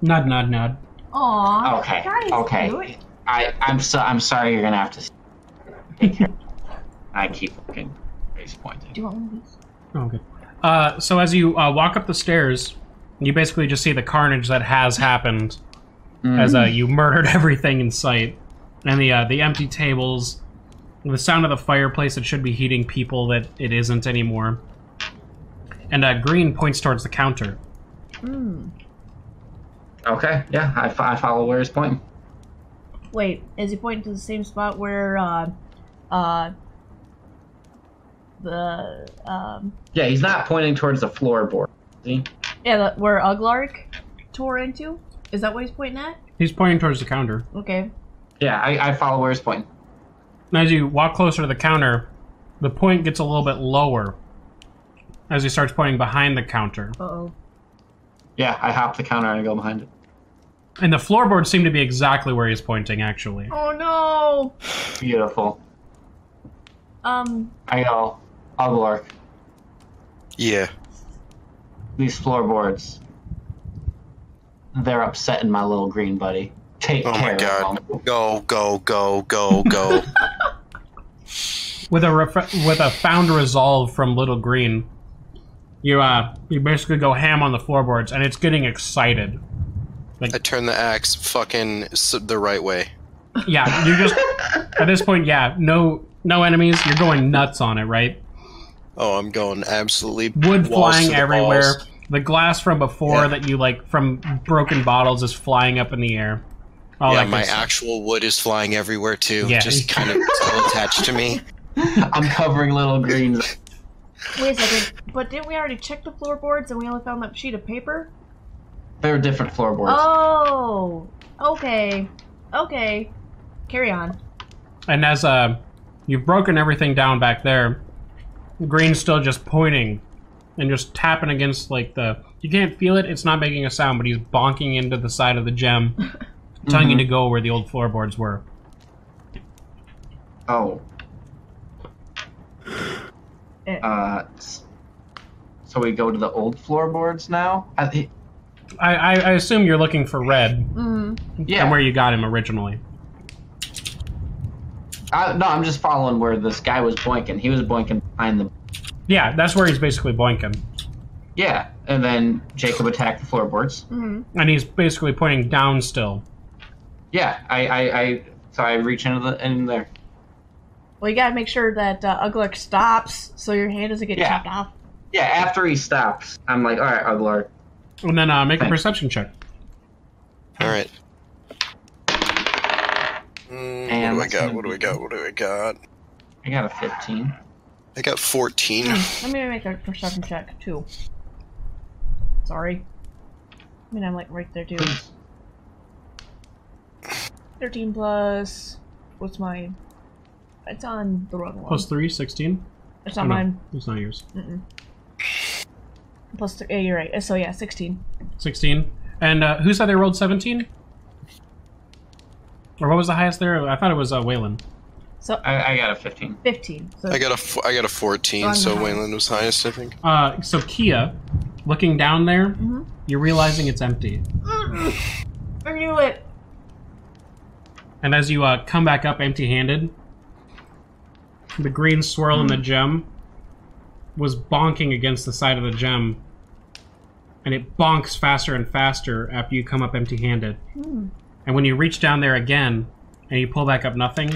Nod. Oh, Aw. Okay. Guys, Okay. do it. I'm sorry. You're gonna have to. Take care. I keep looking. Face pointing. Do you want one of these? Oh, good. So as you walk up the stairs, you basically just see the carnage that has happened as you murdered everything in sight, and the empty tables, the sound of the fireplace that should be heating people that it isn't anymore. And Green points towards the counter. Okay. Yeah, I follow where he's pointing. Wait, is he pointing to the same spot where Yeah, he's not pointing towards the floorboard. See? yeah, where UGLARK tore into? Is that what he's pointing at? He's pointing towards the counter. Okay. Yeah, I follow where he's pointing. And as you walk closer to the counter, the point gets a little bit lower as he starts pointing behind the counter. Uh-oh. Yeah, I hop the counter and I go behind it. And the floorboards seem to be exactly where he's pointing, actually. Oh no! Beautiful. I go, UGLARK, Yeah. these floorboards, they're upsetting my little green buddy. Take Oh care my god. of them. Go, go, go, go, go. With a found resolve from Little Green, you basically go ham on the floorboards, and it's getting excited. I turn the axe fucking the right way. Yeah, you just at this point, yeah, no enemies. You're going nuts on it, right? Oh, I'm going absolutely Wood walls flying to the everywhere. balls. The glass from before Yeah. that you from broken bottles is flying up in the air. All Yeah, that my good stuff. actual wood is flying everywhere too. Yeah. Just kind of still attached to me. I'm covering little greens. Wait a second, but didn't we already check the floorboards and we only found that sheet of paper? They're different floorboards. Oh! Okay. Okay. Carry on. And as you've broken everything down back there, Green's still just pointing and just tapping against you can't feel it, it's not making a sound, but he's bonking into the side of the gem, telling you to go where the old floorboards were. Oh. So we go to the old floorboards now? I assume you're looking for Red, Yeah. and where you got him originally. No, I'm just following where this guy was boinking. He was boinking behind the... Yeah, that's where he's basically boinking. Yeah, and then Jacob attacked the floorboards. And he's basically pointing down still. Yeah, so I reach in there. Well, you gotta make sure that UGLARK stops so your hand doesn't get chopped off. Yeah, after he stops, I'm like, alright, UGLARK. And then make a perception check. Alright. And What do I got? I got a 15. I got 14. Let me make a perception check, too. Sorry. I mean, I'm like right there, too. 13 plus... What's mine? It's on the wrong one. Plus 3, 16? It's not mine. It's not yours. Plus 3, yeah, you're right. So yeah, 16. 16. And who said they rolled 17? Or what was the highest there? I thought it was Waylon. So I got a 15. 15. So I got a 14, so Waylon was highest, I think. So Kia, looking down there, you're realizing it's empty. I knew it. And as you come back up empty-handed, the green swirl in the gem was bonking against the side of the gem, and it bonks faster and faster after you come up empty-handed. And when you reach down there again, and you pull back up nothing,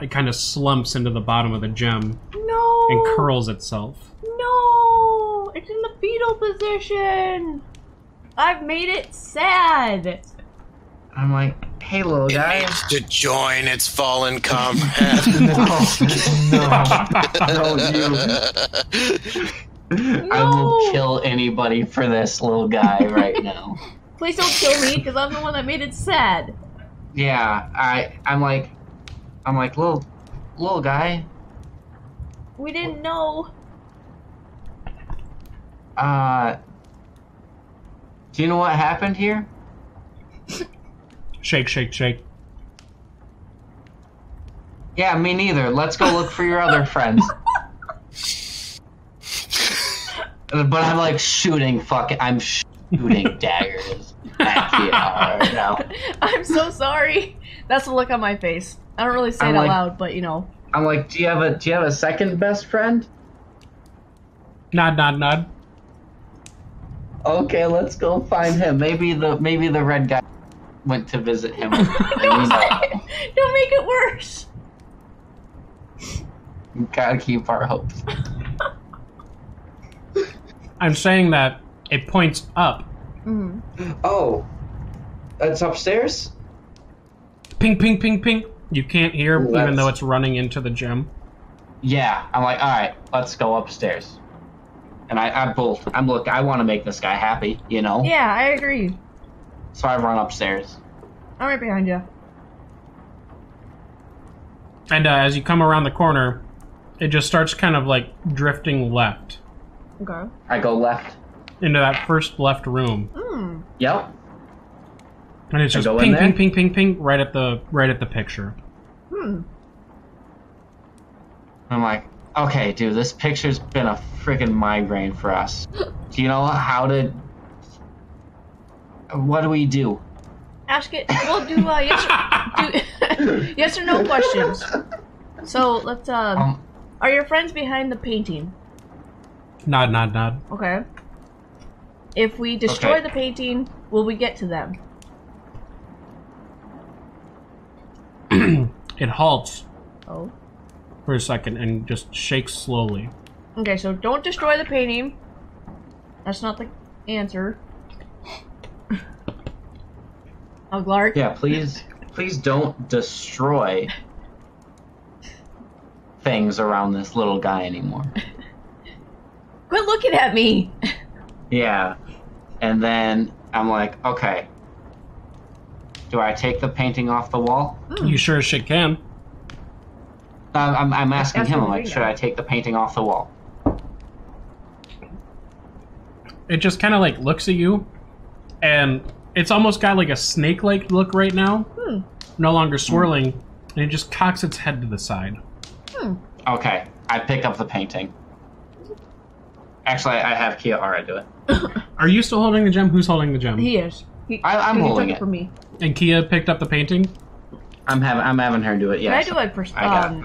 it kind of slumps into the bottom of the gem No. and curls itself. No. It's in the fetal position. I've made it sad. I'm like, hey, little guy. It needs to join its fallen comrade. No, you. I will kill anybody for this little guy right now. Please don't kill me, because I'm the one that made it sad. Yeah, I'm like, little guy. We didn't know. Do you know what happened here? Shake, shake, shake. Yeah, me neither. Let's go look for your other friends. But I'm like shooting. Fuck it. I'm shooting daggers at Kia-ara right now. I'm so sorry. That's the look on my face. I don't really say it out loud, but you know. I'm like, do you have a second best friend? Nod, nod, nod. Okay, let's go find him. Maybe the red guy went to visit him. And Don't make it worse. We gotta keep our hopes. I'm saying that it points up. Oh, that's upstairs? Ping, ping, ping, ping. You can't hear, Ooh, even though it's running into the gym. Yeah, I'm like, all right, let's go upstairs. And I want to make this guy happy, you know? Yeah, I agree. So I run upstairs. I'm right behind you. And as you come around the corner, it just starts kind of like drifting left. Okay. I go left. Into that first left room. Yep. And it's just ping, ping, ping, ping, ping, right at the picture. I'm like, okay, dude, this picture's been a freaking migraine for us. Do you know what do we do? Ask it. We'll do yes or no questions. So let's are your friends behind the painting? Nod, nod, nod. Okay. If we destroy the painting, will we get to them? It halts Oh. for a second and just shakes slowly. Okay, so don't destroy the painting. That's not the answer. UGLARK. Yeah, please don't destroy things around this little guy anymore. Quit looking at me! Yeah. And then I'm like, okay. Do I take the painting off the wall? You sure as shit can. I'm asking him, I'm like, That's should I take the painting off the wall? It just kind of like looks at you, and it's almost got like a snake-like look right now. No longer swirling, and it just cocks its head to the side. Okay, I pick up the painting. Actually, I have Kia-ara do it. Are you still holding the gem? Who's holding the gem? He is. I'm holding took it. From me. And Kia picked up the painting? I'm having her do it. Yeah. Can I do a perception?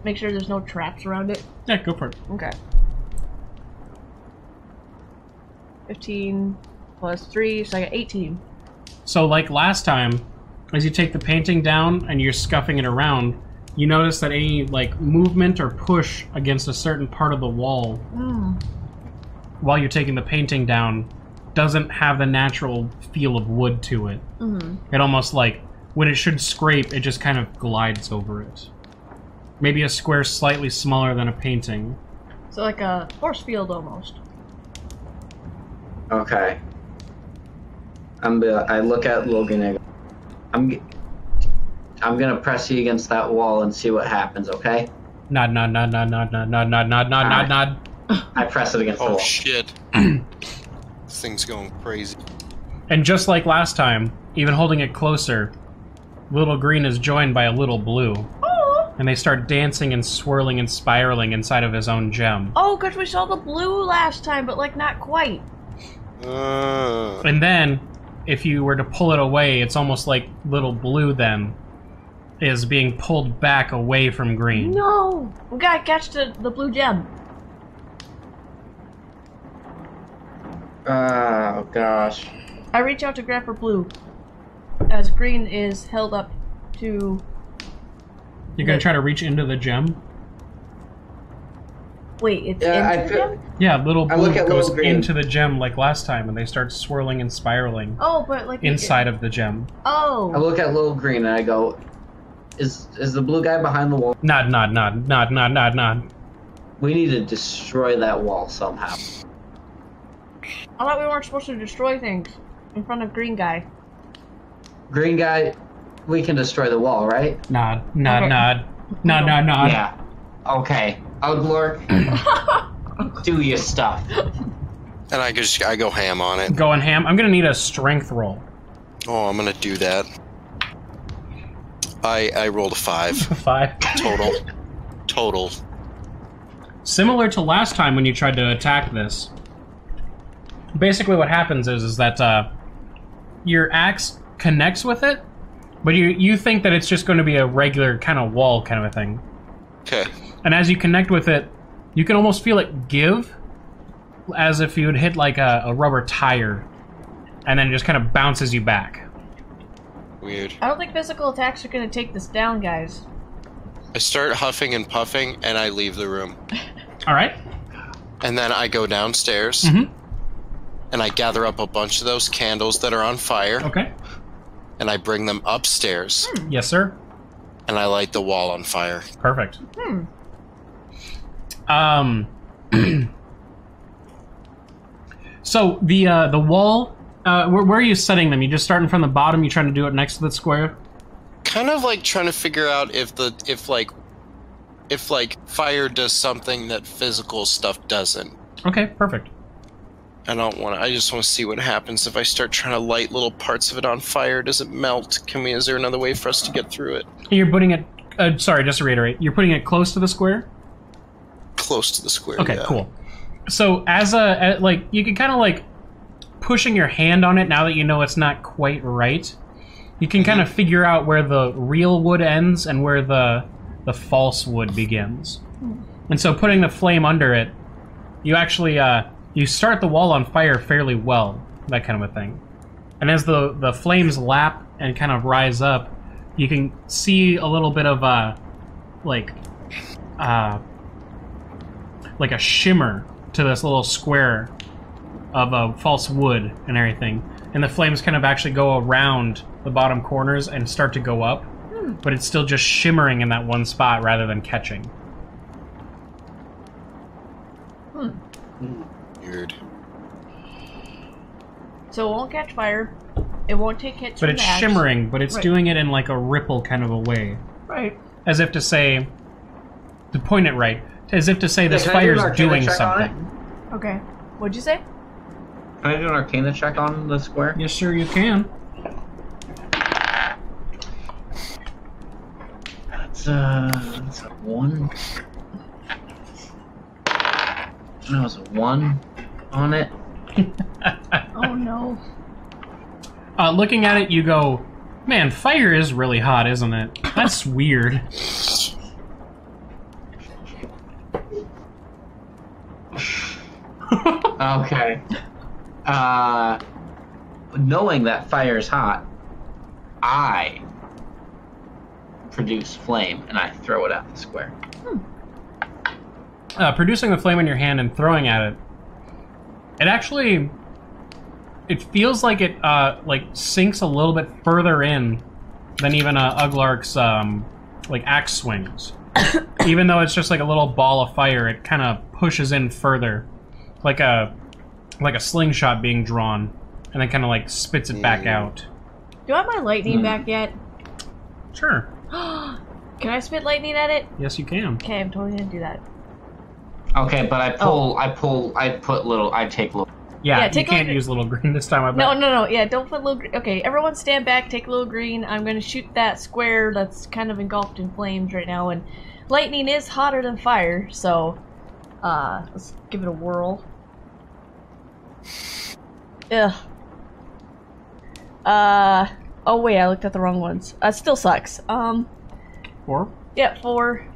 Make sure there's no traps around it. Yeah, go for it. Okay. 15 plus 3, so I got 18. So like last time, as you take the painting down and you're scuffing it around, you notice that any like movement or push against a certain part of the wall while you're taking the painting down doesn't have the natural feel of wood to it. It almost like, when it should scrape, it just kind of glides over it. Maybe a square slightly smaller than a painting. So like a force field almost. Okay. I look at Logan and I'm gonna press you against that wall and see what happens, okay? Nod, nod, nod, nod, nod, nod, nod, nod, nod, nod, nod, nod. I press it against the wall. Oh shit. This thing's going crazy. And just like last time, even holding it closer, little green is joined by a little blue. Oh! And they start dancing and swirling and spiraling inside of his own gem. Oh, because we saw the blue last time, but like not quite. And then, if you were to pull it away, it's almost like little blue then is being pulled back away from green. No! We gotta catch the blue gem. Oh gosh. I reach out to grab for blue, as green is held up to... You're gonna try to reach into the gem? Wait, it's Yeah, in the gem? Yeah, little blue goes green. into the gem like last time, and they start swirling and spiraling Oh, but like... inside of the gem. Oh! I look at little green and I go, is the blue guy behind the wall? Nod, nod, nod, nod, nod, nod, nod. We need to destroy that wall somehow. I thought we weren't supposed to destroy things in front of green guy. Green guy, we can destroy the wall, right? Nod, nod, Okay. nod. Nod, nod, nod. Yeah. Okay. UGLARK, do your stuff. And I go ham on it. Going ham. I'm gonna need a strength roll. Oh, I'm gonna do that. I rolled a 5 5. total. Similar to last time when you tried to attack this, basically what happens is that your axe connects with it, but you think that it's just going to be a regular kind of wall kind of a thing. Okay. And as you connect with it, you can almost feel it give, as if you would hit like a rubber tire, and then it just kind of bounces you back. Weird. I don't think physical attacks are going to take this down, guys. I start huffing and puffing, and I leave the room. All right. And then I go downstairs, and I gather up a bunch of those candles that are on fire. Okay. And I bring them upstairs. Yes, sir. And I light the wall on fire. Perfect. So the wall, where are you setting them? You just starting from the bottom? You trying to do it next to the square? Kind of like trying to figure out if fire does something that physical stuff doesn't. Okay, perfect. I just want to see what happens if I start trying to light little parts of it on fire. Does it melt? Is there another way for us to get through it? You're putting it, sorry, just to reiterate, you're putting it close to the square? Close to the square, Okay, yeah. cool. So you can kind of like pushing your hand on it now that you know it's not quite right. You can kind of figure out where the real wood ends and where the false wood begins. And so putting the flame under it, you actually, you start the wall on fire fairly well, that kind of a thing. And as the flames lap and kind of rise up, you can see a little bit of like a shimmer to this little square of false wood and everything. And the flames kind of actually go around the bottom corners and start to go up, but it's still just shimmering in that one spot rather than catching. Weird. So it won't catch fire. It won't take hits But from it's the axe. shimmering, but it's Right. doing it in like a ripple kind of a way. Right. As if to say, to point it right, as if to say this can I do an fire's Arcana doing check on it? something. Okay. What'd you say? Can I do an Arcana check on the square? Yes, sir, you can. That's a 1. That was a 1 on it. Oh no. Looking at it, you go, man, fire is really hot, isn't it? That's weird. Okay. Knowing that fire's hot, I produce flame and I throw it at the square. Producing the flame in your hand and throwing at it, it actually, it feels like it like sinks a little bit further in than even UGLARK's like axe swings. Even though it's just like a little ball of fire, it kind of pushes in further, like a slingshot being drawn, and then kind of like spits it back out. Do I have my lightning back yet? Sure. Can I spit lightning at it? Yes, you can. Okay, I'm totally gonna do that. Okay, but I take little. Yeah, Yeah, you take a can't look- use little green this time. I bet. No. Yeah, don't put little. Okay, everyone stand back. Take a little green. I'm gonna shoot that square that's kind of engulfed in flames right now, and lightning is hotter than fire. So, let's give it a whirl. Ugh. Oh wait, I looked at the wrong ones. Still sucks. 4. Yep, 4.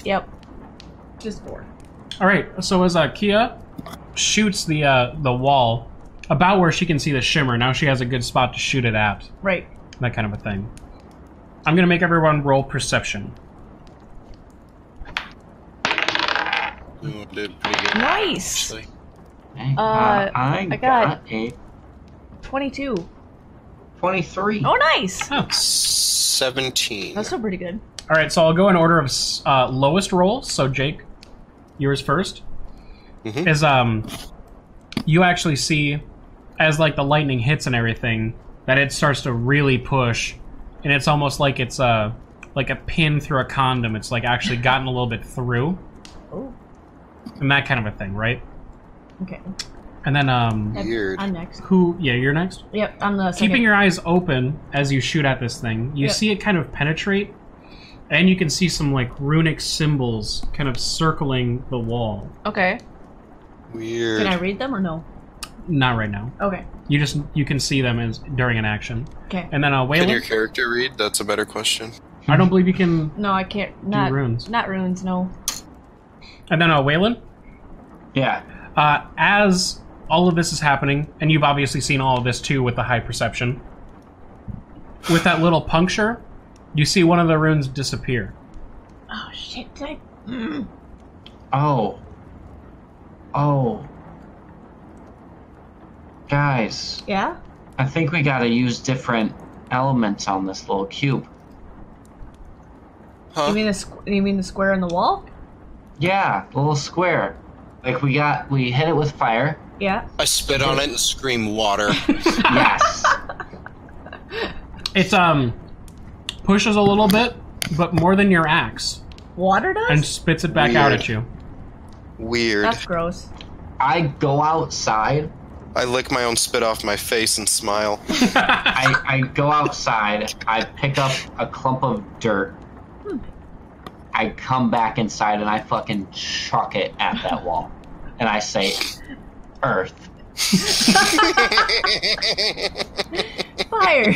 Yep. Just 4. All right. So as Kia shoots the wall about where she can see the shimmer, now she has a good spot to shoot it at. Right. That kind of a thing. I'm gonna make everyone roll perception. Ooh, did pretty good. Nice. Actually. Okay, I I got- a 22. 23. Oh, nice. Oh. 17. That's still pretty good. All right. So I'll go in order of lowest roll. So Jake, yours first. Mhm. Is you actually see as like the lightning hits and everything that it starts to really push, and it's almost like it's like a pin through a condom. It's like actually gotten a little bit through, Oh. and that kind of a thing, right? Okay. And then Weird. I'm next. who? Yeah, you're next. Yep, I'm the second. Keeping your eyes open as you shoot at this thing, you Yep. see it kind of penetrate, and you can see some like runic symbols kind of circling the wall. Okay. Weird. Can I read them or no? Not right now. Okay. You can see them as during an action. Okay. And then Waylon. Can your character read? That's a better question. I don't believe you can. No, I can't. Do runes. Not runes. No. And then Waylon. Yeah. As all of this is happening, and you've obviously seen all of this too with the high perception. With that little puncture, you see one of the runes disappear. Oh shit! Oh. Guys. Yeah. I think we gotta use different elements on this little cube. Huh? You mean the square on the wall? Yeah, the little square. Like we hit it with fire. Yeah. I spit on it and scream water. Yes. It pushes a little bit, but more than your axe, Water does? and spits it back out at you. Weird. That's gross. I go outside. I lick my own spit off my face and smile. I go outside. I pick up a clump of dirt. I come back inside and I fucking chuck it at that wall. And I say, Earth. Fire!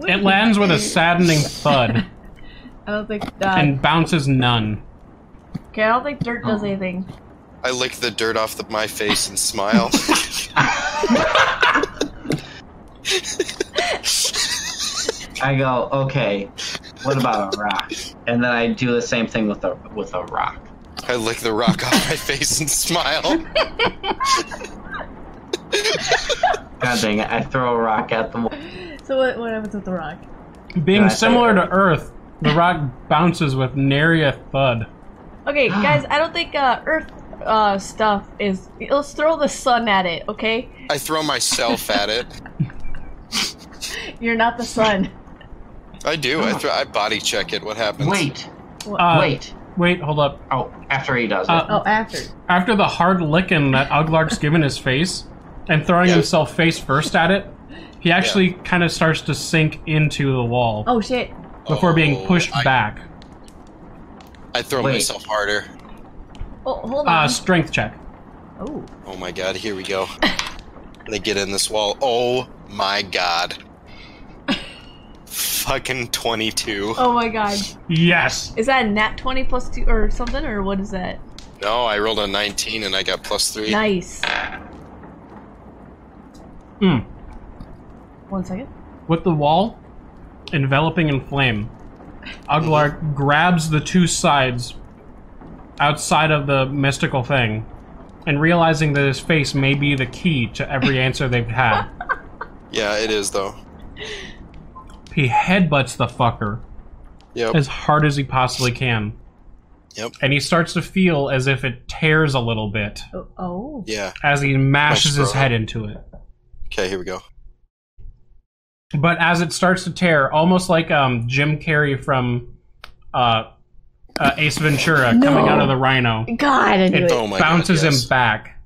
It lands with a saddening thud I don't think and bounces none. Okay, I don't think dirt does anything. I lick the dirt off my face and smile. I go, okay, what about a rock? And then I do the same thing with a rock. I lick the rock off my face and smile. God dang it, I throw a rock at the wall. So what happens with the rock? Being I say similar to Earth? Earth, the rock bounces with nary a thud. Okay, guys, I don't think Earth stuff is. Let's throw the sun at it, okay? I throw myself at it. You're not the sun. I do. I body check it. What happens? Wait, Wait, hold up. Oh, after he does it. Oh, after. After the hard licking that UGLARK's given his face, and throwing himself face first at it, he actually kind of starts to sink into the wall Oh shit. before being pushed back. I throw Wait. myself harder. Oh, hold on. Strength check. Oh. Oh my god, here we go. They get in this wall. Oh my god. Fucking 22. Oh my god. Yes! Is that a nat 20 plus 2 or something, or what is that? No, I rolled a 19 and I got +3. Nice. Hmm. 1 second. With the wall enveloping in flame, UGLARK grabs the two sides outside of the mystical thing, and realizing that his face may be the key to every answer they've had, Yeah, it is though. he headbutts the fucker Yep. as hard as he possibly can. Yep. And he starts to feel as if it tears a little bit Oh. Yeah. as he mashes his throat. head into it. Okay, here we go. But as it starts to tear, almost like Jim Carrey from Ace Ventura coming out of the rhino, God, I knew it it. Oh my bounces God, yes. him back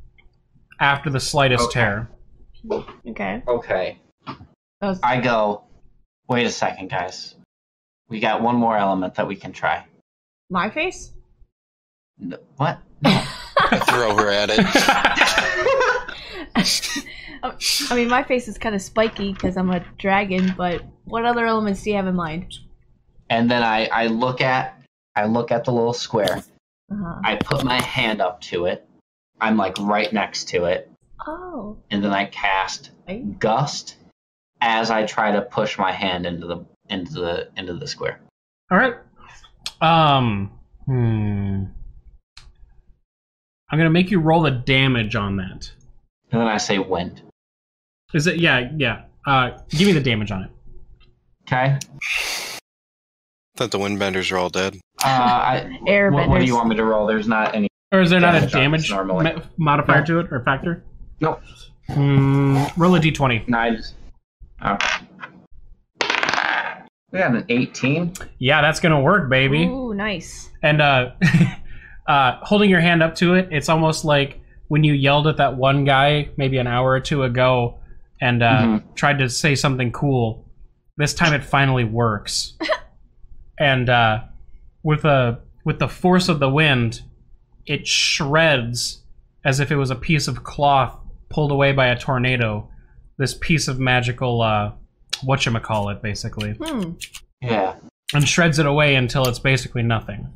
after the slightest tear. Okay. Okay. That was- I go, wait a second, guys. We got one more element that we can try. My face? What? No. I throw her at it. I mean, my face is kind of spiky because I'm a dragon, but what other elements do you have in mind? And then I look at the little square. Uh-huh. I put my hand up to it. I'm like right next to it. Oh. And then I cast Right. Gust as I try to push my hand into the square. All right. I'm gonna make you roll the damage on that. And then I say wind. Is it? Yeah. Give me the damage on it. Okay. Thought the windbenders are all dead. What do Airbenders. you want me to roll? There's not any. Or is there not a Damage on damage this normally. modifier No. to it or factor? Nope. Roll a d20. No, I just. Okay. We got an 18. Yeah, that's gonna work, baby. Ooh, nice. And holding your hand up to it, it's almost like when you yelled at that one guy maybe an hour or two ago and tried to say something cool. This time it finally works. And with the force of the wind, it shreds as if it was a piece of cloth pulled away by a tornado, this piece of magical, whatchamacallit, basically. Yeah. And shreds it away until it's basically nothing.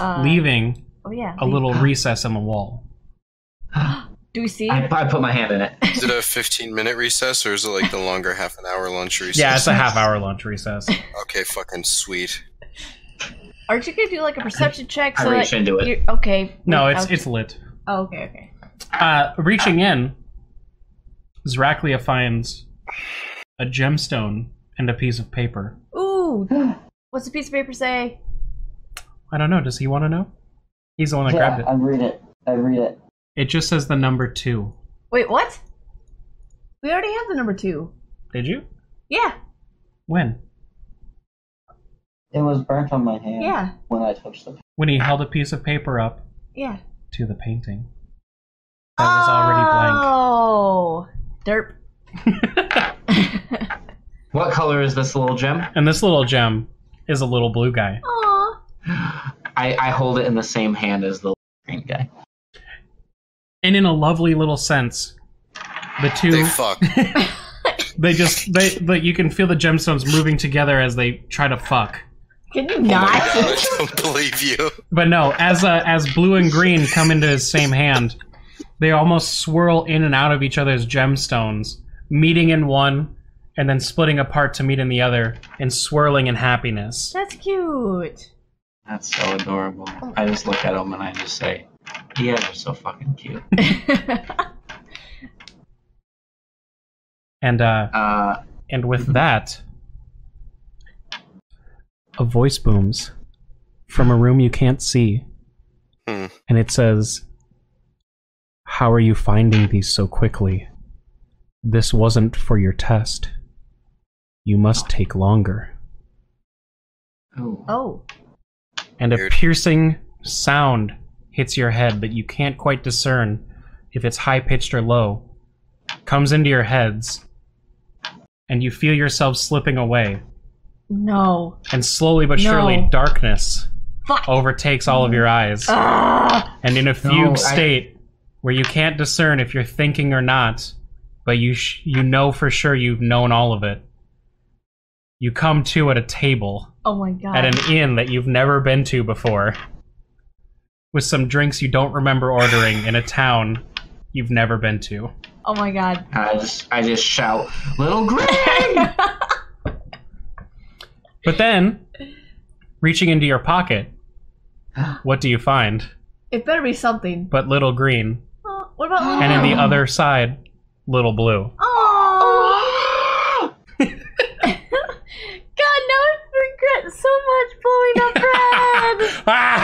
Leaving a little recess in the wall. Do we see? I put my hand in it. Is it a 15-minute recess, or is it like the longer half-an-hour lunch recess? Yeah, it's a half-hour lunch recess. Okay, fucking sweet. Aren't you gonna do like a perception check? I reach into it. Okay. No, it's lit. Oh, okay. Reaching in, Zraklia finds a gemstone and a piece of paper. Ooh! What's the piece of paper say? I don't know. Does he want to know? He's the one that grabbed it. I read it. It just says the number 2. Wait, what? We already have the number 2. Did you? Yeah. When? It was burnt on my hand. Yeah. When I touched it. When he held a piece of paper up. Yeah. To the painting. That was already blank. Oh, derp. What color is this little gem? And this little gem is a little blue guy. Aww. I hold it in the same hand as the green guy. And in a lovely little sense, the two... They fuck. But you can feel the gemstones moving together as they try to fuck. Can you not? Oh my God, I don't believe you. But no, as blue and green come into his same hand, they almost swirl in and out of each other's gemstones, meeting in one, and then splitting apart to meet in the other, and swirling in happiness. That's cute. That's so adorable. I just look at them and I just say, yeah, they're so fucking cute. And with that, a voice booms from a room you can't see. And it says, "How are you finding these so quickly? This wasn't for your test. You must take longer." Oh. And a piercing sound hits your head that you can't quite discern if it's high-pitched or low, comes into your heads, and you feel yourself slipping away. No. And slowly but surely, darkness overtakes all of your eyes. And in a fugue state where you can't discern if you're thinking or not, but you know for sure you've known all of it, you come to at a table. Oh my God. At an inn that you've never been to before, with some drinks you don't remember ordering in a town you've never been to. Oh my God. I just shout, "Little Green!" But then, reaching into your pocket, what do you find? It better be something. But Little Green. What about Little And in Green? the other side, Little Blue. Oh. God, now I regret so much blowing up Red.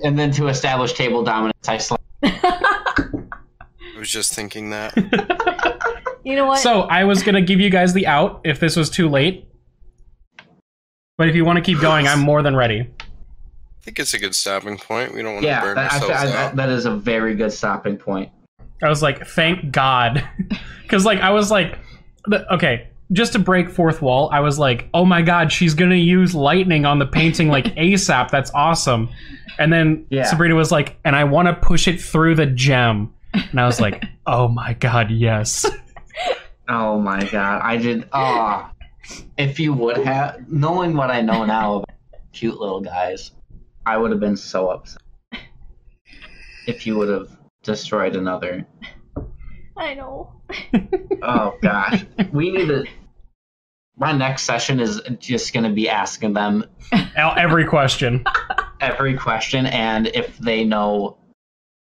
and then to establish table dominance, I slap. I was just thinking that. You know what? So, I was going to give you guys the out if this was too late. But if you want to keep going, I'm more than ready. I think it's a good stopping point. We don't want to burn ourselves out. That is a very good stopping point. I was like, thank God. Because, I was like, okay, just to break fourth wall, I was like, oh my God, she's going to use lightning on the painting, ASAP. That's awesome. And then Sabrina was like, and I want to push it through the gem. And I was like, oh my God, yes. Oh my God. I did. If you would have, knowing what I know now about cute little guys, I would have been so upset. If you would have destroyed another. I know. Oh gosh. We need to. My next session is just going to be asking them every question. Every question, and if they know,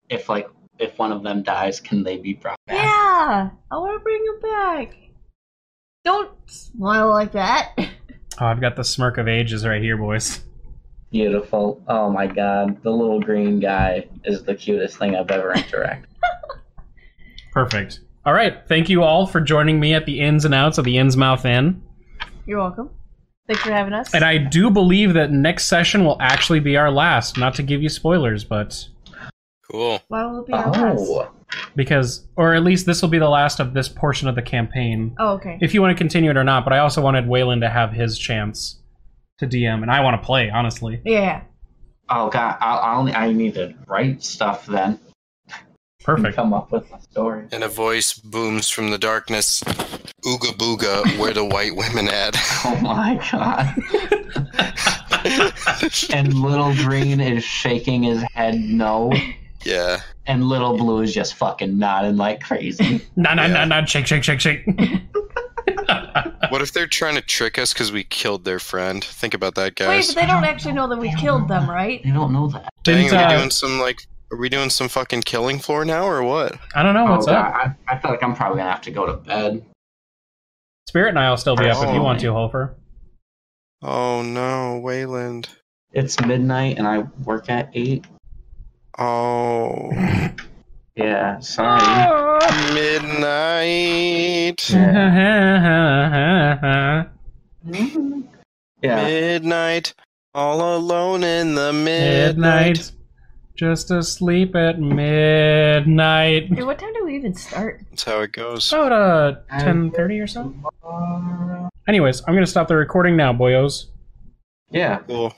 if one of them dies, can they be brought back? Yeah, I want to bring him back. Don't smile like that. Oh, I've got the smirk of ages right here, boys. Beautiful. Oh my God, the little green guy is the cutest thing I've ever interacted. Perfect. All right, thank you all for joining me at the ins and outs of the Innsmouth Inn. You're welcome. Thanks for having us. And I do believe that next session will actually be our last. Not to give you spoilers, but... Cool. Why will it be our last? Because, or at least this will be the last of this portion of the campaign. Oh, okay. If you want to continue it or not, but I also wanted Waylon to have his chance to DM, and I want to play, honestly. Yeah. Oh god, I need to write stuff then. Perfect. Come up with a story. And a voice booms from the darkness. Ooga booga, where the white women at? Oh my god. And Little Green is shaking his head no. Yeah. And Little Blue is just fucking nodding like crazy. Nah, shake. What if they're trying to trick us because we killed their friend? Think about that, Wait, guys. but they don't actually know that we killed them, right? They don't know that. Dang, Didn't, are we doing some fucking killing floor now or what? I don't know what's up. God, I feel like I'm probably gonna have to go to bed. Spirit and I'll still be up if you want to, Holfer. Oh no, Wayland. It's midnight and I work at 8. Oh. Yeah, sorry. Midnight. Yeah. Midnight. All alone in the midnight. Midnight. Just asleep at midnight. Hey, what time do we even start? That's how it goes. About 10:30 or so. Anyways, I'm gonna stop the recording now, boyos. Yeah. Cool.